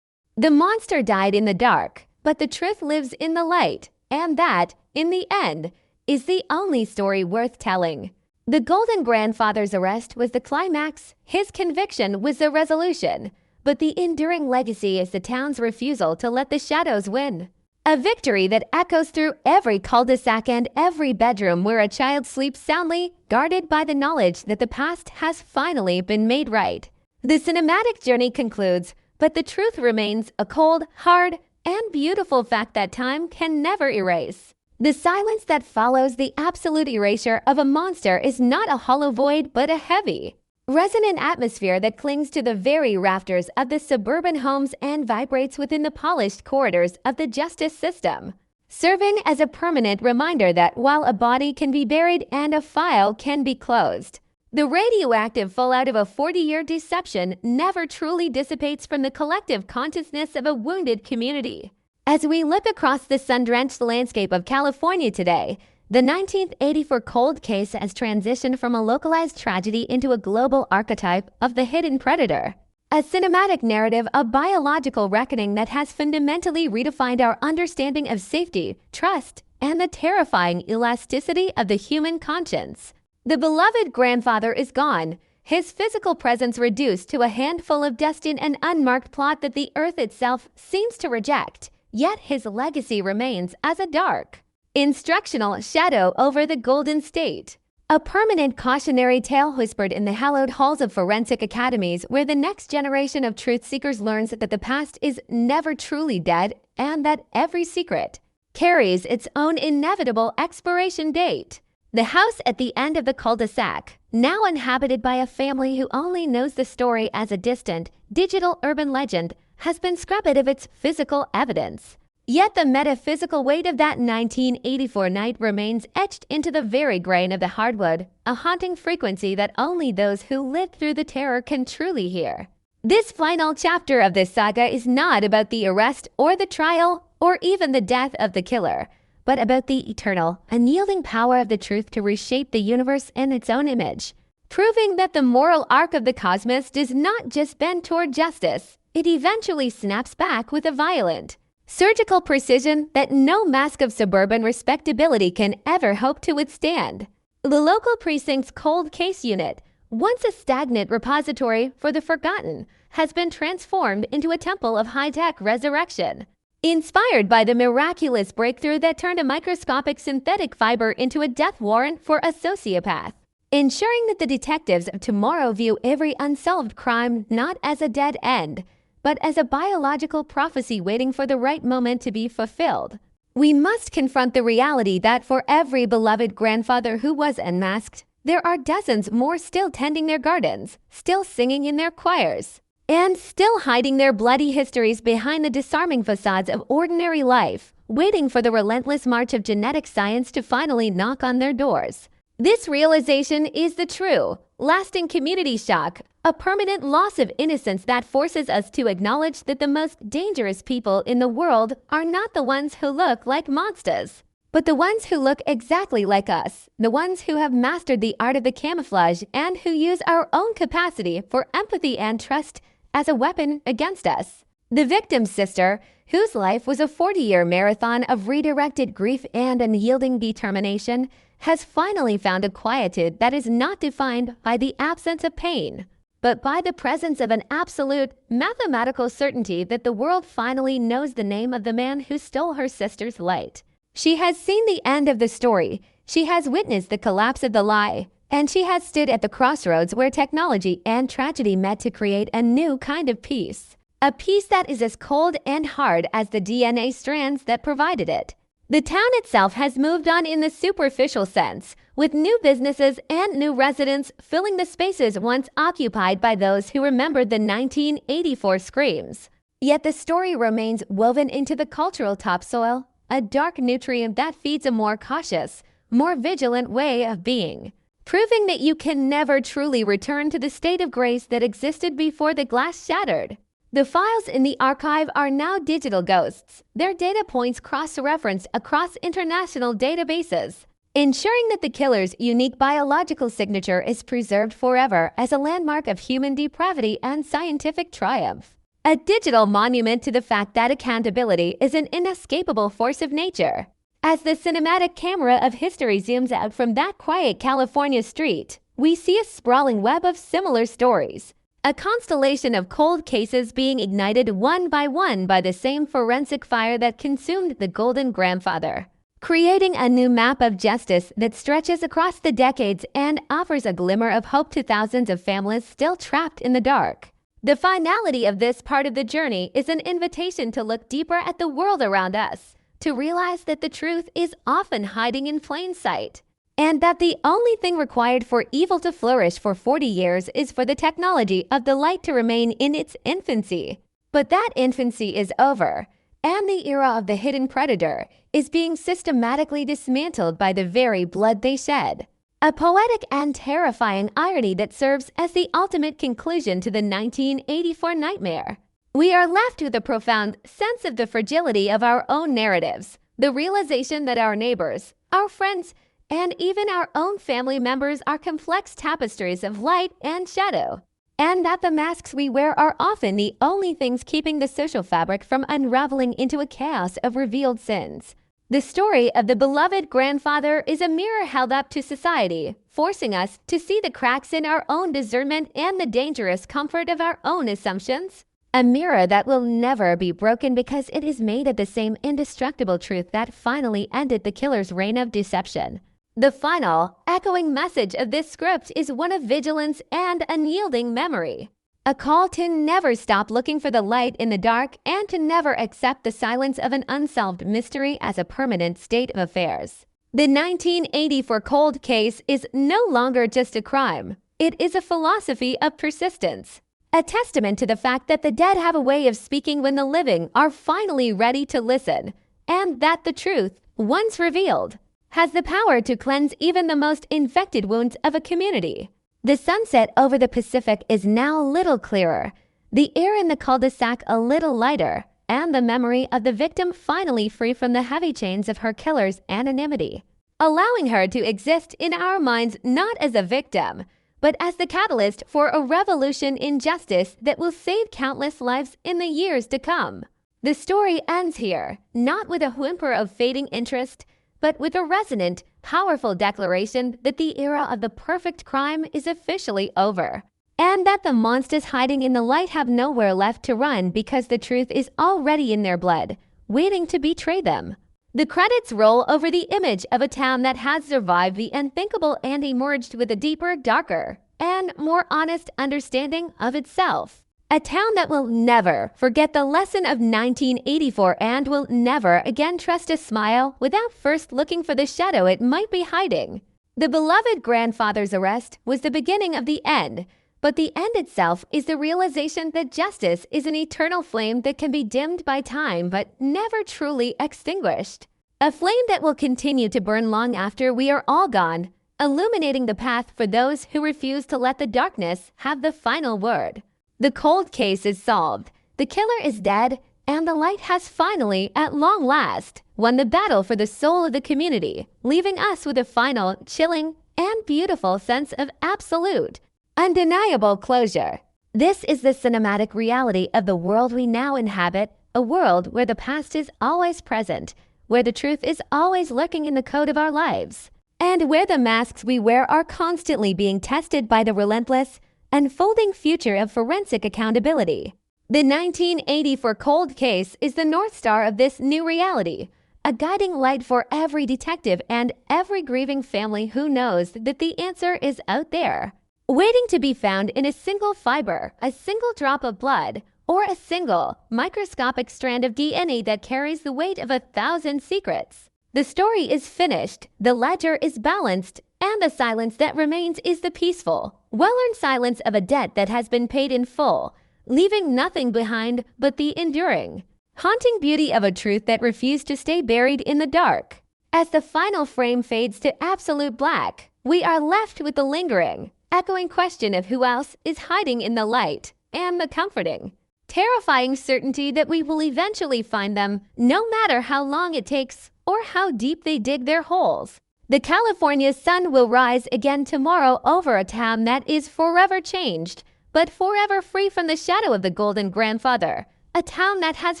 The monster died in the dark, but the truth lives in the light, and that, in the end, is the only story worth telling. The Golden Grandfather's arrest was the climax, his conviction was the resolution, but the enduring legacy is the town's refusal to let the shadows win. A victory that echoes through every cul-de-sac and every bedroom where a child sleeps soundly, guarded by the knowledge that the past has finally been made right. The cinematic journey concludes, but the truth remains a cold, hard, and beautiful fact that time can never erase. The silence that follows the absolute erasure of a monster is not a hollow void but a heavy, resonant atmosphere that clings to the very rafters of the suburban homes and vibrates within the polished corridors of the justice system, serving as a permanent reminder that while a body can be buried and a file can be closed, the radioactive fallout of a 40-year deception never truly dissipates from the collective consciousness of a wounded community. As we look across the sun-drenched landscape of California today, the 1984 cold case has transitioned from a localized tragedy into a global archetype of the hidden predator, a cinematic narrative of biological reckoning that has fundamentally redefined our understanding of safety, trust, and the terrifying elasticity of the human conscience. The beloved grandfather is gone, his physical presence reduced to a handful of dust in an unmarked plot that the earth itself seems to reject, yet his legacy remains as a dark, instructional shadow over the Golden State. A permanent cautionary tale whispered in the hallowed halls of forensic academies where the next generation of truth seekers learns that the past is never truly dead and that every secret carries its own inevitable expiration date. The house at the end of the cul-de-sac, now inhabited by a family who only knows the story as a distant, digital urban legend, has been scrubbed of its physical evidence. Yet the metaphysical weight of that 1984 night remains etched into the very grain of the hardwood, a haunting frequency that only those who lived through the terror can truly hear. This final chapter of this saga is not about the arrest or the trial or even the death of the killer, but about the eternal, unyielding power of the truth to reshape the universe in its own image, proving that the moral arc of the cosmos does not just bend toward justice, it eventually snaps back with a violent, surgical precision that no mask of suburban respectability can ever hope to withstand. The local precinct's cold case unit, once a stagnant repository for the forgotten, has been transformed into a temple of high-tech resurrection. Inspired by the miraculous breakthrough that turned a microscopic synthetic fiber into a death warrant for a sociopath, ensuring that the detectives of tomorrow view every unsolved crime not as a dead end, but as a biological prophecy waiting for the right moment to be fulfilled. We must confront the reality that for every beloved grandfather who was unmasked, there are dozens more still tending their gardens, still singing in their choirs, and still hiding their bloody histories behind the disarming facades of ordinary life, waiting for the relentless march of genetic science to finally knock on their doors. This realization is the true, lasting community shock, a permanent loss of innocence that forces us to acknowledge that the most dangerous people in the world are not the ones who look like monsters, but the ones who look exactly like us, the ones who have mastered the art of the camouflage and who use our own capacity for empathy and trust as a weapon against us. The victim's sister, whose life was a 40-year marathon of redirected grief and unyielding determination, has finally found a quietude that is not defined by the absence of pain, but by the presence of an absolute, mathematical certainty that the world finally knows the name of the man who stole her sister's light. She has seen the end of the story, she has witnessed the collapse of the lie, and she has stood at the crossroads where technology and tragedy met to create a new kind of peace. A peace that is as cold and hard as the DNA strands that provided it. The town itself has moved on in the superficial sense, with new businesses and new residents filling the spaces once occupied by those who remembered the 1984 screams. Yet the story remains woven into the cultural topsoil, a dark nutrient that feeds a more cautious, more vigilant way of being, proving that you can never truly return to the state of grace that existed before the glass shattered. The files in the archive are now digital ghosts, their data points cross-referenced across international databases, ensuring that the killer's unique biological signature is preserved forever as a landmark of human depravity and scientific triumph. A digital monument to the fact that accountability is an inescapable force of nature. As the cinematic camera of history zooms out from that quiet California street, we see a sprawling web of similar stories. A constellation of cold cases being ignited one by the same forensic fire that consumed the Golden Grandfather, creating a new map of justice that stretches across the decades and offers a glimmer of hope to thousands of families still trapped in the dark. The finality of this part of the journey is an invitation to look deeper at the world around us, to realize that the truth is often hiding in plain sight, and that the only thing required for evil to flourish for 40 years is for the technology of the light to remain in its infancy. But that infancy is over, and the era of the hidden predator is being systematically dismantled by the very blood they shed. A poetic and terrifying irony that serves as the ultimate conclusion to the 1984 nightmare. We are left with a profound sense of the fragility of our own narratives, the realization that our neighbors, our friends, and even our own family members are complex tapestries of light and shadow, and that the masks we wear are often the only things keeping the social fabric from unraveling into a chaos of revealed sins. The story of the beloved grandfather is a mirror held up to society, forcing us to see the cracks in our own discernment and the dangerous comfort of our own assumptions. A mirror that will never be broken because it is made of the same indestructible truth that finally ended the killer's reign of deception. The final, echoing message of this script is one of vigilance and unyielding memory. A call to never stop looking for the light in the dark and to never accept the silence of an unsolved mystery as a permanent state of affairs. The 1984 cold case is no longer just a crime. It is a philosophy of persistence. A testament to the fact that the dead have a way of speaking when the living are finally ready to listen, and that the truth, once revealed, has the power to cleanse even the most infected wounds of a community. The sunset over the Pacific is now a little clearer, the air in the cul-de-sac a little lighter, and the memory of the victim finally free from the heavy chains of her killer's anonymity, allowing her to exist in our minds not as a victim, but as the catalyst for a revolution in justice that will save countless lives in the years to come. The story ends here, not with a whimper of fading interest, but with a resonant, powerful declaration that the era of the perfect crime is officially over, and that the monsters hiding in the light have nowhere left to run because the truth is already in their blood, waiting to betray them. The credits roll over the image of a town that has survived the unthinkable and emerged with a deeper, darker, and more honest understanding of itself. A town that will never forget the lesson of 1984 and will never again trust a smile without first looking for the shadow it might be hiding. The beloved grandfather's arrest was the beginning of the end, but the end itself is the realization that justice is an eternal flame that can be dimmed by time but never truly extinguished. A flame that will continue to burn long after we are all gone, illuminating the path for those who refuse to let the darkness have the final word. The cold case is solved, the killer is dead, and the light has finally, at long last, won the battle for the soul of the community, leaving us with a final, chilling, and beautiful sense of absolute, undeniable closure. This is the cinematic reality of the world we now inhabit, a world where the past is always present, where the truth is always lurking in the code of our lives, and where the masks we wear are constantly being tested by the relentless, unfolding future of forensic accountability. The 1984 cold case is the North Star of this new reality, a guiding light for every detective and every grieving family who knows that the answer is out there, waiting to be found in a single fiber, a single drop of blood, or a single, microscopic strand of DNA that carries the weight of 1,000 secrets. The story is finished, the ledger is balanced, and the silence that remains is the peaceful, well-earned silence of a debt that has been paid in full, leaving nothing behind but the enduring, haunting beauty of a truth that refused to stay buried in the dark. As the final frame fades to absolute black, we are left with the lingering, echoing question of who else is hiding in the light, and the comforting, terrifying certainty that we will eventually find them, no matter how long it takes or how deep they dig their holes. The California sun will rise again tomorrow over a town that is forever changed, but forever free from the shadow of the golden grandfather, a town that has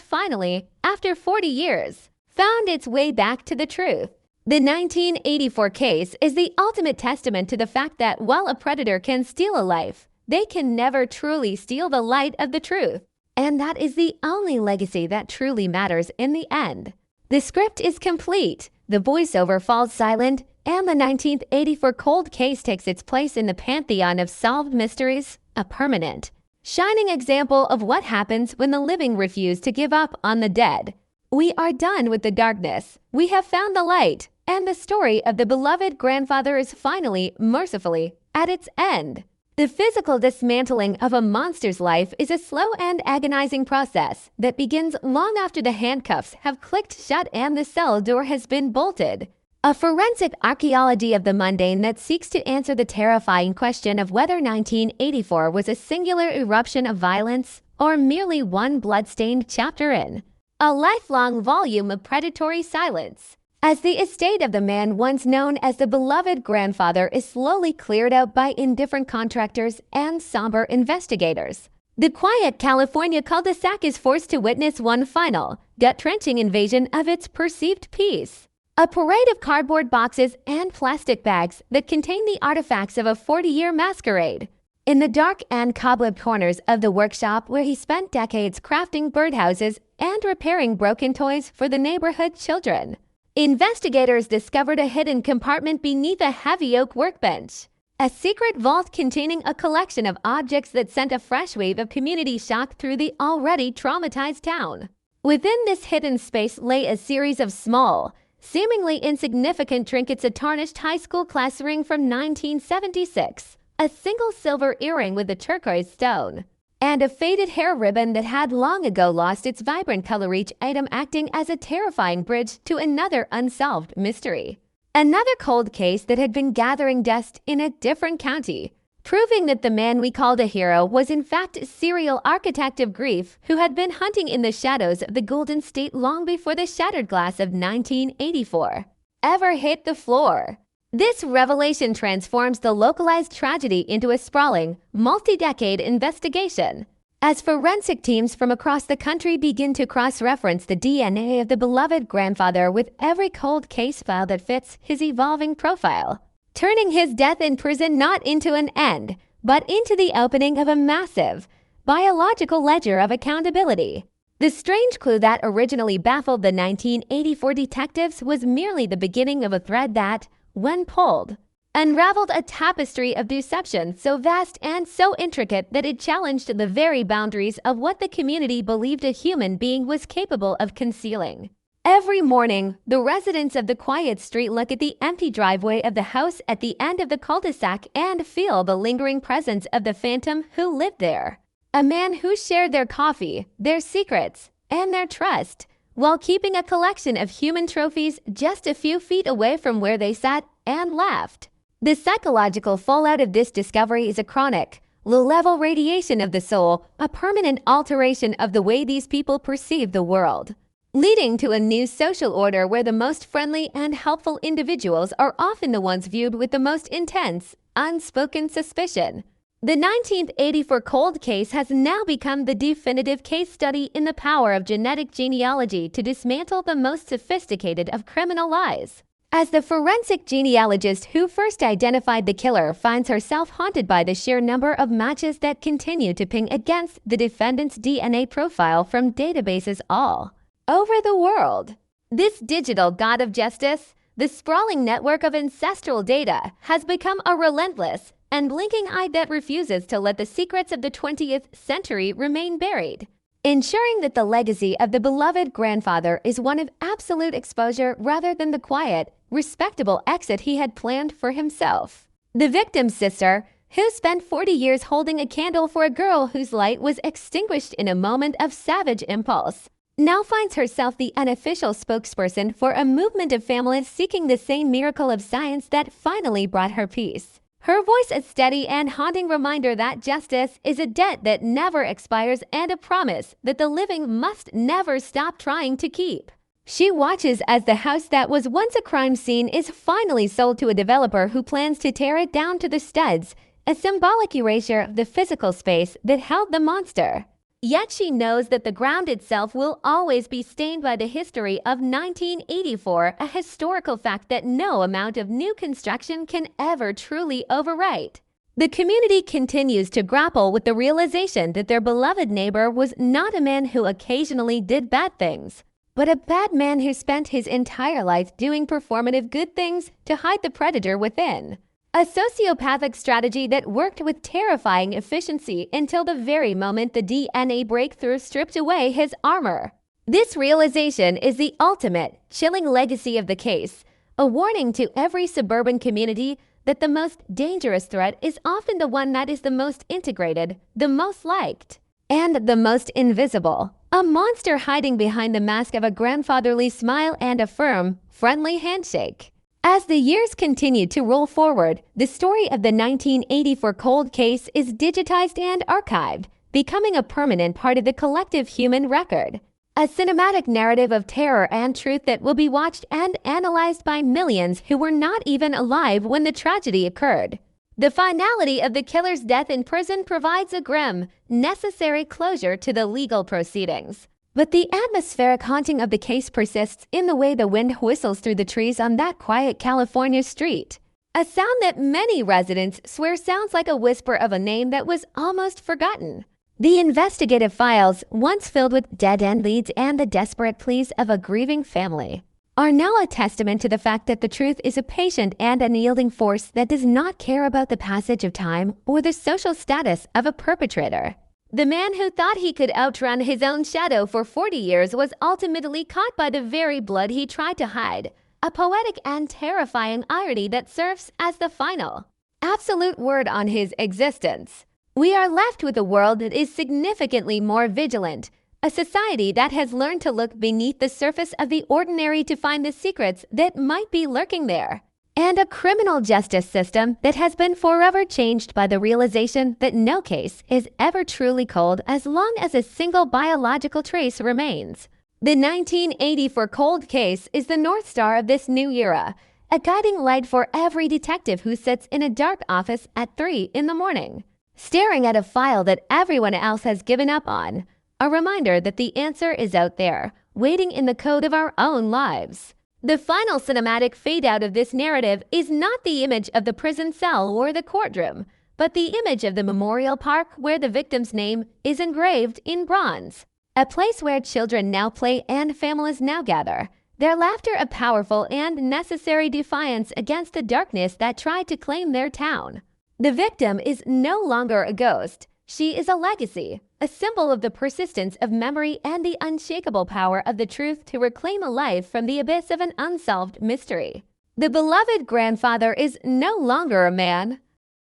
finally, after 40 years, found its way back to the truth. The 1984 case is the ultimate testament to the fact that while a predator can steal a life, they can never truly steal the light of the truth. And that is the only legacy that truly matters in the end. The script is complete, the voiceover falls silent, and the 1984 cold case takes its place in the pantheon of solved mysteries, a permanent, shining example of what happens when the living refuse to give up on the dead. We are done with the darkness. We have found the light, and the story of the beloved grandfather is finally, mercifully, at its end. The physical dismantling of a monster's life is a slow and agonizing process that begins long after the handcuffs have clicked shut and the cell door has been bolted. A forensic archaeology of the mundane that seeks to answer the terrifying question of whether 1984 was a singular eruption of violence or merely one blood-stained chapter in a lifelong volume of predatory silence. As the estate of the man once known as the beloved grandfather is slowly cleared out by indifferent contractors and somber investigators, the quiet California cul-de-sac is forced to witness one final, gut-wrenching invasion of its perceived peace. A parade of cardboard boxes and plastic bags that contain the artifacts of a 40-year masquerade. In the dark and cobwebbed corners of the workshop where he spent decades crafting birdhouses and repairing broken toys for the neighborhood children, investigators discovered a hidden compartment beneath a heavy oak workbench. A secret vault containing a collection of objects that sent a fresh wave of community shock through the already traumatized town. Within this hidden space lay a series of small, seemingly insignificant trinkets: a tarnished high school class ring from 1976, a single silver earring with a turquoise stone, and a faded hair ribbon that had long ago lost its vibrant color, each item acting as a terrifying bridge to another unsolved mystery. Another cold case that had been gathering dust in a different county, proving that the man we called a hero was in fact a serial architect of grief who had been hunting in the shadows of the Golden State long before the shattered glass of 1984 ever hit the floor. This revelation transforms the localized tragedy into a sprawling, multi-decade investigation. As forensic teams from across the country begin to cross-reference the DNA of the beloved grandfather with every cold case file that fits his evolving profile, turning his death in prison not into an end, but into the opening of a massive, biological ledger of accountability. The strange clue that originally baffled the 1984 detectives was merely the beginning of a thread that, when pulled, unraveled a tapestry of deception so vast and so intricate that it challenged the very boundaries of what the community believed a human being was capable of concealing. Every morning, the residents of the quiet street look at the empty driveway of the house at the end of the cul-de-sac and feel the lingering presence of the phantom who lived there. A man who shared their coffee, their secrets, and their trust, while keeping a collection of human trophies just a few feet away from where they sat and laughed. The psychological fallout of this discovery is a chronic, low-level radiation of the soul, a permanent alteration of the way these people perceive the world, leading to a new social order where the most friendly and helpful individuals are often the ones viewed with the most intense, unspoken suspicion. The 1984 cold case has now become the definitive case study in the power of genetic genealogy to dismantle the most sophisticated of criminal lies. As the forensic genealogist who first identified the killer finds herself haunted by the sheer number of matches that continue to ping against the defendant's DNA profile from databases all over the world. This digital god of justice, the sprawling network of ancestral data, has become a relentless and blinking eye that refuses to let the secrets of the 20th century remain buried, ensuring that the legacy of the beloved grandfather is one of absolute exposure rather than the quiet, respectable exit he had planned for himself. The victim's sister, who spent 40 years holding a candle for a girl whose light was extinguished in a moment of savage impulse, now finds herself the unofficial spokesperson for a movement of families seeking the same miracle of science that finally brought her peace. Her voice a steady and haunting reminder that justice is a debt that never expires and a promise that the living must never stop trying to keep. She watches as the house that was once a crime scene is finally sold to a developer who plans to tear it down to the studs, a symbolic erasure of the physical space that held the monster. Yet she knows that the ground itself will always be stained by the history of 1984, a historical fact that no amount of new construction can ever truly overwrite. The community continues to grapple with the realization that their beloved neighbor was not a man who occasionally did bad things, but a bad man who spent his entire life doing performative good things to hide the predator within. A sociopathic strategy that worked with terrifying efficiency until the very moment the DNA breakthrough stripped away his armor. This realization is the ultimate, chilling legacy of the case, a warning to every suburban community that the most dangerous threat is often the one that is the most integrated, the most liked, and the most invisible. A monster hiding behind the mask of a grandfatherly smile and a firm, friendly handshake. As the years continue to roll forward, the story of the 1984 cold case is digitized and archived, becoming a permanent part of the collective human record. A cinematic narrative of terror and truth that will be watched and analyzed by millions who were not even alive when the tragedy occurred. The finality of the killer's death in prison provides a grim, necessary closure to the legal proceedings. But the atmospheric haunting of the case persists in the way the wind whistles through the trees on that quiet California street. A sound that many residents swear sounds like a whisper of a name that was almost forgotten. The investigative files, once filled with dead-end leads and the desperate pleas of a grieving family, are now a testament to the fact that the truth is a patient and unyielding force that does not care about the passage of time or the social status of a perpetrator. The man who thought he could outrun his own shadow for 40 years was ultimately caught by the very blood he tried to hide, a poetic and terrifying irony that serves as the final, absolute word on his existence. We are left with a world that is significantly more vigilant, a society that has learned to look beneath the surface of the ordinary to find the secrets that might be lurking there, and a criminal justice system that has been forever changed by the realization that no case is ever truly cold as long as a single biological trace remains. The 1984 cold case is the North Star of this new era, a guiding light for every detective who sits in a dark office at 3 in the morning, staring at a file that everyone else has given up on, a reminder that the answer is out there, waiting in the code of our own lives. The final cinematic fade-out of this narrative is not the image of the prison cell or the courtroom, but the image of the memorial park where the victim's name is engraved in bronze, a place where children now play and families now gather, their laughter a powerful and necessary defiance against the darkness that tried to claim their town. The victim is no longer a ghost. She is a legacy, a symbol of the persistence of memory and the unshakable power of the truth to reclaim a life from the abyss of an unsolved mystery. The beloved grandfather is no longer a man.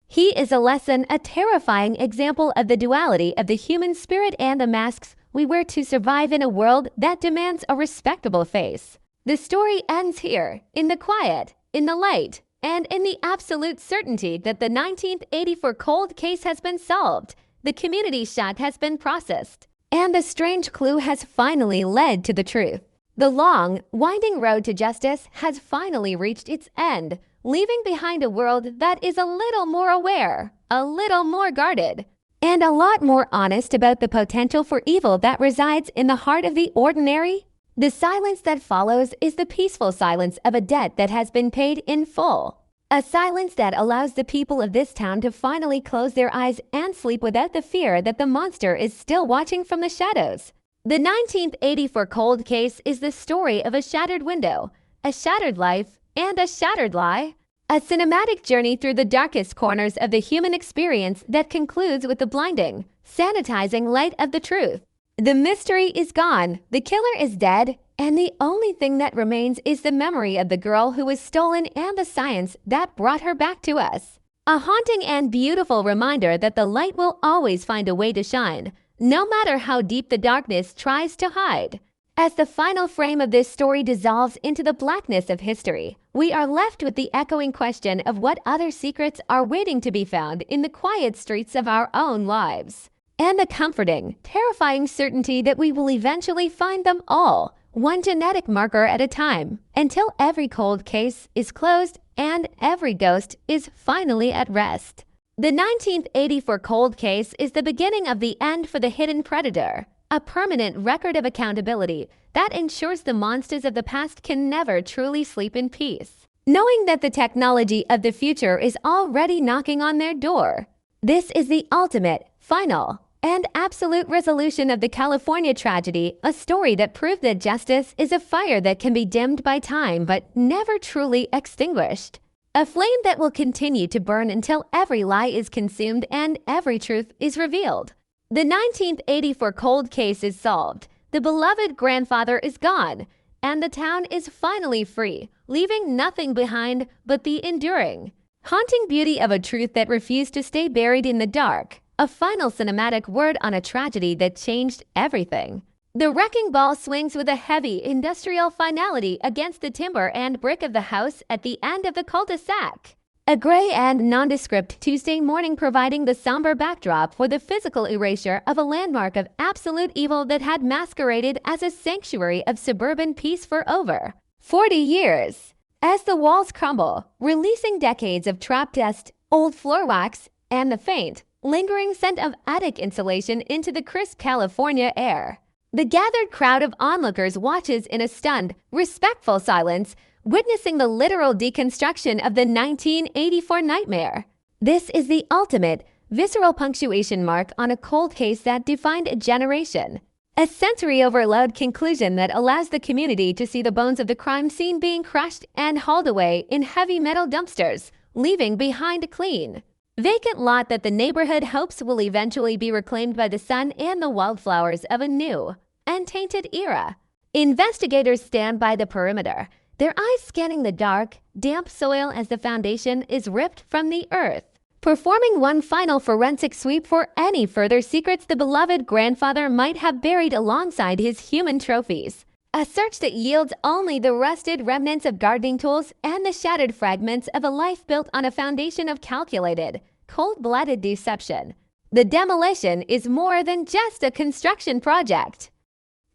He is a lesson, a terrifying example of the duality of the human spirit and the masks we wear to survive in a world that demands a respectable face. The story ends here, in the quiet, in the light, and in the absolute certainty that the 1984 cold case has been solved, the community shot has been processed, and the strange clue has finally led to the truth. The long, winding road to justice has finally reached its end, leaving behind a world that is a little more aware, a little more guarded, and a lot more honest about the potential for evil that resides in the heart of the ordinary. The silence that follows is the peaceful silence of a debt that has been paid in full. A silence that allows the people of this town to finally close their eyes and sleep without the fear that the monster is still watching from the shadows. The 1984 cold case is the story of a shattered window, a shattered life, and a shattered lie. A cinematic journey through the darkest corners of the human experience that concludes with the blinding, sanitizing light of the truth. The mystery is gone, the killer is dead, and the only thing that remains is the memory of the girl who was stolen and the science that brought her back to us. A haunting and beautiful reminder that the light will always find a way to shine, no matter how deep the darkness tries to hide. As the final frame of this story dissolves into the blackness of history, we are left with the echoing question of what other secrets are waiting to be found in the quiet streets of our own lives. And the comforting, terrifying certainty that we will eventually find them all, one genetic marker at a time, until every cold case is closed and every ghost is finally at rest. The 1984 cold case is the beginning of the end for the hidden predator, a permanent record of accountability that ensures the monsters of the past can never truly sleep in peace, knowing that the technology of the future is already knocking on their door. This is the ultimate, final, and absolute resolution of the California tragedy, a story that proved that justice is a fire that can be dimmed by time but never truly extinguished. A flame that will continue to burn until every lie is consumed and every truth is revealed. The 1984 cold case is solved, the beloved grandfather is gone, and the town is finally free, leaving nothing behind but the enduring, haunting beauty of a truth that refused to stay buried in the dark. A final cinematic word on a tragedy that changed everything. The wrecking ball swings with a heavy industrial finality against the timber and brick of the house at the end of the cul-de-sac. A gray and nondescript Tuesday morning providing the somber backdrop for the physical erasure of a landmark of absolute evil that had masqueraded as a sanctuary of suburban peace for over 40 years. As the walls crumble, releasing decades of trap dust, old floor wax, and the faint, lingering scent of attic insulation into the crisp California air. The gathered crowd of onlookers watches in a stunned, respectful silence, witnessing the literal deconstruction of the 1984 nightmare. This is the ultimate, visceral punctuation mark on a cold case that defined a generation. A sensory overload conclusion that allows the community to see the bones of the crime scene being crushed and hauled away in heavy metal dumpsters, leaving behind a clean, vacant lot that the neighborhood hopes will eventually be reclaimed by the sun and the wildflowers of a new, untainted era. Investigators stand by the perimeter, their eyes scanning the dark, damp soil as the foundation is ripped from the earth, performing one final forensic sweep for any further secrets the beloved grandfather might have buried alongside his human trophies. A search that yields only the rusted remnants of gardening tools and the shattered fragments of a life built on a foundation of calculated, cold-blooded deception. The demolition is more than just a construction project.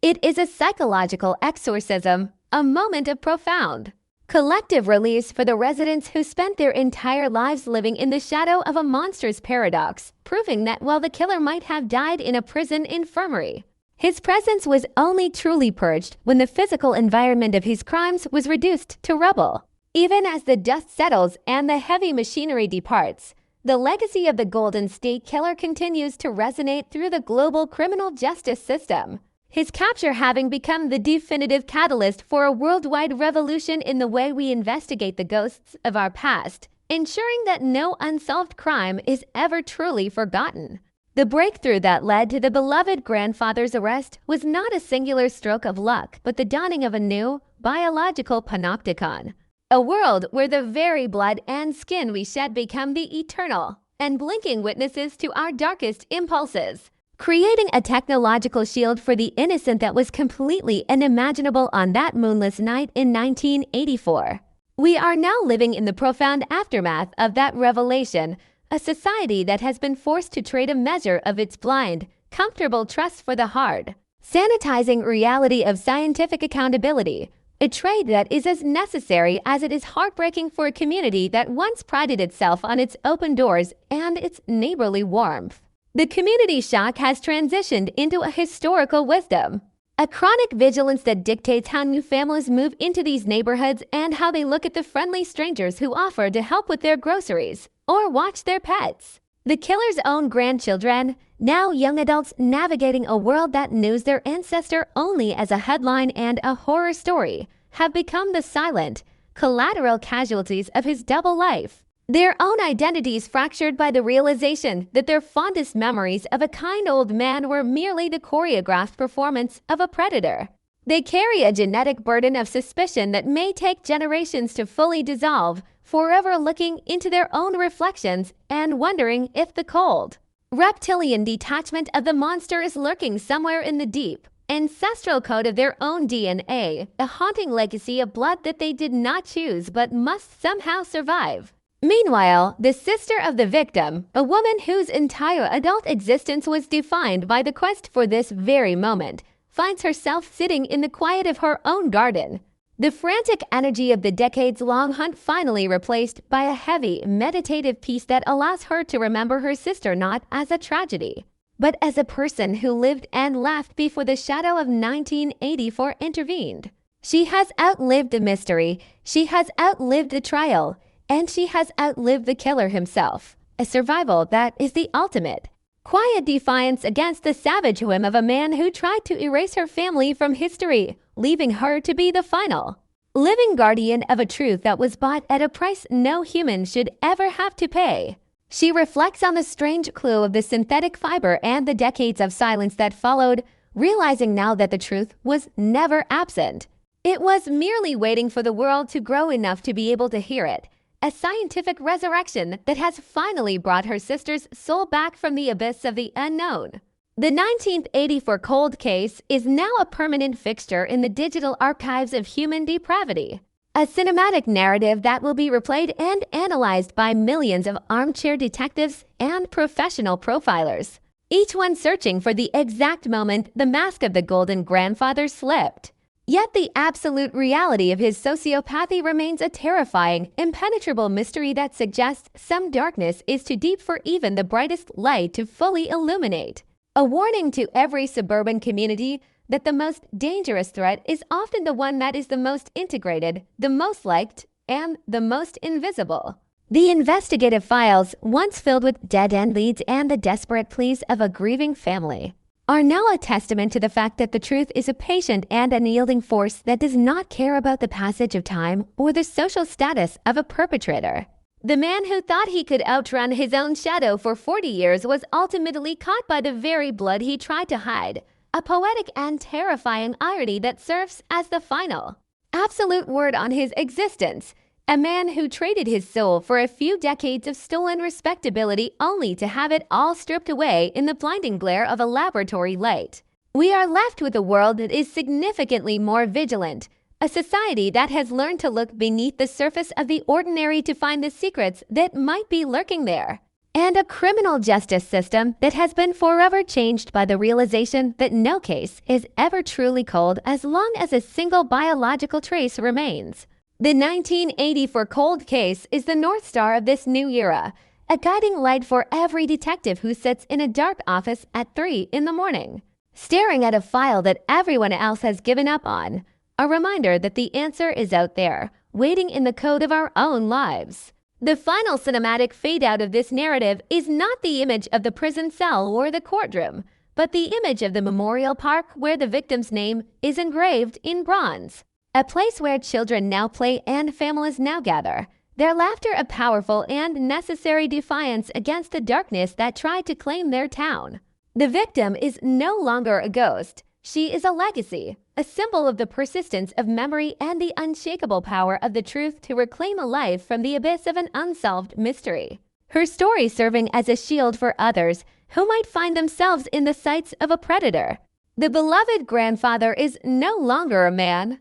It is a psychological exorcism, a moment of profound, collective release for the residents who spent their entire lives living in the shadow of a monster's paradox, proving that while the killer might have died in a prison infirmary, his presence was only truly purged when the physical environment of his crimes was reduced to rubble. Even as the dust settles and the heavy machinery departs, the legacy of the Golden State Killer continues to resonate through the global criminal justice system, his capture having become the definitive catalyst for a worldwide revolution in the way we investigate the ghosts of our past, ensuring that no unsolved crime is ever truly forgotten. The breakthrough that led to the beloved grandfather's arrest was not a singular stroke of luck, but the dawning of a new, biological panopticon. A world where the very blood and skin we shed become the eternal and blinking witnesses to our darkest impulses, creating a technological shield for the innocent that was completely unimaginable on that moonless night in 1984. We are now living in the profound aftermath of that revelation, a society that has been forced to trade a measure of its blind, comfortable trust for the hard, sanitizing reality of scientific accountability, a trade that is as necessary as it is heartbreaking for a community that once prided itself on its open doors and its neighborly warmth. The community shock has transitioned into a historical wisdom, a chronic vigilance that dictates how new families move into these neighborhoods and how they look at the friendly strangers who offer to help with their groceries or watch their pets. The killer's own grandchildren, now young adults navigating a world that knows their ancestor only as a headline and a horror story, have become the silent, collateral casualties of his double life. Their own identities fractured by the realization that their fondest memories of a kind old man were merely the choreographed performance of a predator. They carry a genetic burden of suspicion that may take generations to fully dissolve, forever looking into their own reflections and wondering if the cold, reptilian detachment of the monster is lurking somewhere in the deep, ancestral code of their own DNA, a haunting legacy of blood that they did not choose but must somehow survive. Meanwhile, the sister of the victim, a woman whose entire adult existence was defined by the quest for this very moment, finds herself sitting in the quiet of her own garden. The frantic energy of the decades-long hunt finally replaced by a heavy, meditative peace that allows her to remember her sister not as a tragedy, but as a person who lived and laughed before the shadow of 1984 intervened. She has outlived the mystery, she has outlived the trial, and she has outlived the killer himself. A survival that is the ultimate. Quiet defiance against the savage whim of a man who tried to erase her family from history, leaving her to be the final living guardian of a truth that was bought at a price no human should ever have to pay. She reflects on the strange clue of the synthetic fiber and the decades of silence that followed, realizing now that the truth was never absent. It was merely waiting for the world to grow enough to be able to hear it. A scientific resurrection that has finally brought her sister's soul back from the abyss of the unknown. The 1984 cold case is now a permanent fixture in the digital archives of human depravity. A cinematic narrative that will be replayed and analyzed by millions of armchair detectives and professional profilers, each one searching for the exact moment the mask of the golden grandfather slipped. Yet the absolute reality of his sociopathy remains a terrifying, impenetrable mystery that suggests some darkness is too deep for even the brightest light to fully illuminate. A warning to every suburban community that the most dangerous threat is often the one that is the most integrated, the most liked, and the most invisible. The investigative files, once filled with dead-end leads and the desperate pleas of a grieving family, are now a testament to the fact that the truth is a patient and unyielding force that does not care about the passage of time or the social status of a perpetrator. The man who thought he could outrun his own shadow for 40 years was ultimately caught by the very blood he tried to hide, a poetic and terrifying irony that serves as the final, absolute word on his existence. A man who traded his soul for a few decades of stolen respectability only to have it all stripped away in the blinding glare of a laboratory light. We are left with a world that is significantly more vigilant, a society that has learned to look beneath the surface of the ordinary to find the secrets that might be lurking there, and a criminal justice system that has been forever changed by the realization that no case is ever truly cold as long as a single biological trace remains. The 1984 cold case is the North Star of this new era, a guiding light for every detective who sits in a dark office at 3 in the morning, staring at a file that everyone else has given up on, a reminder that the answer is out there, waiting in the code of our own lives. The final cinematic fade-out of this narrative is not the image of the prison cell or the courtroom, but the image of the memorial park where the victim's name is engraved in bronze. A place where children now play and families now gather. their laughter a powerful and necessary defiance against the darkness that tried to claim their town. The victim is no longer a ghost. She is a legacy, a symbol of the persistence of memory and the unshakable power of the truth to reclaim a life from the abyss of an unsolved mystery. Her story serving as a shield for others who might find themselves in the sights of a predator. The beloved grandfather is no longer a man.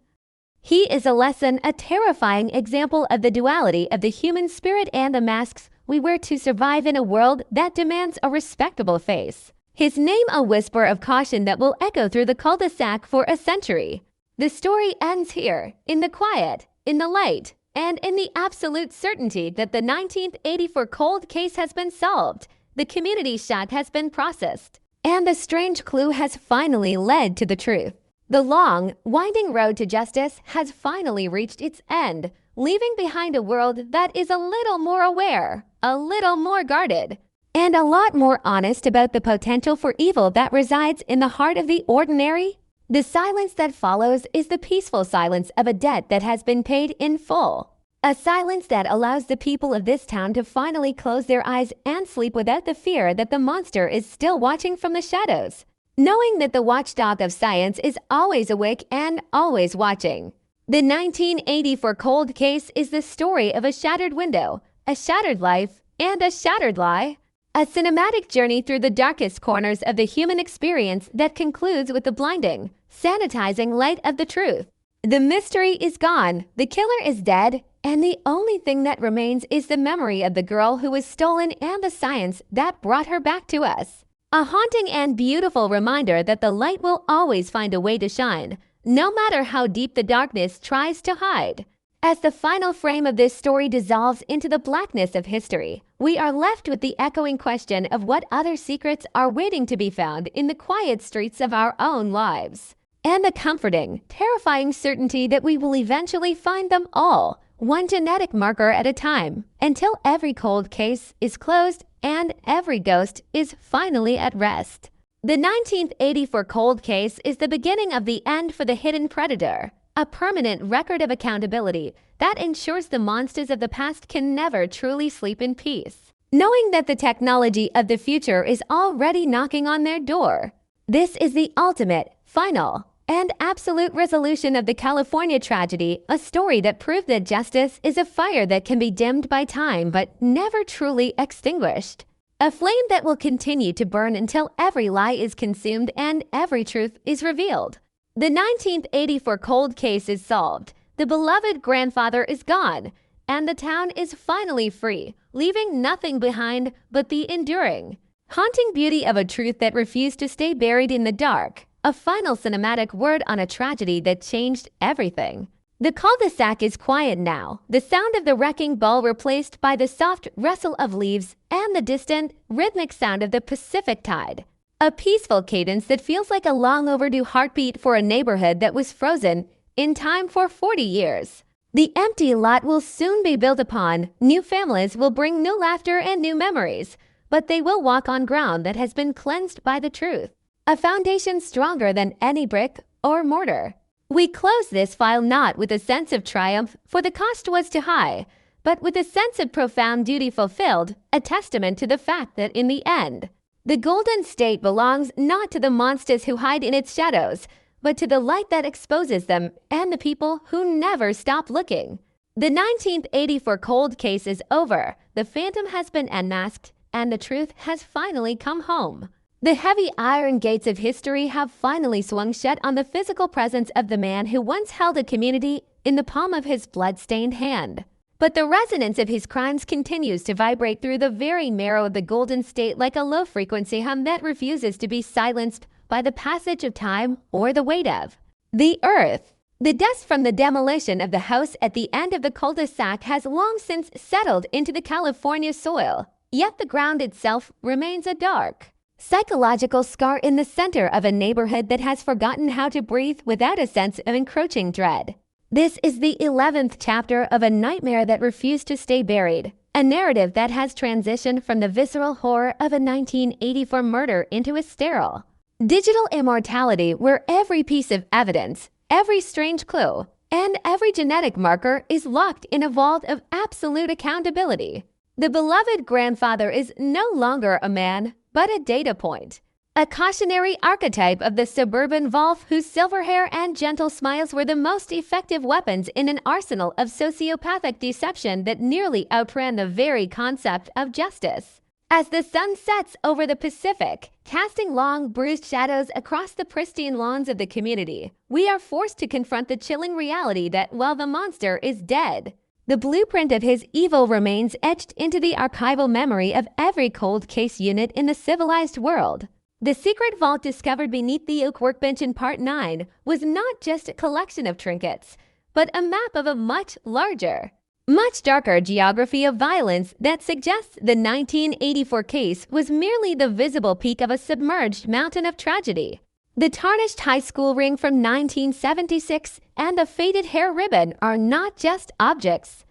He is a lesson, a terrifying example of the duality of the human spirit and the masks we wear to survive in a world that demands a respectable face. His name a whisper of caution that will echo through the cul-de-sac for a century. The story ends here, in the quiet, in the light, and in the absolute certainty that the 1984 cold case has been solved, the community shock has been processed, and the strange clue has finally led to the truth. The long, winding road to justice has finally reached its end, leaving behind a world that is a little more aware, a little more guarded, and a lot more honest about the potential for evil that resides in the heart of the ordinary. The silence that follows is the peaceful silence of a debt that has been paid in full. A silence that allows the people of this town to finally close their eyes and sleep without the fear that the monster is still watching from the shadows, knowing that the watchdog of science is always awake and always watching. The 1984 cold case is the story of a shattered window, a shattered life, and a shattered lie. A cinematic journey through the darkest corners of the human experience that concludes with the blinding, sanitizing light of the truth. The mystery is gone, the killer is dead, and the only thing that remains is the memory of the girl who was stolen and the science that brought her back to us. A haunting and beautiful reminder that the light will always find a way to shine, no matter how deep the darkness tries to hide. As the final frame of this story dissolves into the blackness of history, we are left with the echoing question of what other secrets are waiting to be found in the quiet streets of our own lives, and the comforting, terrifying certainty that we will eventually find them all, one genetic marker at a time, until every cold case is closed and every ghost is finally at rest. The 1984 cold case is the beginning of the end for the hidden predator, a permanent record of accountability that ensures the monsters of the past can never truly sleep in peace, knowing that the technology of the future is already knocking on their door. This is the ultimate, final, and absolute resolution of the California tragedy, a story that proved that justice is a fire that can be dimmed by time but never truly extinguished. A flame that will continue to burn until every lie is consumed and every truth is revealed. The 1984 cold case is solved, the beloved grandfather is gone, and the town is finally free, leaving nothing behind but the enduring, haunting beauty of a truth that refused to stay buried in the dark, a final cinematic word on a tragedy that changed everything. The cul-de-sac is quiet now, the sound of the wrecking ball replaced by the soft rustle of leaves and the distant, rhythmic sound of the Pacific tide. A peaceful cadence that feels like a long overdue heartbeat for a neighborhood that was frozen in time for 40 years. The empty lot will soon be built upon, new families will bring new laughter and new memories, but they will walk on ground that has been cleansed by the truth, a foundation stronger than any brick or mortar. We close this file not with a sense of triumph, for the cost was too high, but with a sense of profound duty fulfilled, a testament to the fact that in the end, the Golden State belongs not to the monsters who hide in its shadows, but to the light that exposes them and the people who never stop looking. The 1984 cold case is over, the phantom has been unmasked, and the truth has finally come home. The heavy iron gates of history have finally swung shut on the physical presence of the man who once held a community in the palm of his blood-stained hand. But the resonance of his crimes continues to vibrate through the very marrow of the Golden State like a low-frequency hum that refuses to be silenced by the passage of time or the weight of the earth. The dust from the demolition of the house at the end of the cul-de-sac has long since settled into the California soil, yet the ground itself remains a dark, psychological scar in the center of a neighborhood that has forgotten how to breathe without a sense of encroaching dread. This is the 11th chapter of a nightmare that refused to stay buried, a narrative that has transitioned from the visceral horror of a 1984 murder into a sterile, digital immortality where every piece of evidence, every strange clue, and every genetic marker is locked in a vault of absolute accountability. The beloved grandfather is no longer a man, but a data point. A cautionary archetype of the suburban Volf whose silver hair and gentle smiles were the most effective weapons in an arsenal of sociopathic deception that nearly outran the very concept of justice. As the sun sets over the Pacific, casting long, bruised shadows across the pristine lawns of the community, we are forced to confront the chilling reality that while the monster is dead, the blueprint of his evil remains etched into the archival memory of every cold case unit in the civilized world. The secret vault discovered beneath the oak workbench in Part 9 was not just a collection of trinkets, but a map of a much larger, much darker geography of violence that suggests the 1984 case was merely the visible peak of a submerged mountain of tragedy. The tarnished high school ring from 1976 and the faded hair ribbon are not just objects.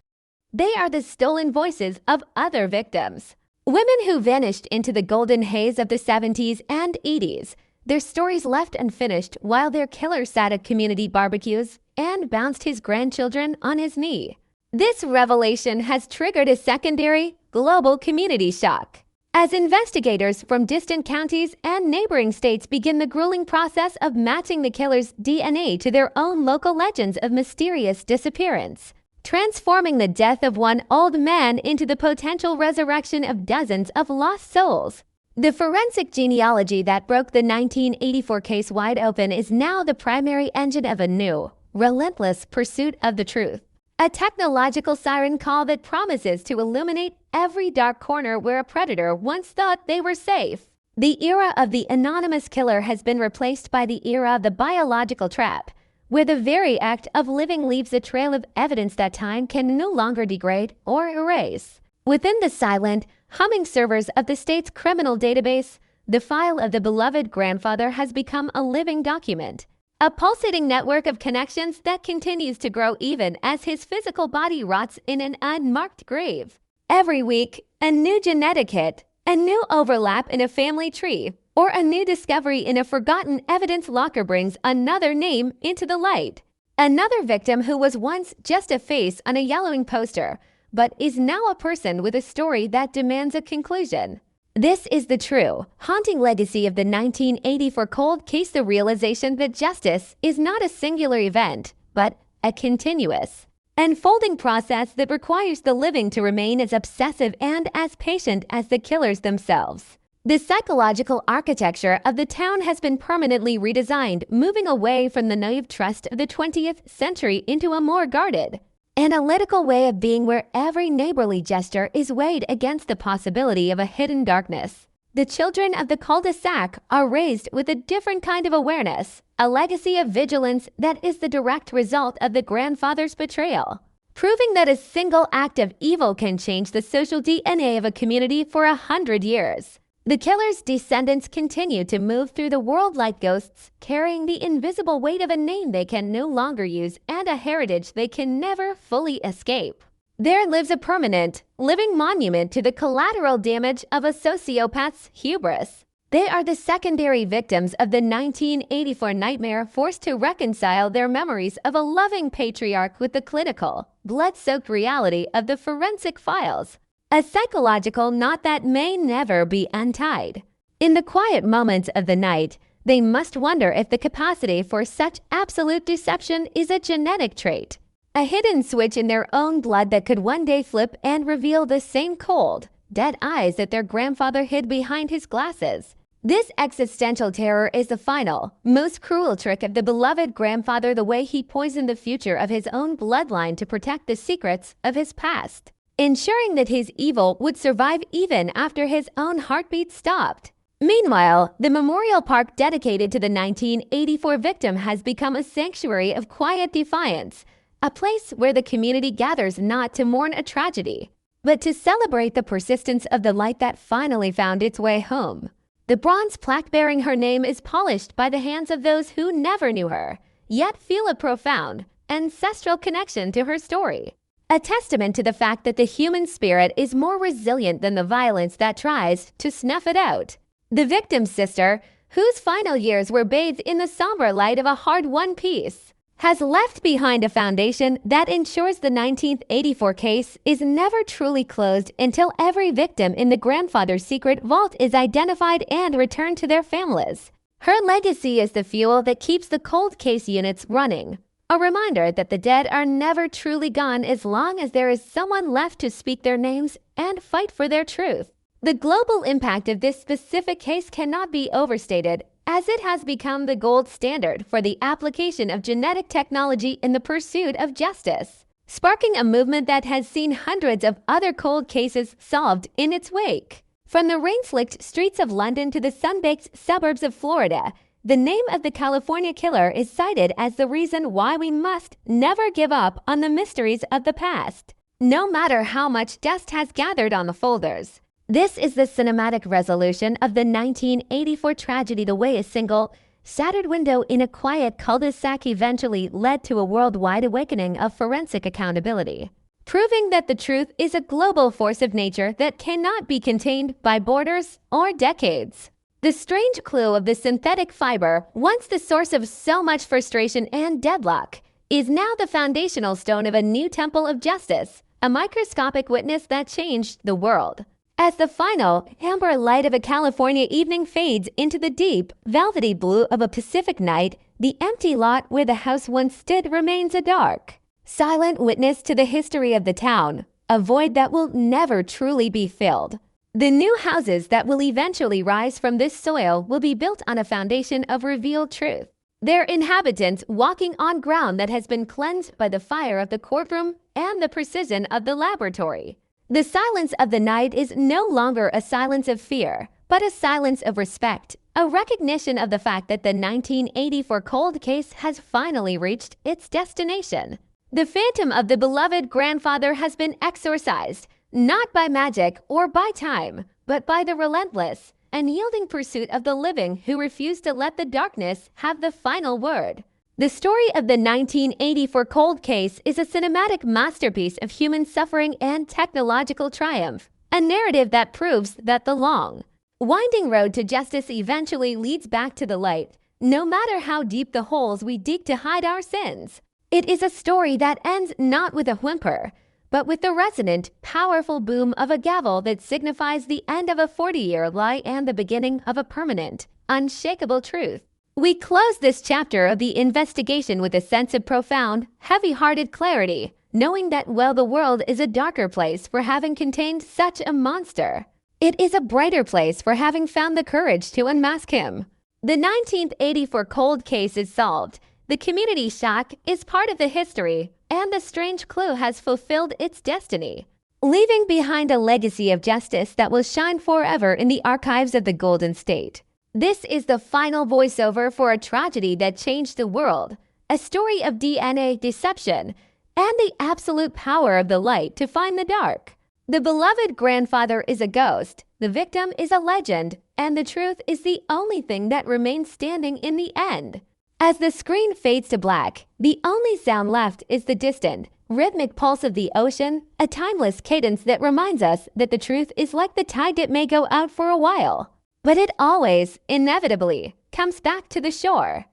They are the stolen voices of other victims. Women who vanished into the golden haze of the 70s and 80s, their stories left unfinished while their killer sat at community barbecues and bounced his grandchildren on his knee. This revelation has triggered a secondary, global community shock. As investigators from distant counties and neighboring states begin the grueling process of matching the killer's DNA to their own local legends of mysterious disappearance, transforming the death of one old man into the potential resurrection of dozens of lost souls. The forensic genealogy that broke the 1984 case wide open is now the primary engine of a new, relentless pursuit of the truth. A technological siren call that promises to illuminate every dark corner where a predator once thought they were safe. The era of the anonymous killer has been replaced by the era of the biological trap, where the very act of living leaves a trail of evidence that time can no longer degrade or erase. Within the silent, humming servers of the state's criminal database, the file of the beloved grandfather has become a living document, a pulsating network of connections that continues to grow even as his physical body rots in an unmarked grave. Every week, a new genetic hit, a new overlap in a family tree, or a new discovery in a forgotten evidence locker brings another name into the light. Another victim who was once just a face on a yellowing poster, but is now a person with a story that demands a conclusion. This is the true, haunting legacy of the 1984 cold case, the realization that justice is not a singular event, but a continuous, unfolding process that requires the living to remain as obsessive and as patient as the killers themselves. The psychological architecture of the town has been permanently redesigned, moving away from the naive trust of the 20th century into a more guarded, analytical way of being where every neighborly gesture is weighed against the possibility of a hidden darkness. The children of the cul-de-sac are raised with a different kind of awareness, a legacy of vigilance that is the direct result of the grandfather's betrayal, proving that a single act of evil can change the social DNA of a community for 100 years. The killer's descendants continue to move through the world like ghosts, carrying the invisible weight of a name they can no longer use and a heritage they can never fully escape. There lives a permanent, living monument to the collateral damage of a sociopath's hubris. They are the secondary victims of the 1984 nightmare, forced to reconcile their memories of a loving patriarch with the clinical, blood-soaked reality of the forensic files. A psychological knot that may never be untied. In the quiet moments of the night, they must wonder if the capacity for such absolute deception is a genetic trait, a hidden switch in their own blood that could one day flip and reveal the same cold, dead eyes that their grandfather hid behind his glasses. This existential terror is the final, most cruel trick of the beloved grandfather, the way he poisoned the future of his own bloodline to protect the secrets of his past, ensuring that his evil would survive even after his own heartbeat stopped. Meanwhile, the memorial park dedicated to the 1984 victim has become a sanctuary of quiet defiance, a place where the community gathers not to mourn a tragedy, but to celebrate the persistence of the light that finally found its way home. The bronze plaque bearing her name is polished by the hands of those who never knew her, yet feel a profound, ancestral connection to her story. A testament to the fact that the human spirit is more resilient than the violence that tries to snuff it out. The victim's sister, whose final years were bathed in the somber light of a hard-won peace, has left behind a foundation that ensures the 1984 case is never truly closed until every victim in the grandfather's secret vault is identified and returned to their families. Her legacy is the fuel that keeps the cold case units running. A reminder that the dead are never truly gone as long as there is someone left to speak their names and fight for their truth. The global impact of this specific case cannot be overstated, as it has become the gold standard for the application of genetic technology in the pursuit of justice, sparking a movement that has seen hundreds of other cold cases solved in its wake. From the rain-slicked streets of London to the sun-baked suburbs of Florida, the name of the California killer is cited as the reason why we must never give up on the mysteries of the past, no matter how much dust has gathered on the folders. This is the cinematic resolution of the 1984 tragedy, the way a single, shattered window in a quiet cul-de-sac eventually led to a worldwide awakening of forensic accountability, proving that the truth is a global force of nature that cannot be contained by borders or decades. The strange clue of the synthetic fiber, once the source of so much frustration and deadlock, is now the foundational stone of a new temple of justice, a microscopic witness that changed the world. As the final amber light of a California evening fades into the deep, velvety blue of a Pacific night, the empty lot where the house once stood remains a dark, silent witness to the history of the town, a void that will never truly be filled. The new houses that will eventually rise from this soil will be built on a foundation of revealed truth, their inhabitants walking on ground that has been cleansed by the fire of the courtroom and the precision of the laboratory. The silence of the night is no longer a silence of fear, but a silence of respect, a recognition of the fact that the 1984 cold case has finally reached its destination. The phantom of the beloved grandfather has been exorcised, not by magic or by time, but by the relentless, unyielding pursuit of the living who refuse to let the darkness have the final word. The story of the 1984 cold case is a cinematic masterpiece of human suffering and technological triumph, a narrative that proves that the long, winding road to justice eventually leads back to the light, no matter how deep the holes we dig to hide our sins. It is a story that ends not with a whimper, but with the resonant, powerful boom of a gavel that signifies the end of a 40-year lie and the beginning of a permanent, unshakable truth. We close this chapter of the investigation with a sense of profound, heavy-hearted clarity, knowing that while the world is a darker place for having contained such a monster, it is a brighter place for having found the courage to unmask him. The 1984 cold case is solved, the community shock is part of the history, and the strange clue has fulfilled its destiny, leaving behind a legacy of justice that will shine forever in the archives of the Golden State. This is the final voiceover for a tragedy that changed the world, a story of DNA deception, and the absolute power of the light to find the dark. The beloved grandfather is a ghost, the victim is a legend, and the truth is the only thing that remains standing in the end. As the screen fades to black, the only sound left is the distant, rhythmic pulse of the ocean, a timeless cadence that reminds us that the truth is like the tide that may go out for a while, but it always, inevitably, comes back to the shore.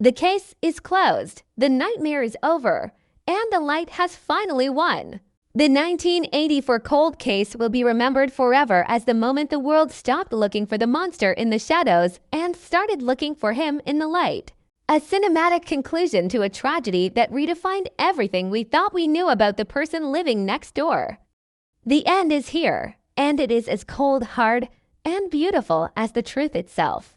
The case is closed, the nightmare is over, and the light has finally won. The 1984 cold case will be remembered forever as the moment the world stopped looking for the monster in the shadows and started looking for him in the light. A cinematic conclusion to a tragedy that redefined everything we thought we knew about the person living next door. The end is here, and it is as cold, hard, and beautiful as the truth itself.